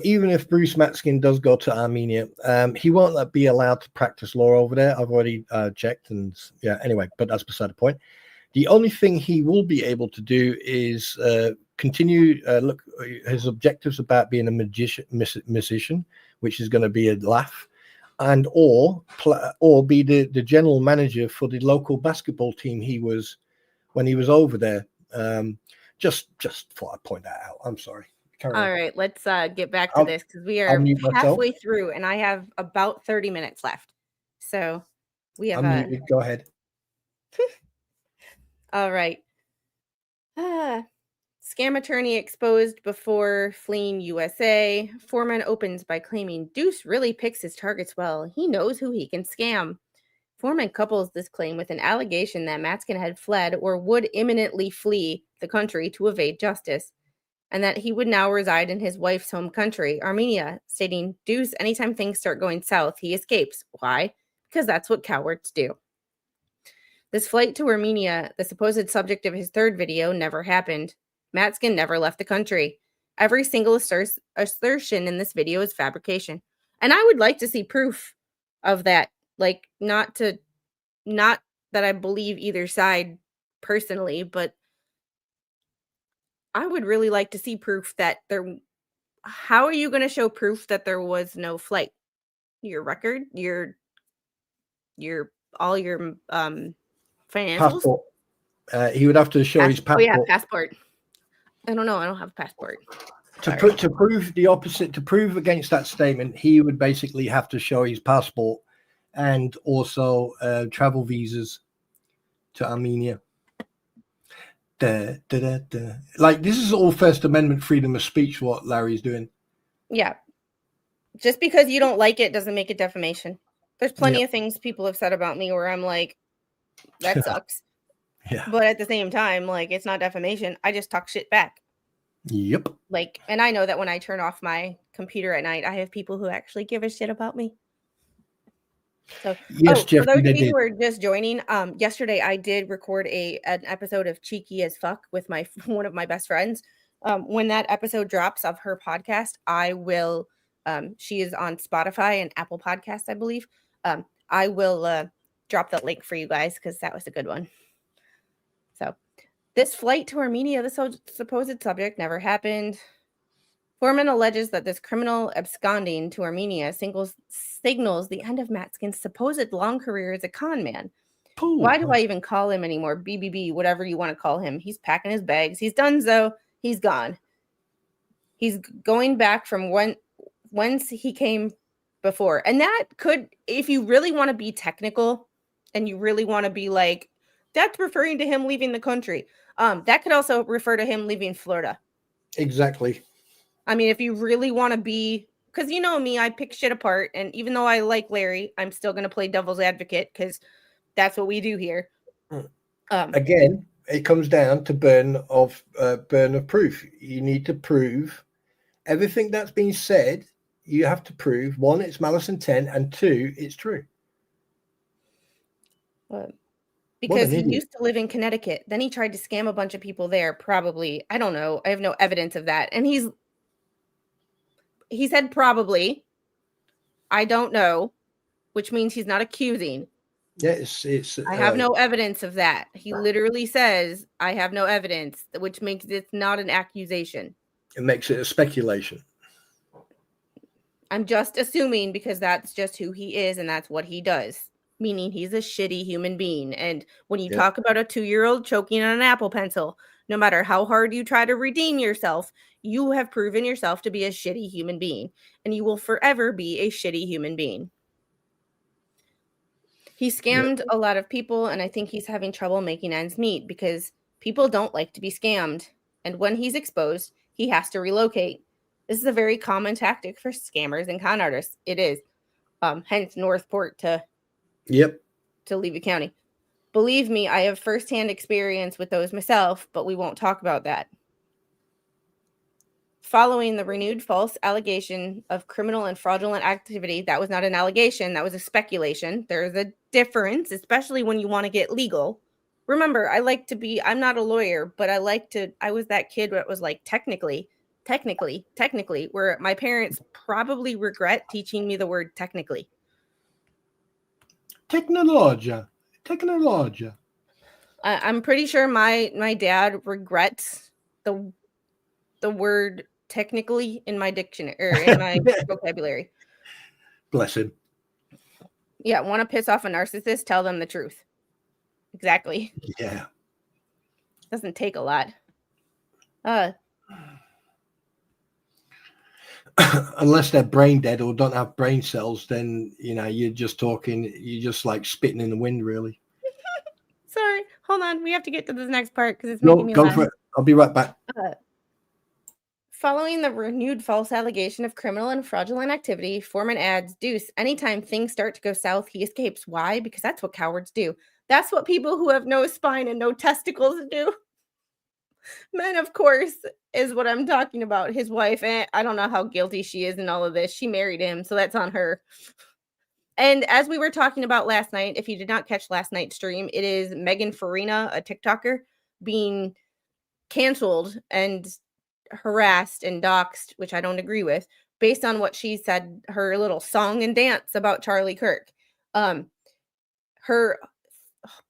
even if Bruce Matzkin does go to Armenia, he won't be allowed to practice law over there. I've already checked, and yeah, anyway, but that's beside the point. The only thing he will be able to do is continue. Look, his objectives about being a musician, which is going to be a laugh, and or be the general manager for the local basketball team he was when he was over there. Just thought I'd point that out. I'm sorry. Carry on. All right, let's get back to this because we are mute myself. halfway through and I have about 30 minutes left. So we have I'm muted. Go ahead. All right. Scam attorney exposed before fleeing USA. Foreman opens by claiming Deuce really picks his targets well. He knows who he can scam. Foreman couples this claim with an allegation that Matzkin had fled or would imminently flee the country to evade justice, and that he would now reside in his wife's home country, Armenia, stating, Deuce, anytime things start going south, he escapes. Why? Because that's what cowards do. This flight to Armenia, the supposed subject of his third video, never happened. Matzkin never left the country. Every single assertion in this video is fabrication. And I would like to see proof of that. Like, not that I believe either side personally, but I would really like to see proof that how are you going to show proof that there was no flight? Your record, all your financials? Passport. He would have to show his passport. Oh yeah, passport. I don't know. I don't have a passport. To prove the opposite, to prove against that statement, he would basically have to show his passport and also travel visas to Armenia. Like, this is all First Amendment freedom of speech, what Larry's doing. Yeah. Just because you don't like it doesn't make it defamation. There's plenty of things people have said about me where I'm like, that sucks. Yeah. But at the same time, like, it's not defamation. I just talk shit back. Yep. Like, and I know that when I turn off my computer at night, I have people who actually give a shit about me. So, yes, Jeffrey, for those of they you did. who are just joining, yesterday I did record an episode of Cheeky as Fuck with one of my best friends. When that episode drops of her podcast, I will. She is on Spotify and Apple Podcasts, I believe. I will drop that link for you guys because that was a good one. So, this flight to Armenia, the supposed subject, never happened. Foreman alleges that this criminal absconding to Armenia signals the end of Matzkin's supposed long career as a con man. Why do I even call him anymore? BBB, whatever you want to call him. He's packing his bags. He's done so. He's gone. He's going back from whence he came before. And that could, if you really want to be technical and you really want to be like, that's referring to him leaving the country. That could also refer to him leaving Florida. Exactly. I mean, if you really want to be, because you know me, I pick shit apart. And even though I like Larry, I'm still going to play devil's advocate because that's what we do here. Again, it comes down to burden of proof. You need to prove everything that's been said. You have to prove, one, it's malice intent, and two, it's true. Because he used to live in Connecticut. Then he tried to scam a bunch of people there. Probably. I don't know. I have no evidence of that. And he said probably. I don't know, which means he's not accusing. Yeah, it's. I have no evidence of that. He literally says, I have no evidence, which makes it not an accusation. It makes it a speculation. I'm just assuming because that's just who he is and that's what he does. Meaning he's a shitty human being. And when you talk about a 2-year-old choking on an Apple Pencil, no matter how hard you try to redeem yourself, you have proven yourself to be a shitty human being. And you will forever be a shitty human being. He scammed a lot of people, and I think he's having trouble making ends meet because people don't like to be scammed. And when he's exposed, he has to relocate. This is a very common tactic for scammers and con artists. It is. Hence Northport to Levy County. Believe me, I have firsthand experience with those myself, but we won't talk about that. Following the renewed false allegation of criminal and fraudulent activity, that was not an allegation, that was a speculation. There's a difference, especially when you want to get legal. Remember, I'm not a lawyer, but I was that kid that was like, technically, where my parents probably regret teaching me the word technically. Technologia. I'm pretty sure my dad regrets the word technically in my dictionary or in my vocabulary. Bless him. Yeah, want to piss off a narcissist? Tell them the truth. Exactly. Yeah. Doesn't take a lot. Unless they're brain dead or don't have brain cells, then you're just like spitting in the wind, really. Sorry, hold on. We have to get to this next part because it's making me laugh. Go for it. I'll be right back. Following the renewed false allegation of criminal and fraudulent activity, Foreman adds, Deuce, anytime things start to go south, he escapes. Why? Because that's what cowards do. That's what people who have no spine and no testicles do. Men, of course, is what I'm talking about. His wife, I don't know how guilty she is in all of this. She married him, so that's on her. And as we were talking about last night, if you did not catch last night's stream, it is Megan Farina, a TikToker, being canceled and harassed and doxxed, which I don't agree with, based on what she said, her little song and dance about Charlie Kirk. Her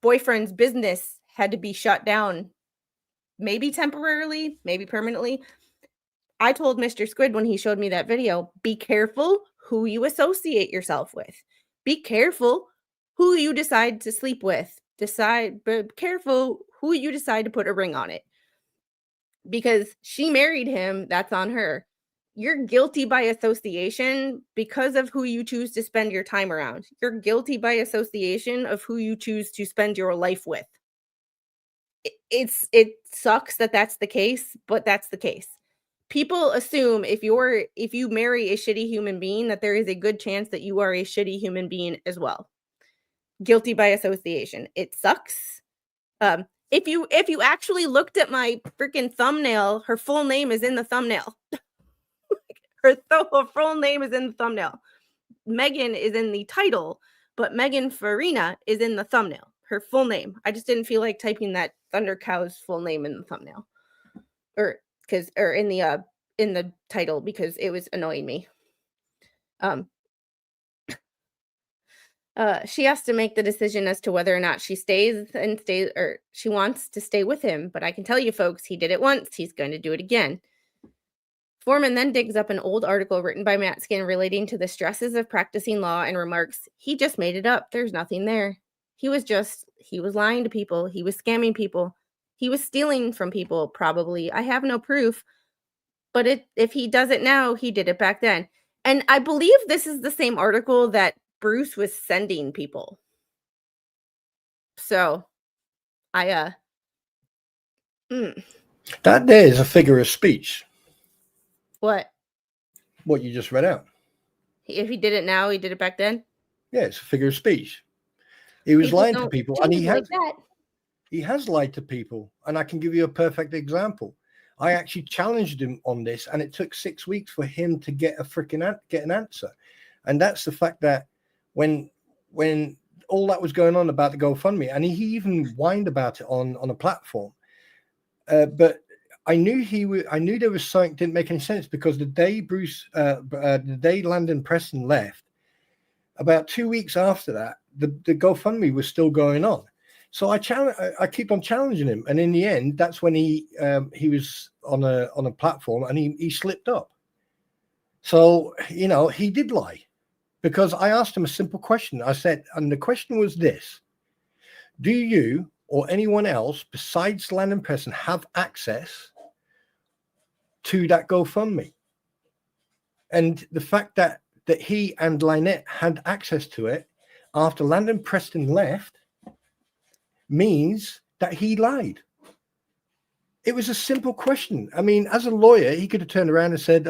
boyfriend's business had to be shut down, maybe temporarily, maybe permanently. I told Mr. Squid when he showed me that video, be careful who you associate yourself with. Be careful who you decide to sleep with. Be careful who you decide to put a ring on it. Because she married him, that's on her. You're guilty by association because of who you choose to spend your time around. You're guilty by association of who you choose to spend your life with. It sucks that that's the case, but that's the case. People assume if you marry a shitty human being, that there is a good chance that you are a shitty human being as well. Guilty by association. It sucks. If you actually looked at my freaking thumbnail, her full name is in the thumbnail. her full name is in the thumbnail. Megan is in the title, but Megan Farina is in the thumbnail. Her full name. I just didn't feel like typing that Thunder Cow's full name in the thumbnail, or in the title, because it was annoying me. She has to make the decision as to whether or not she she wants to stay with him. But I can tell you, folks, he did it once. He's going to do it again. Foreman then digs up an old article written by Matzkin relating to the stresses of practicing law and remarks, he just made it up. There's nothing there. He was lying to people. He was scamming people. He was stealing from people, probably. I have no proof. But if he does it now, he did it back then. And I believe this is the same article that Bruce was sending people. So, that there is a figure of speech. What? What you just read out. If he did it now, he did it back then? Yeah, it's a figure of speech. He was lying to people, and he has lied to people. And I can give you a perfect example. I actually challenged him on this, and it took 6 weeks for him to get an answer. And that's the fact that when all that was going on about the GoFundMe, and he even whined about it on a platform, but I knew there was something didn't make any sense, because the day Landon Preston left, about 2 weeks after that, the GoFundMe was still going on. So I keep on challenging him, and in the end, that's when he was on a platform, and he slipped up. So he did lie, because I asked him a simple question. I said, and the question was this: do you or anyone else besides Landon Preston have access to that GoFundMe? And the fact that he and Lynette had access to it after Landon Preston left means that he lied. It was a simple question. I mean, as a lawyer, he could have turned around and said,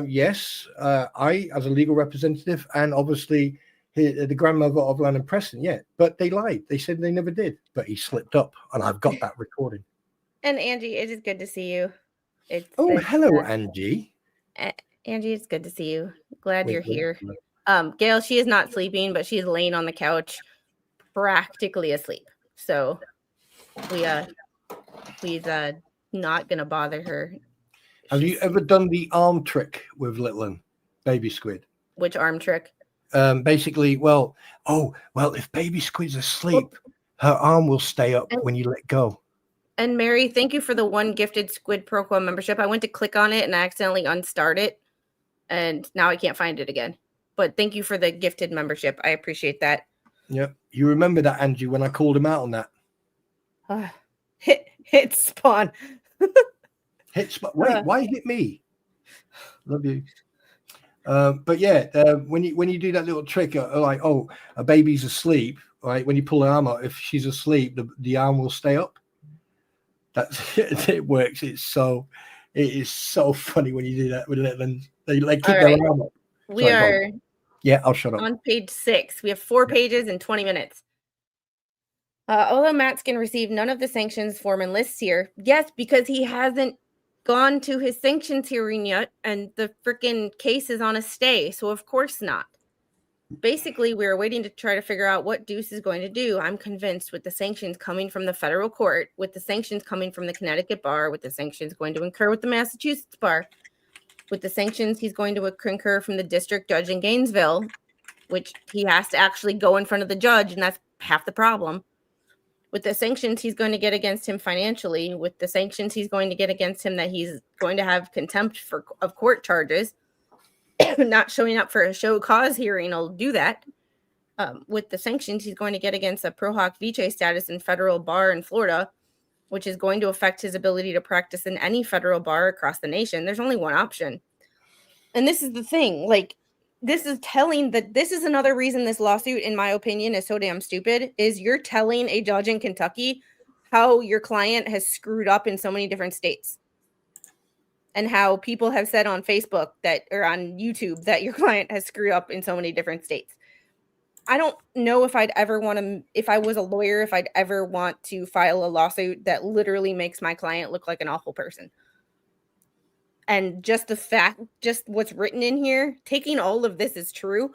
yes, I, as a legal representative, and obviously the grandmother of Lennon Preston, yeah, but they lied. They said they never did, but he slipped up, and I've got that recording. And Angie, it is good to see you. Hello, Angie. Angie, it's good to see you. Glad Wink, you're wink, here. wink. Gail, she is not sleeping, but she's laying on the couch, practically asleep. So we's not gonna bother her. Have you ever done the arm trick with little baby squid? Which arm trick? Basically, if baby squid's asleep, her arm will stay up when you let go. And Mary, thank you for the one gifted Squid Pro Quo membership. I went to click on it and I accidentally unstarred it, and now I can't find it again. But thank you for the gifted membership. I appreciate that. Yep. You remember that, Angie, when I called him out on that? Hit spawn. Hit spawn. Wait, why hit me? Love you. But yeah, when you do that little trick, like, oh, a baby's asleep, right? When you pull her arm out, if she's asleep, the arm will stay up. That's it works. It is so funny when you do that with little ones. They like keep their arm up. We are I'll shut up. On page 6. We have 4 pages and 20 minutes. Although Matzkin received none of the sanctions foreman lists here, yes, because he hasn't gone to his sanctions hearing yet, and the freaking case is on a stay, so of course not. Basically, we're waiting to try to figure out what Deuce is going to do. I'm convinced with the sanctions coming from the federal court, with the sanctions coming from the Connecticut bar, with the sanctions going to incur with the Massachusetts bar, with the sanctions he's going to concur from the district judge in Gainesville, which he has to actually go in front of the judge, and that's half the problem. With the sanctions he's going to get against him financially, with the sanctions he's going to get against him that he's going to have contempt of court charges, not showing up for a show cause hearing will do that. With the sanctions he's going to get against a pro hoc vice status in federal bar in Florida, which is going to affect his ability to practice in any federal bar across the nation. There's only one option. And this is the thing, like, this is telling that this is another reason this lawsuit, in my opinion, is so damn stupid, is you're telling a judge in Kentucky how your client has screwed up in so many different states. And how people have said on Facebook that, or on YouTube, that your client has screwed up in so many different states. I don't know if I'd ever want to, if I was a lawyer, if I'd ever want to file a lawsuit that literally makes my client look like an awful person. And just the fact, just what's written in here, taking all of this as true,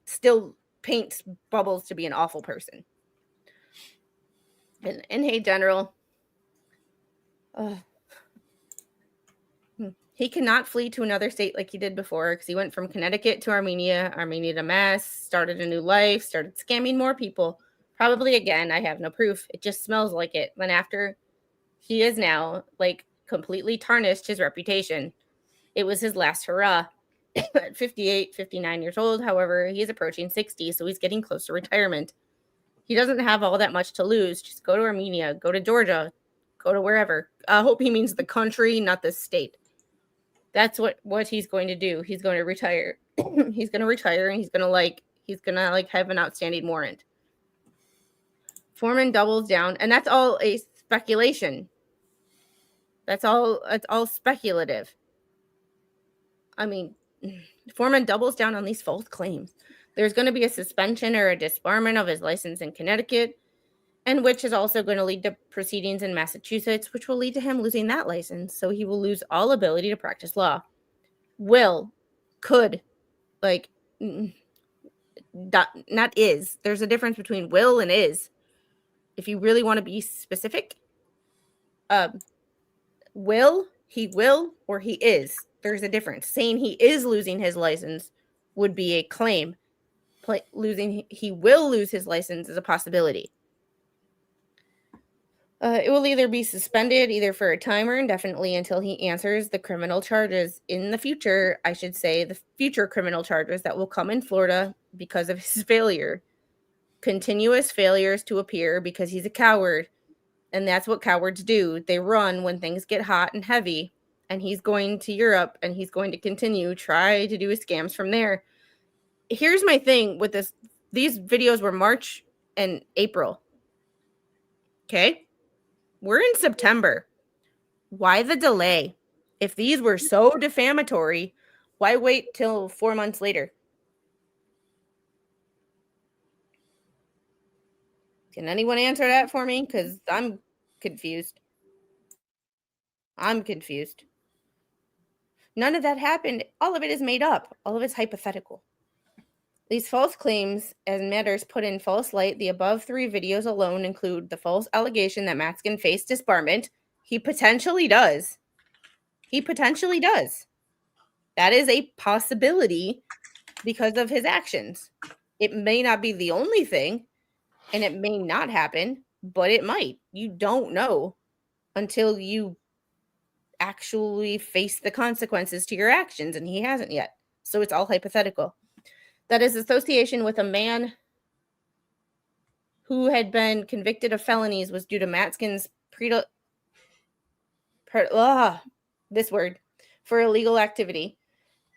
still paints Bubbles to be an awful person. And hey, General, he cannot flee to another state like he did before, because he went from Connecticut to Armenia, Armenia to Mass, started a new life, started scamming more people. Probably again, I have no proof. It just smells like it. Then after he is now like completely tarnished his reputation. It was his last hurrah at 58, 59 years old. However, he's approaching 60, so he's getting close to retirement. He doesn't have all that much to lose. Just go to Armenia, go to Georgia, go to wherever. I hope he means the country, not the state. That's what he's going to do. He's going to retire. He's going to retire, and he's going to have an outstanding warrant. Foreman doubles down, and that's all a speculation. It's all speculative. I mean, Foreman doubles down on these false claims. There's going to be a suspension or a disbarment of his license in Connecticut, and which is also going to lead to proceedings in Massachusetts, which will lead to him losing that license. So he will lose all ability to practice law. Could, like, not is. There's a difference between will and is. If you really want to be specific, he will, or he is. There's a difference. Saying he is losing his license would be a claim. He will lose his license is a possibility. It will either be suspended either for a time or indefinitely until he answers the criminal charges in the future. I should say the future criminal charges that will come in Florida because of his failure. Continuous failures to appear because he's a coward. And that's what cowards do. They run when things get hot and heavy. And he's going to Europe, and he's going to continue try to do his scams from there. Here's my thing with this. These videos were March and April. Okay? We're in September. Why the delay? If these were so defamatory, why wait till 4 months later? Can anyone answer that for me? Because I'm confused. I'm confused. None of that happened. All of it is made up. All of it's hypothetical. These false claims and matters put in false light. The above 3 videos alone include the false allegation that Matzkin faced disbarment. He potentially does. He potentially does. That is a possibility because of his actions. It may not be the only thing, and it may not happen, but it might. You don't know until you actually face the consequences to your actions, and he hasn't yet. So it's all hypothetical. That his association with a man who had been convicted of felonies was due to Matzkin's for illegal activity.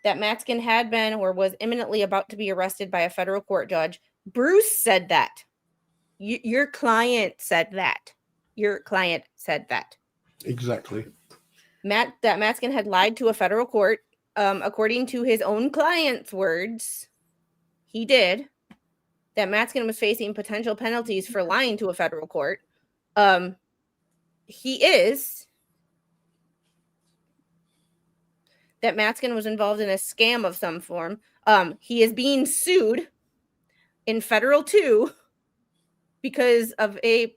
That Matzkin had been or was imminently about to be arrested by a federal court judge. Bruce said that. Your client said that. Your client said that. Exactly. That Matzkin had lied to a federal court. According to his own client's words, he did. That Matzkin was facing potential penalties for lying to a federal court. He is. That Matzkin was involved in a scam of some form. He is being sued in federal 2 because of a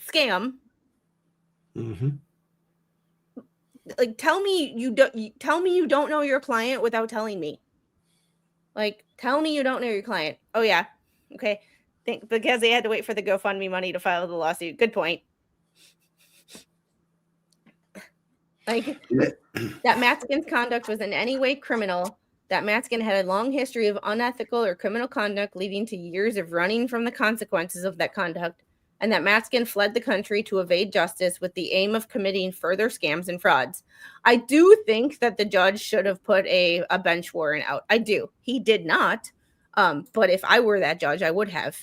scam. Mm-hmm. Like, tell me you don't know your client without telling me. Like, tell me you don't know your client. Oh yeah, okay. Because they had to wait for the GoFundMe money to file the lawsuit. Good point. Like, that Matzkin's conduct was in any way criminal. That Matzkin had a long history of unethical or criminal conduct, leading to years of running from the consequences of that conduct. And that Matzkin fled the country to evade justice with the aim of committing further scams and frauds. I do think that the judge should have put a bench warrant out. I do. He did not. But if I were that judge, I would have.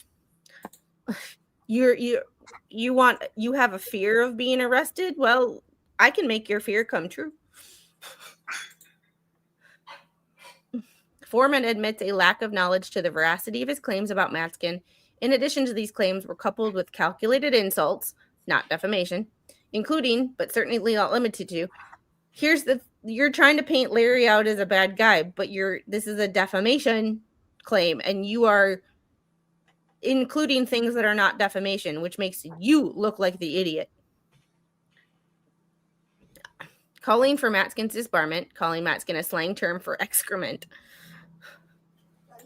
You have a fear of being arrested? Well, I can make your fear come true. Foreman admits a lack of knowledge to the veracity of his claims about Matzkin. In addition to these claims were coupled with calculated insults, not defamation, including, but certainly not limited to, you're trying to paint Larry out as a bad guy, but this is a defamation claim, and you are including things that are not defamation, which makes you look like the idiot. Calling for Matzkin's disbarment, calling Matzkin a slang term for excrement,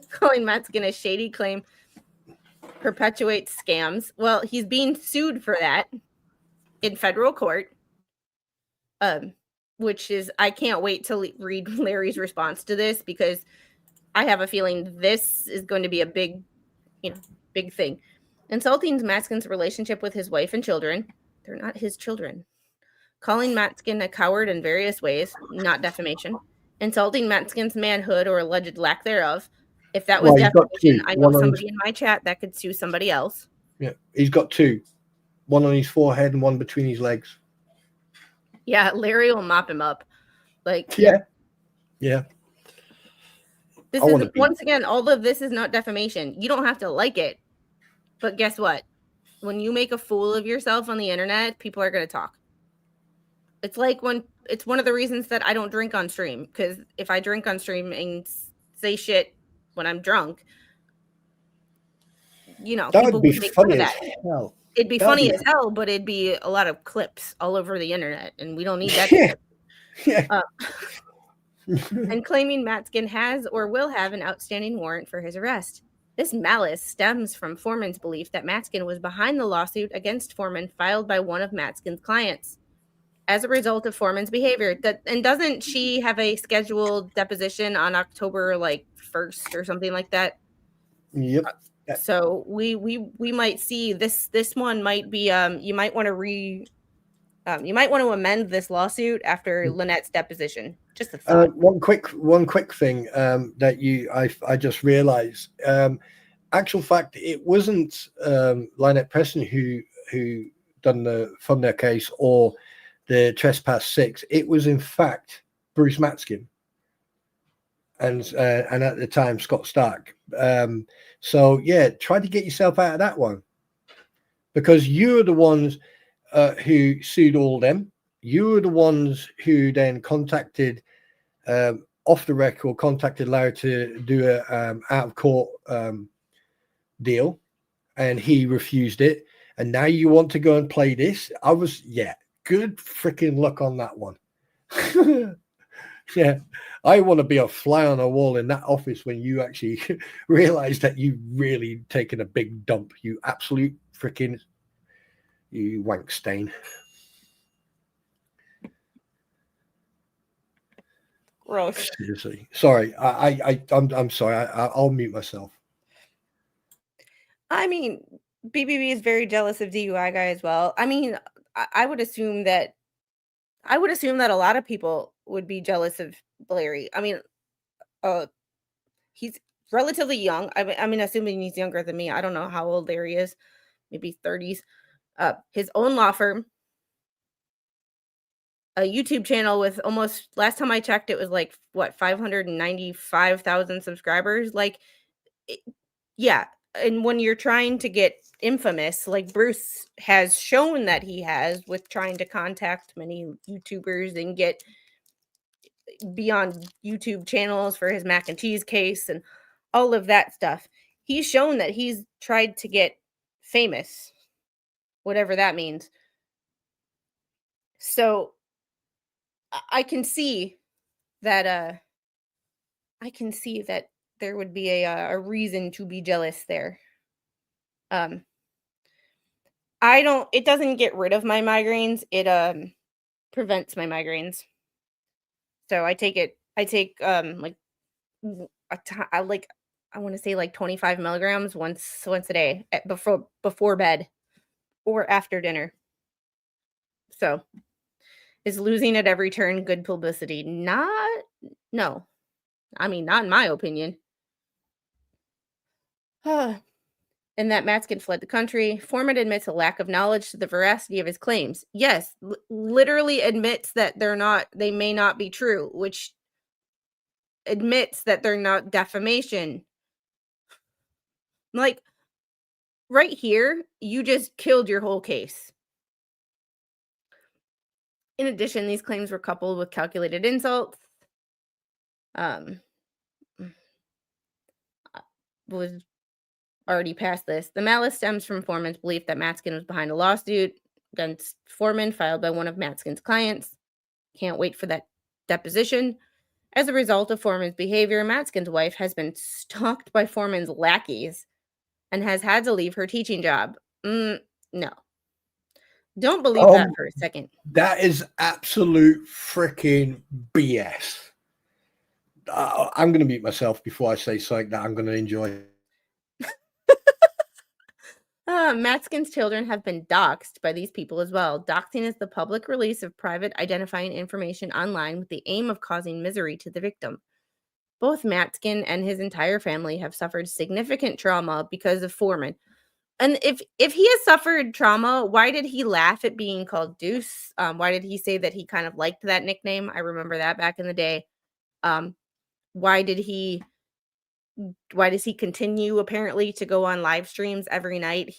calling Matzkin a shady claim perpetuates scams. Well, he's being sued for that in federal court, which is, I can't wait to read Larry's response to this, because I have a feeling this is going to be a big thing. Insulting Matzkin's relationship with his wife and children. They're not his children. Calling Matzkin a coward in various ways, not defamation. Insulting Matzkin's manhood or alleged lack thereof. If that was defamation, I know somebody in my chat that could sue somebody else. Yeah, he's got 2. One on his forehead and one between his legs. Yeah, Larry will mop him up. Like, yeah. This is, once again, all of this is not defamation. You don't have to like it. But guess what? When you make a fool of yourself on the internet, people are going to talk. It's like it's one of the reasons that I don't drink on stream. Because if I drink on stream and say shit when I'm drunk, that people would be make funny fun of as that. hell. It'd be funny as hell, but it'd be a lot of clips all over the internet, and we don't need that. Yeah. And claiming Matzkin has or will have an outstanding warrant for his arrest. This malice stems from Foreman's belief that Matzkin was behind the lawsuit against Foreman filed by one of Matzkin's clients as a result of Foreman's behavior. And doesn't she have a scheduled deposition on October 1st or something like that? Yep. So we might see this one might be you might want to amend this lawsuit after Lynette's deposition. Just a thought. One quick thing that I just realized. Actual fact, it wasn't Lynette Preston who done the thumbnail case or the Trespass 6. It was in fact Bruce Matzkin and at the time Scott Stark. So yeah, try to get yourself out of that one, because you're the ones who sued all them. You were the ones who then contacted off the record, contacted Larry to do a out of court deal, and he refused it. And now you want to go and play this? Good freaking luck on that one. Yeah, I want to be a fly on a wall in that office when you actually realize that you've really taken a big dump. You absolute freaking you wank stain. Gross. Seriously, sorry. I'm sorry. I'll mute myself. I mean, BBB is very jealous of DUI Guy as well. I mean, I would assume that a lot of people would be jealous of Larry. I mean, he's relatively young. I mean, assuming he's younger than me. I don't know how old Larry is. Maybe 30s. His own law firm, a YouTube channel with almost, last time I checked, it was like, what, 595,000 subscribers? Like, yeah. And when you're trying to get infamous, like Bruce has shown that he has, with trying to contact many YouTubers and get beyond YouTube channels for his mac and cheese case and all of that stuff, he's shown that he's tried to get famous, whatever that means. So I can see that there would be a reason to be jealous there. It doesn't get rid of my migraines. It prevents my migraines. So I take I want to say like 25 milligrams once a day before bed or after dinner. So is losing at every turn good publicity? No. I mean, not in my opinion. And that Matzkin fled the country. Foreman admits a lack of knowledge to the veracity of his claims. Yes, literally admits that they may not be true, which admits that they're not defamation. Like, right here, you just killed your whole case. In addition, these claims were coupled with calculated insults. Was already past this. The malice stems from Foreman's belief that Matzkin was behind a lawsuit against Foreman filed by one of Matzkin's clients. Can't wait for that deposition. As a result of Foreman's behavior, Matzkin's wife has been stalked by Foreman's lackeys and has had to leave her teaching job. No. Don't believe that for a second. That is absolute freaking BS. I'm going to mute myself before I say something that I'm going to enjoy. Matzkin's children have been doxxed by these people as well. Doxing is the public release of private identifying information online with the aim of causing misery to the victim. Both Matzkin and his entire family have suffered significant trauma because of Foreman. And if he has suffered trauma, why did he laugh at being called Deuce? Why did he say that he kind of liked that nickname? I remember that back in the day. Why does he continue apparently to go on live streams every night?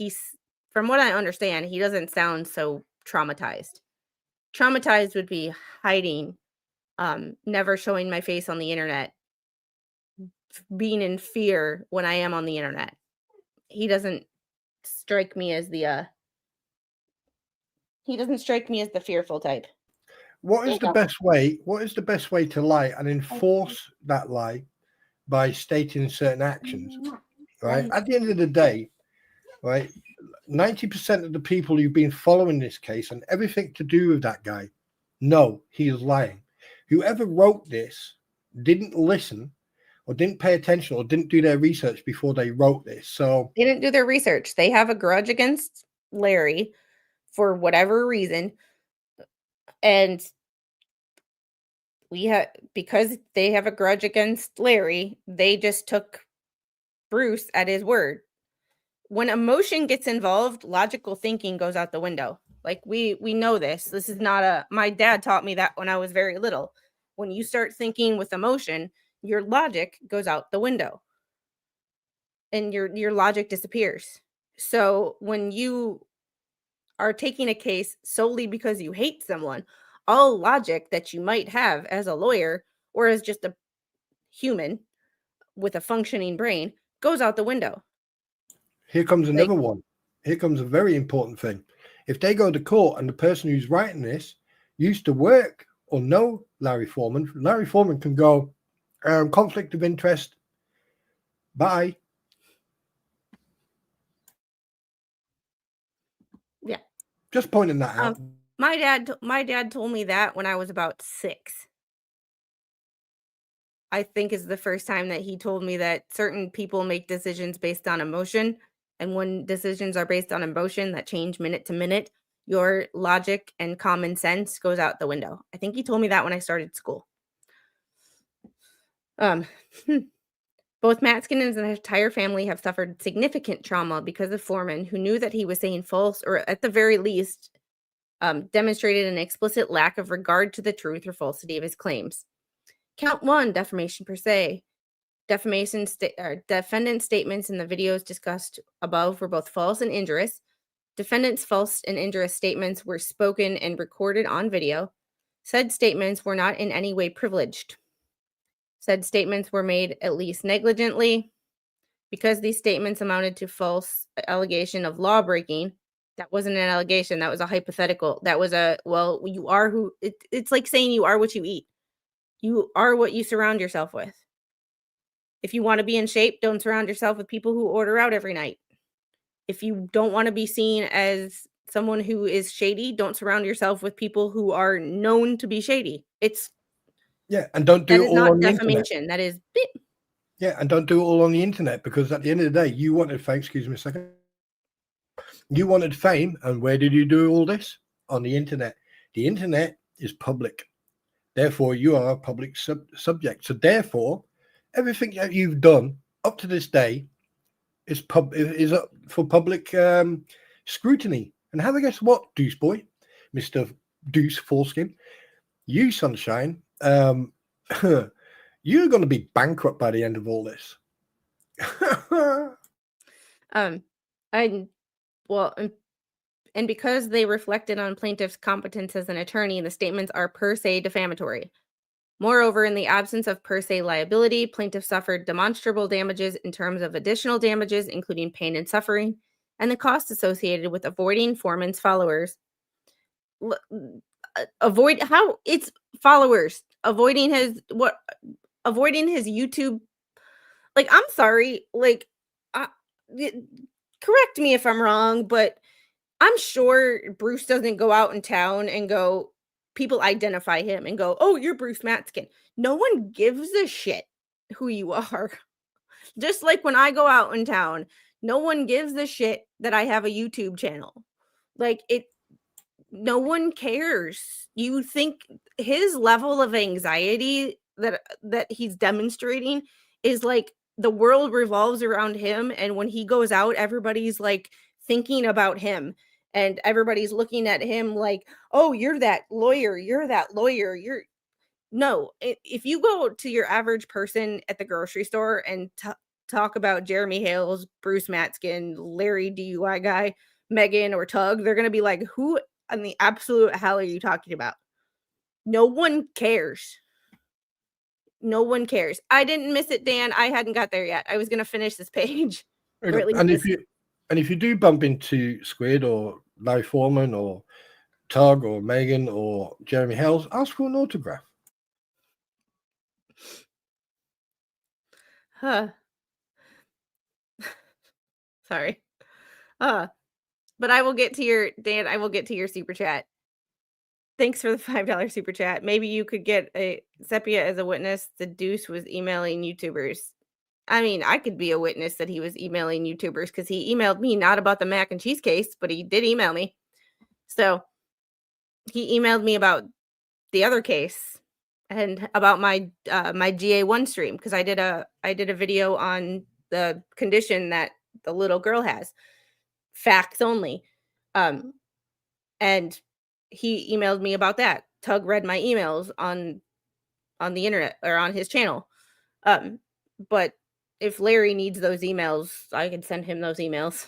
From what I understand, he doesn't sound so traumatized. Traumatized would be hiding, never showing my face on the internet, being in fear when I am on the internet. He doesn't strike me as the fearful type. What is the best way? What is the best way to lie and enforce that lie by stating certain actions? Right. At the end of the day, right, 90% of the people who've been following this case and everything to do with that guy know he is lying. Whoever wrote this didn't listen or didn't pay attention or didn't do their research before they wrote this. So they didn't do their research. They have a grudge against Larry for whatever reason. And because they have a grudge against Larry, they just took Bruce at his word. When emotion gets involved, logical thinking goes out the window. Like we know this. This is not a, my dad taught me that when I was very little. When you start thinking with emotion, your logic goes out the window and your logic disappears. So when you are taking a case solely because you hate someone, all logic that you might have as a lawyer or as just a human with a functioning brain goes out the window. Here comes Like, another one. Here comes a very important thing. If they go to court and the person who's writing this used to work or know Larry Foreman can go, conflict of interest. Bye. yeah. Just pointing that out. My dad told me that when I was about 6. I think is the first time that he told me that certain people make decisions based on emotion. And when decisions are based on emotion that change minute to minute, your logic and common sense goes out the window. I think he told me that when I started school. Both Matzkin and his entire family have suffered significant trauma because of Foreman, who knew that he was saying false, or at the very least, demonstrated an explicit lack of regard to the truth or falsity of his claims. Count 1, defamation per se. Defendant's statements in the videos discussed above were both false and injurious. Defendant's false and injurious statements were spoken and recorded on video. Said statements were not in any way privileged. Said statements were made at least negligently. Because these statements amounted to false allegation of law breaking, that wasn't an allegation. That was a hypothetical. That was a, well, you are who, it's like saying you are what you eat. You are what you surround yourself with. If you want to be in shape, don't surround yourself with people who order out every night. If you don't want to be seen as someone who is shady, don't surround yourself with people who are known to be shady. And don't do that it is all not on the internet. defamation. That is Yeah, and don't do it all on the internet, because at the end of the day, you wanted fame. Excuse me a second. You wanted fame, and where did you do all this? On the internet. The internet is public. Therefore, you are a public subject. So therefore, everything that you've done up to this day is up for public scrutiny. And have a guess what, Deuce Boy, Mr. Deuce Foreskin, you, Sunshine, you're going to be bankrupt by the end of all this. And because they reflected on plaintiff's competence as an attorney, the statements are per se defamatory. Moreover, in the absence of per se liability, plaintiff suffered demonstrable damages in terms of additional damages, including pain and suffering, and the costs associated with avoiding Foreman's followers. Avoiding his YouTube. Like, I'm sorry, like, correct me if I'm wrong, but I'm sure Bruce doesn't go out in town and go, people identify him and go, oh, you're Bruce Matzkin. No one gives a shit who you are. Just like when I go out in town, no one gives a shit that I have a YouTube channel. No one cares. You think his level of anxiety that he's demonstrating is like the world revolves around him, and when he goes out, everybody's like thinking about him. And everybody's looking at him like, oh, you're that lawyer. No. If you go to your average person at the grocery store and talk about Jeremy Hales, Bruce Matzkin, Larry DUI Guy, Megan, or Tug, they're going to be like, who in the absolute hell are you talking about? No one cares. No one cares. I didn't miss it, Dan. I hadn't got there yet. I was going to finish this page. And if you do bump into Squid or Larry Foreman or Tug or Megan or Jeremy Hales, ask for an autograph. Sorry. But I will get to your super chat. Thanks for the $5 super chat. Maybe you could get a Sepia as a witness. The Deuce was emailing YouTubers. I mean, I could be a witness that he was emailing YouTubers because he emailed me not about the mac and cheese case, but he did email me. So he emailed me about the other case and about my my GA1 stream, because I did a video on the condition that the little girl has. Facts only. And And he emailed me about that. Tug read my emails on the internet or on his channel. But if Larry needs those emails, I can send him those emails.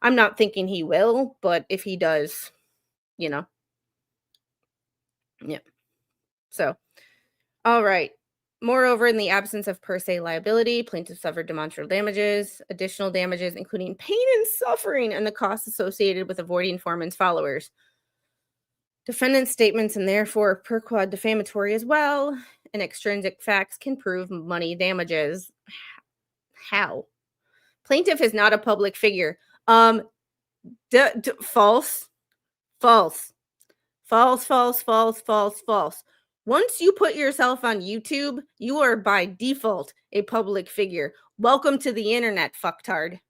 I'm not thinking he will, but if he does, you know. Yeah. So, all right. Moreover, in the absence of per se liability, plaintiff suffered demonstrable damages, additional damages, including pain and suffering, and the costs associated with avoiding Foreman's followers. Defendant's statements and therefore per quad defamatory as well, and extrinsic facts can prove money damages. How? Plaintiff is not a public figure. False. False. False, false, false, false, false. Once you put yourself on YouTube, you are by default a public figure. Welcome to the internet, fucktard.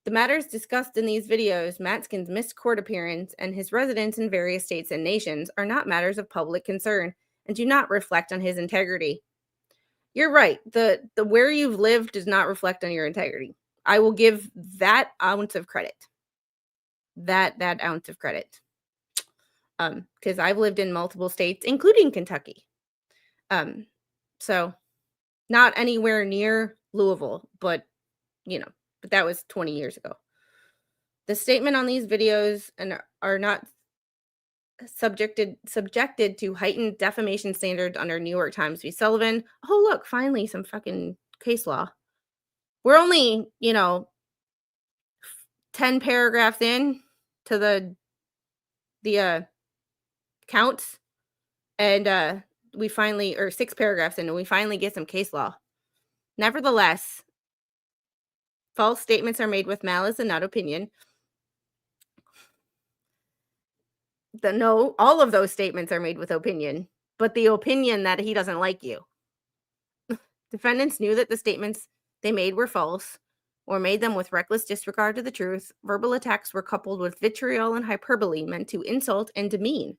The matters discussed in these videos, Matzkin's missed court appearance, and his residence in various states and nations are not matters of public concern and do not reflect on his integrity. You're right. The where you've lived does not reflect on your integrity. I will give that ounce of credit. That ounce of credit. Because I've lived in multiple states, including Kentucky. So not anywhere near Louisville, but that was 20 years ago. The statement on these videos are not subjected to heightened defamation standards under New York Times v. Sullivan. Oh, look, finally some fucking case law. We're only, 10 paragraphs in to the counts, and we finally, or 6 paragraphs in, and we finally get some case law. Nevertheless, false statements are made with malice and not opinion. All of those statements are made with opinion, but the opinion that he doesn't like you. Defendants knew that the statements they made were false or made them with reckless disregard to the truth. Verbal attacks were coupled with vitriol and hyperbole meant to insult and demean.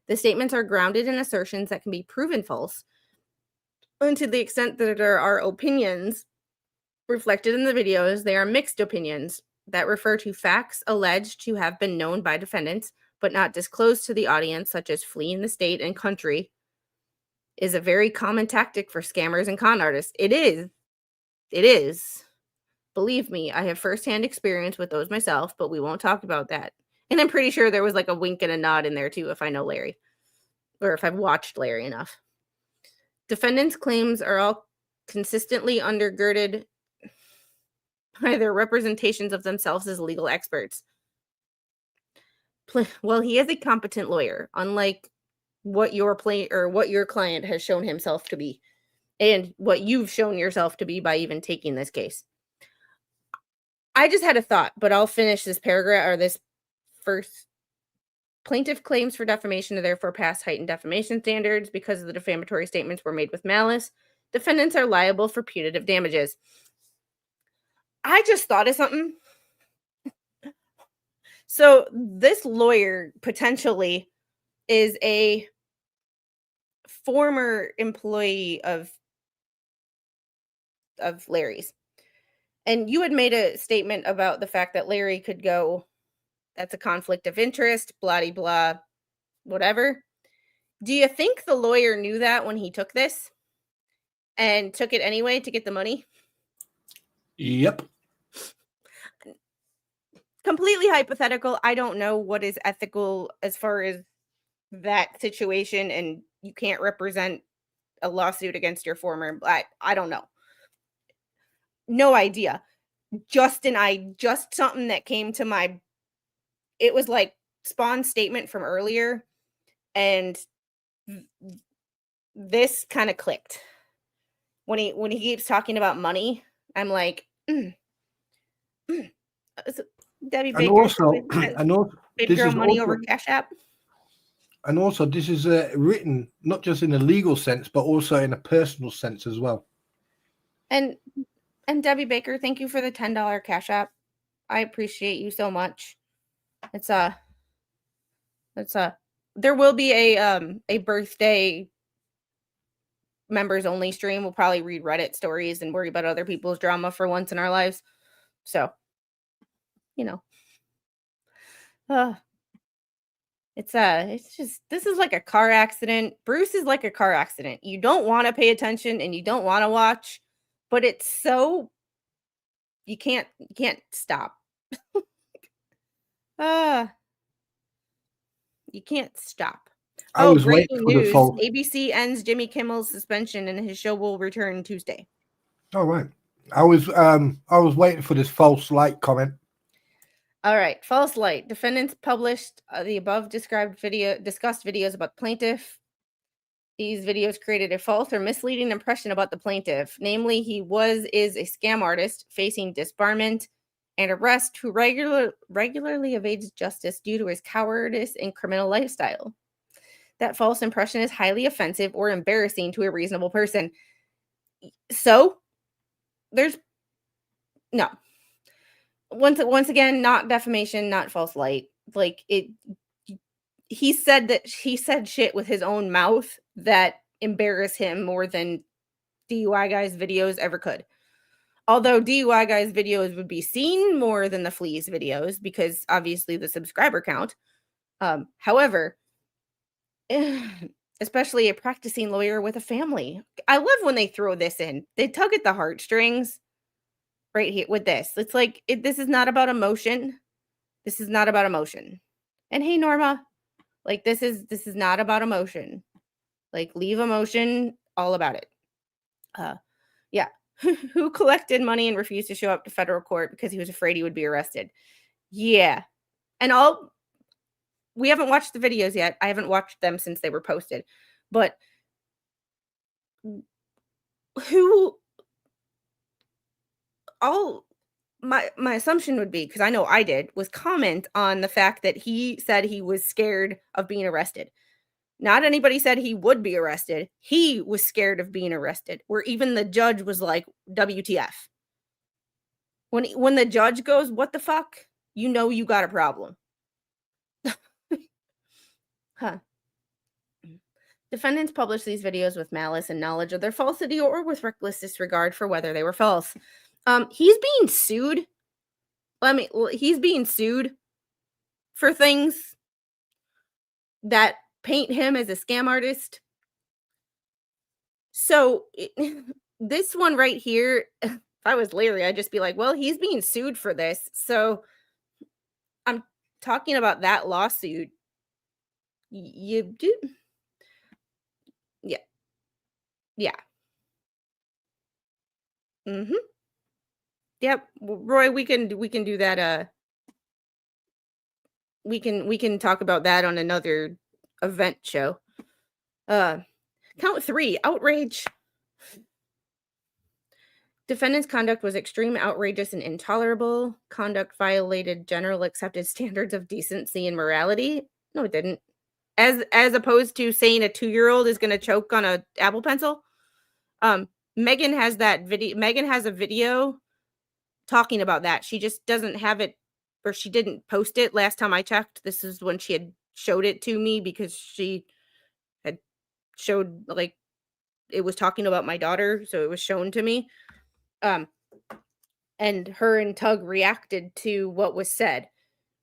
The statements are grounded in assertions that can be proven false, and to the extent that there are opinions reflected in the videos, they are mixed opinions that refer to facts alleged to have been known by defendants but not disclosed to the audience, such as fleeing the state and country, is a very common tactic for scammers and con artists. It is. Believe me, I have firsthand experience with those myself, but we won't talk about that. And I'm pretty sure there was like a wink and a nod in there too, if I know Larry, or if I've watched Larry enough. Defendants' claims are all consistently undergirded by their representations of themselves as legal experts. Well, he is a competent lawyer, unlike what your client has shown himself to be, and what you've shown yourself to be by even taking this case. I just had a thought, but I'll finish this paragraph or this first. Plaintiff claims for defamation are therefore past heightened defamation standards because the defamatory statements were made with malice. Defendants are liable for punitive damages. I just thought of something. So this lawyer potentially is a former employee of Larry's. And you had made a statement about the fact that Larry could go, that's a conflict of interest, blah, blah, whatever. Do you think the lawyer knew that when he took this and took it anyway to get the money? Yep. Completely hypothetical. I don't know what is ethical as far as that situation, and you can't represent a lawsuit against your former. I don't know. No idea. Just something that came to my. It was like Spawn's statement from earlier, and this kind of clicked when he keeps talking about money. I'm like, Debbie Baker, and also, big girl money over Cash App. And also, this is written not just in a legal sense, but also in a personal sense as well. And Debbie Baker, thank you for the $10 Cash App. I appreciate you so much. There will be a birthday members only stream. We'll probably read Reddit stories and worry about other people's drama for once in our lives. So, It's just, this is like a car accident. Bruce is like a car accident. You don't want to pay attention and you don't want to watch, but it's so, you can't stop. You can't stop. I Oh, was waiting breaking for the news. false. ABC ends Jimmy Kimmel's suspension and his show will return Tuesday. Oh, right. I was waiting for this false light comment. All right, false light. Defendants published the above discussed videos about plaintiff. These videos created a false or misleading impression about the plaintiff. Namely, he is a scam artist facing disbarment and arrest who regularly evades justice due to his cowardice and criminal lifestyle. That false impression is highly offensive or embarrassing to a reasonable person. So, there's no. Once again, not defamation, not false light. Like, he said shit with his own mouth that embarrass him more than DUI Guy's videos ever could. Although DUI Guy's videos would be seen more than the Flea's videos because obviously the subscriber count. However, especially a practicing lawyer with a family. I love when they throw this in. They tug at the heartstrings right here with this. It's like, this is not about emotion. This is not about emotion. And hey, Norma, like, this is not about emotion. Like, leave emotion all about it. Yeah. Who collected money and refused to show up to federal court because he was afraid he would be arrested? Yeah. And we haven't watched the videos yet. I haven't watched them since they were posted. But my assumption would be, because I know I did, was comment on the fact that he said he was scared of being arrested. Not anybody said he would be arrested. He was scared of being arrested, where even the judge was like, WTF. When the judge goes, what the fuck? You know you got a problem. Huh. Defendants published these videos with malice and knowledge of their falsity or with reckless disregard for whether they were false. He's being sued. He's being sued for things that paint him as a scam artist. So this one right here, if I was Larry, I'd just be like, well, he's being sued for this. So I'm talking about that lawsuit. You do. Yeah. Yeah. Mm-hmm. Yep. Roy, we can do that. We can talk about that on another event show. Count 3, outrage. Defendant's conduct was extreme, outrageous, and intolerable. Conduct violated general accepted standards of decency and morality. No, it didn't. As opposed to saying a 2-year-old is going to choke on a Apple Pencil. Megan has that video. Megan has a video talking about that. She just doesn't have it, or she didn't post it last time I checked. This is when she had showed it to me because she had showed, like, it was talking about my daughter, so it was shown to me. And her and Tug reacted to what was said.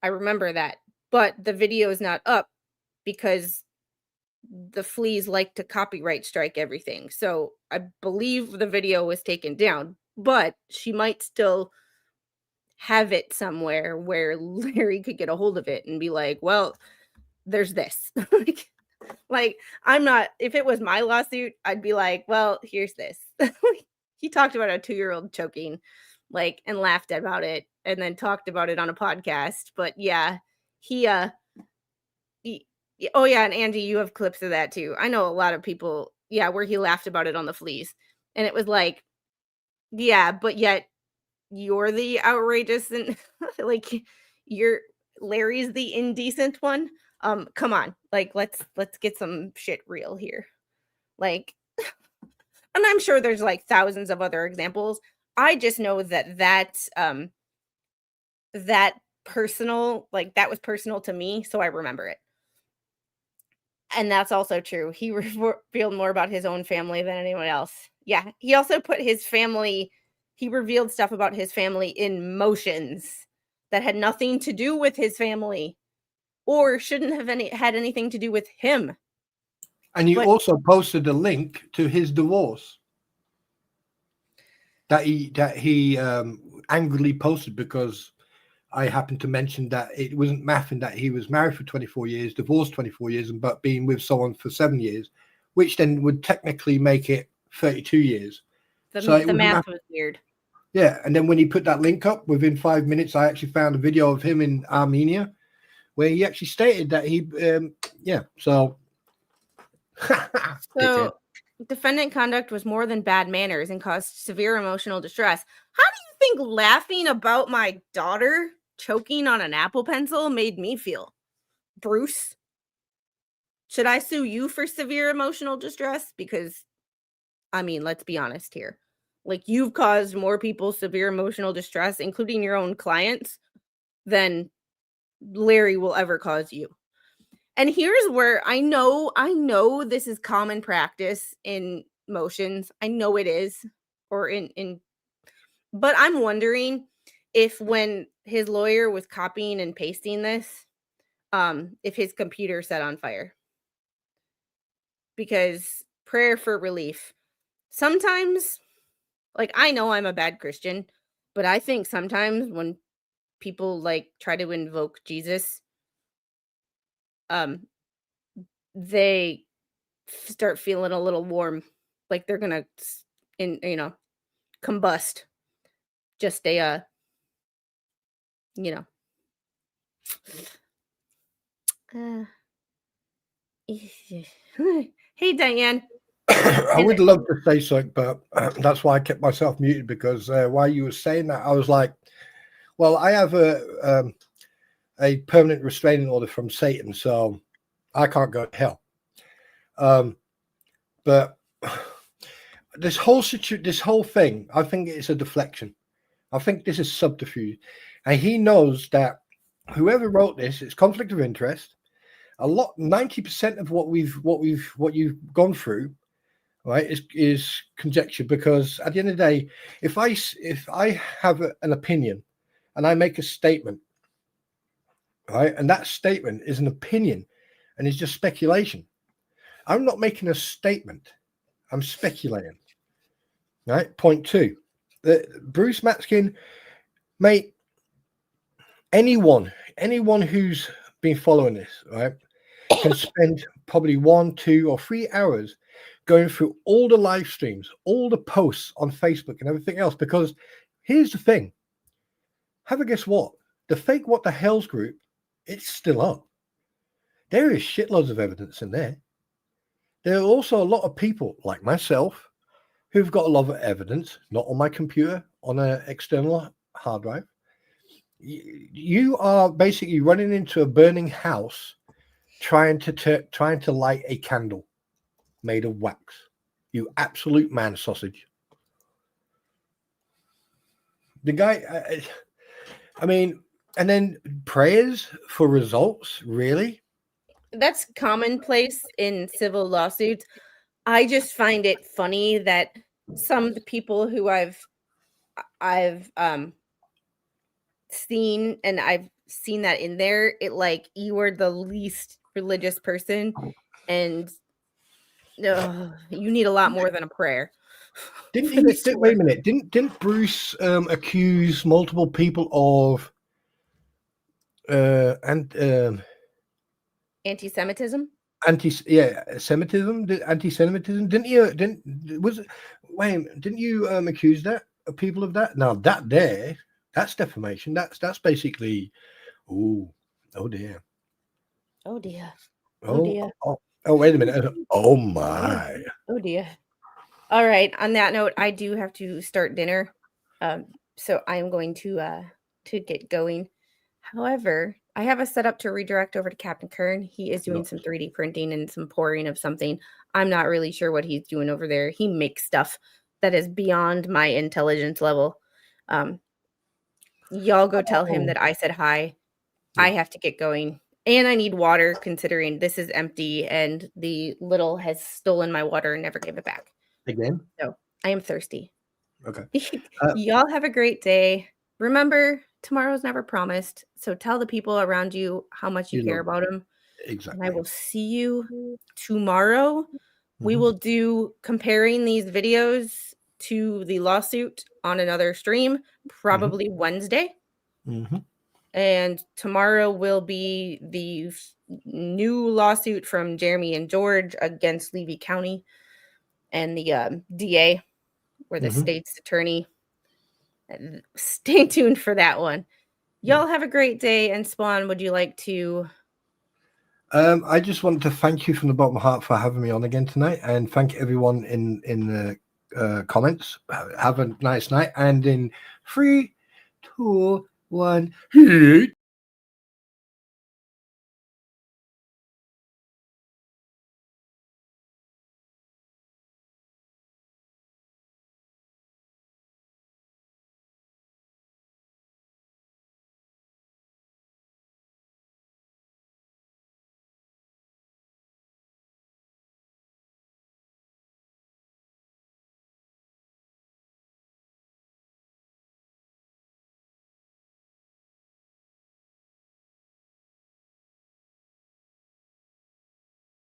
I remember that. But the video is not up because the Fleas like to copyright strike everything. So I believe the video was taken down, but she might still have it somewhere where Larry could get a hold of it and be like, well, there's this. like, I'm not, if it was my lawsuit, I'd be like, well, here's this. He talked about a 2-year-old choking, like, and laughed about it and then talked about it on a podcast. But yeah, oh yeah, and Angie, you have clips of that too. I know a lot of people, yeah, where he laughed about it on the Fleas. And it was like, yeah, but yet you're the outrageous and like Larry's the indecent one. Come on. Like, let's get some shit real here. Like, and I'm sure there's like thousands of other examples. I just know that personal, like, that was personal to me, so I remember it. And that's also true. He revealed more about his own family than anyone else. Yeah, he also put his family, he revealed stuff about his family in motions that had nothing to do with his family. or shouldn't have had anything to do with him. And you But- also posted a link to his divorce that he angrily posted because I happened to mention that it wasn't mathing that he was married for 24 years, divorced 24 years, but being with someone for 7 years, which then would technically make it 32 years. The math was weird. Yeah, and then when he put that link up, within 5 minutes, I actually found a video of him in Armenia where he actually stated that he, so. So, defendant conduct was more than bad manners and caused severe emotional distress. How do you think laughing about my daughter choking on an Apple Pencil made me feel? Bruce, should I sue you for severe emotional distress? Because, I mean, let's be honest here. Like, you've caused more people severe emotional distress, including your own clients, than Larry will ever cause you. And here's where I know this is common practice in motions. I know it is, or but I'm wondering if when his lawyer was copying and pasting this, if his computer set on fire. Because prayer for relief. Sometimes, like, I know I'm a bad Christian, but I think sometimes when people like try to invoke Jesus, they start feeling a little warm, like they're gonna combust. Just a hey Diane. I would love to say something, but that's why I kept myself muted, because while you were saying that, I was like, well, I have a permanent restraining order from Satan, so I can't go to hell. But this whole thing, I think it's a deflection. I think this is subterfuge, and he knows that whoever wrote this, it's conflict of interest. 90% of what you've gone through, right, is conjecture. Because at the end of the day, if I have an opinion and I make a statement, right, and that statement is an opinion and it's just speculation, I'm not making a statement, I'm speculating. Right. Point two, Bruce Matzkin, mate, anyone who's been following this, right, can spend probably 1, 2, or 3 hours going through all the live streams, all the posts on Facebook and everything else. Because here's the thing, have a guess what? The fake What the Hell's group, it's still up. There is shitloads of evidence in there. There are also a lot of people like myself who've got a lot of evidence, not on my computer, on an external hard drive. You are basically running into a burning house, trying to light a candle made of wax. You absolute man sausage. The guy, I mean, and then prayers for results, really? That's commonplace in civil lawsuits. I just find it funny that some of the people who I've seen, and I've seen that in there, it like you are the least religious person, and you need a lot more than a prayer. Wait a minute. Didn't Bruce accuse multiple people of anti-Semitism? Anti-Semitism? Didn't you? Didn't you accuse people of that? Now that's defamation. That's basically, oh dear. Oh dear. Oh, wait a minute. Oh my. Oh dear. All right. On that note, I do have to start dinner. So I am going to get going. However, I have a setup to redirect over to Captain Kern. He is doing some 3D printing and some pouring of something. I'm not really sure what he's doing over there. He makes stuff that is beyond my intelligence level. Y'all go tell him that I said hi. Yeah. I have to get going. And I need water, considering this is empty and the little has stolen my water and never gave it back. Again? So I am thirsty. Okay. Y'all have a great day. remember, tomorrow's never promised. So tell the people around you how much you You care love about them. And I exactly. will see you tomorrow. We Mhm. will do comparing these videos to the lawsuit on another stream, probably Wednesday. Mhm. And tomorrow will be the new lawsuit from Jeremy and George against Levy County and the DA or the Mhm. state's attorney. Stay tuned for that one. Y'all have a great day. And Spawn, would you like to? I just want to thank you from the bottom of my heart for having me on again tonight, and thank everyone in the comments. Have a nice night, and in 3, 2, 1, hit.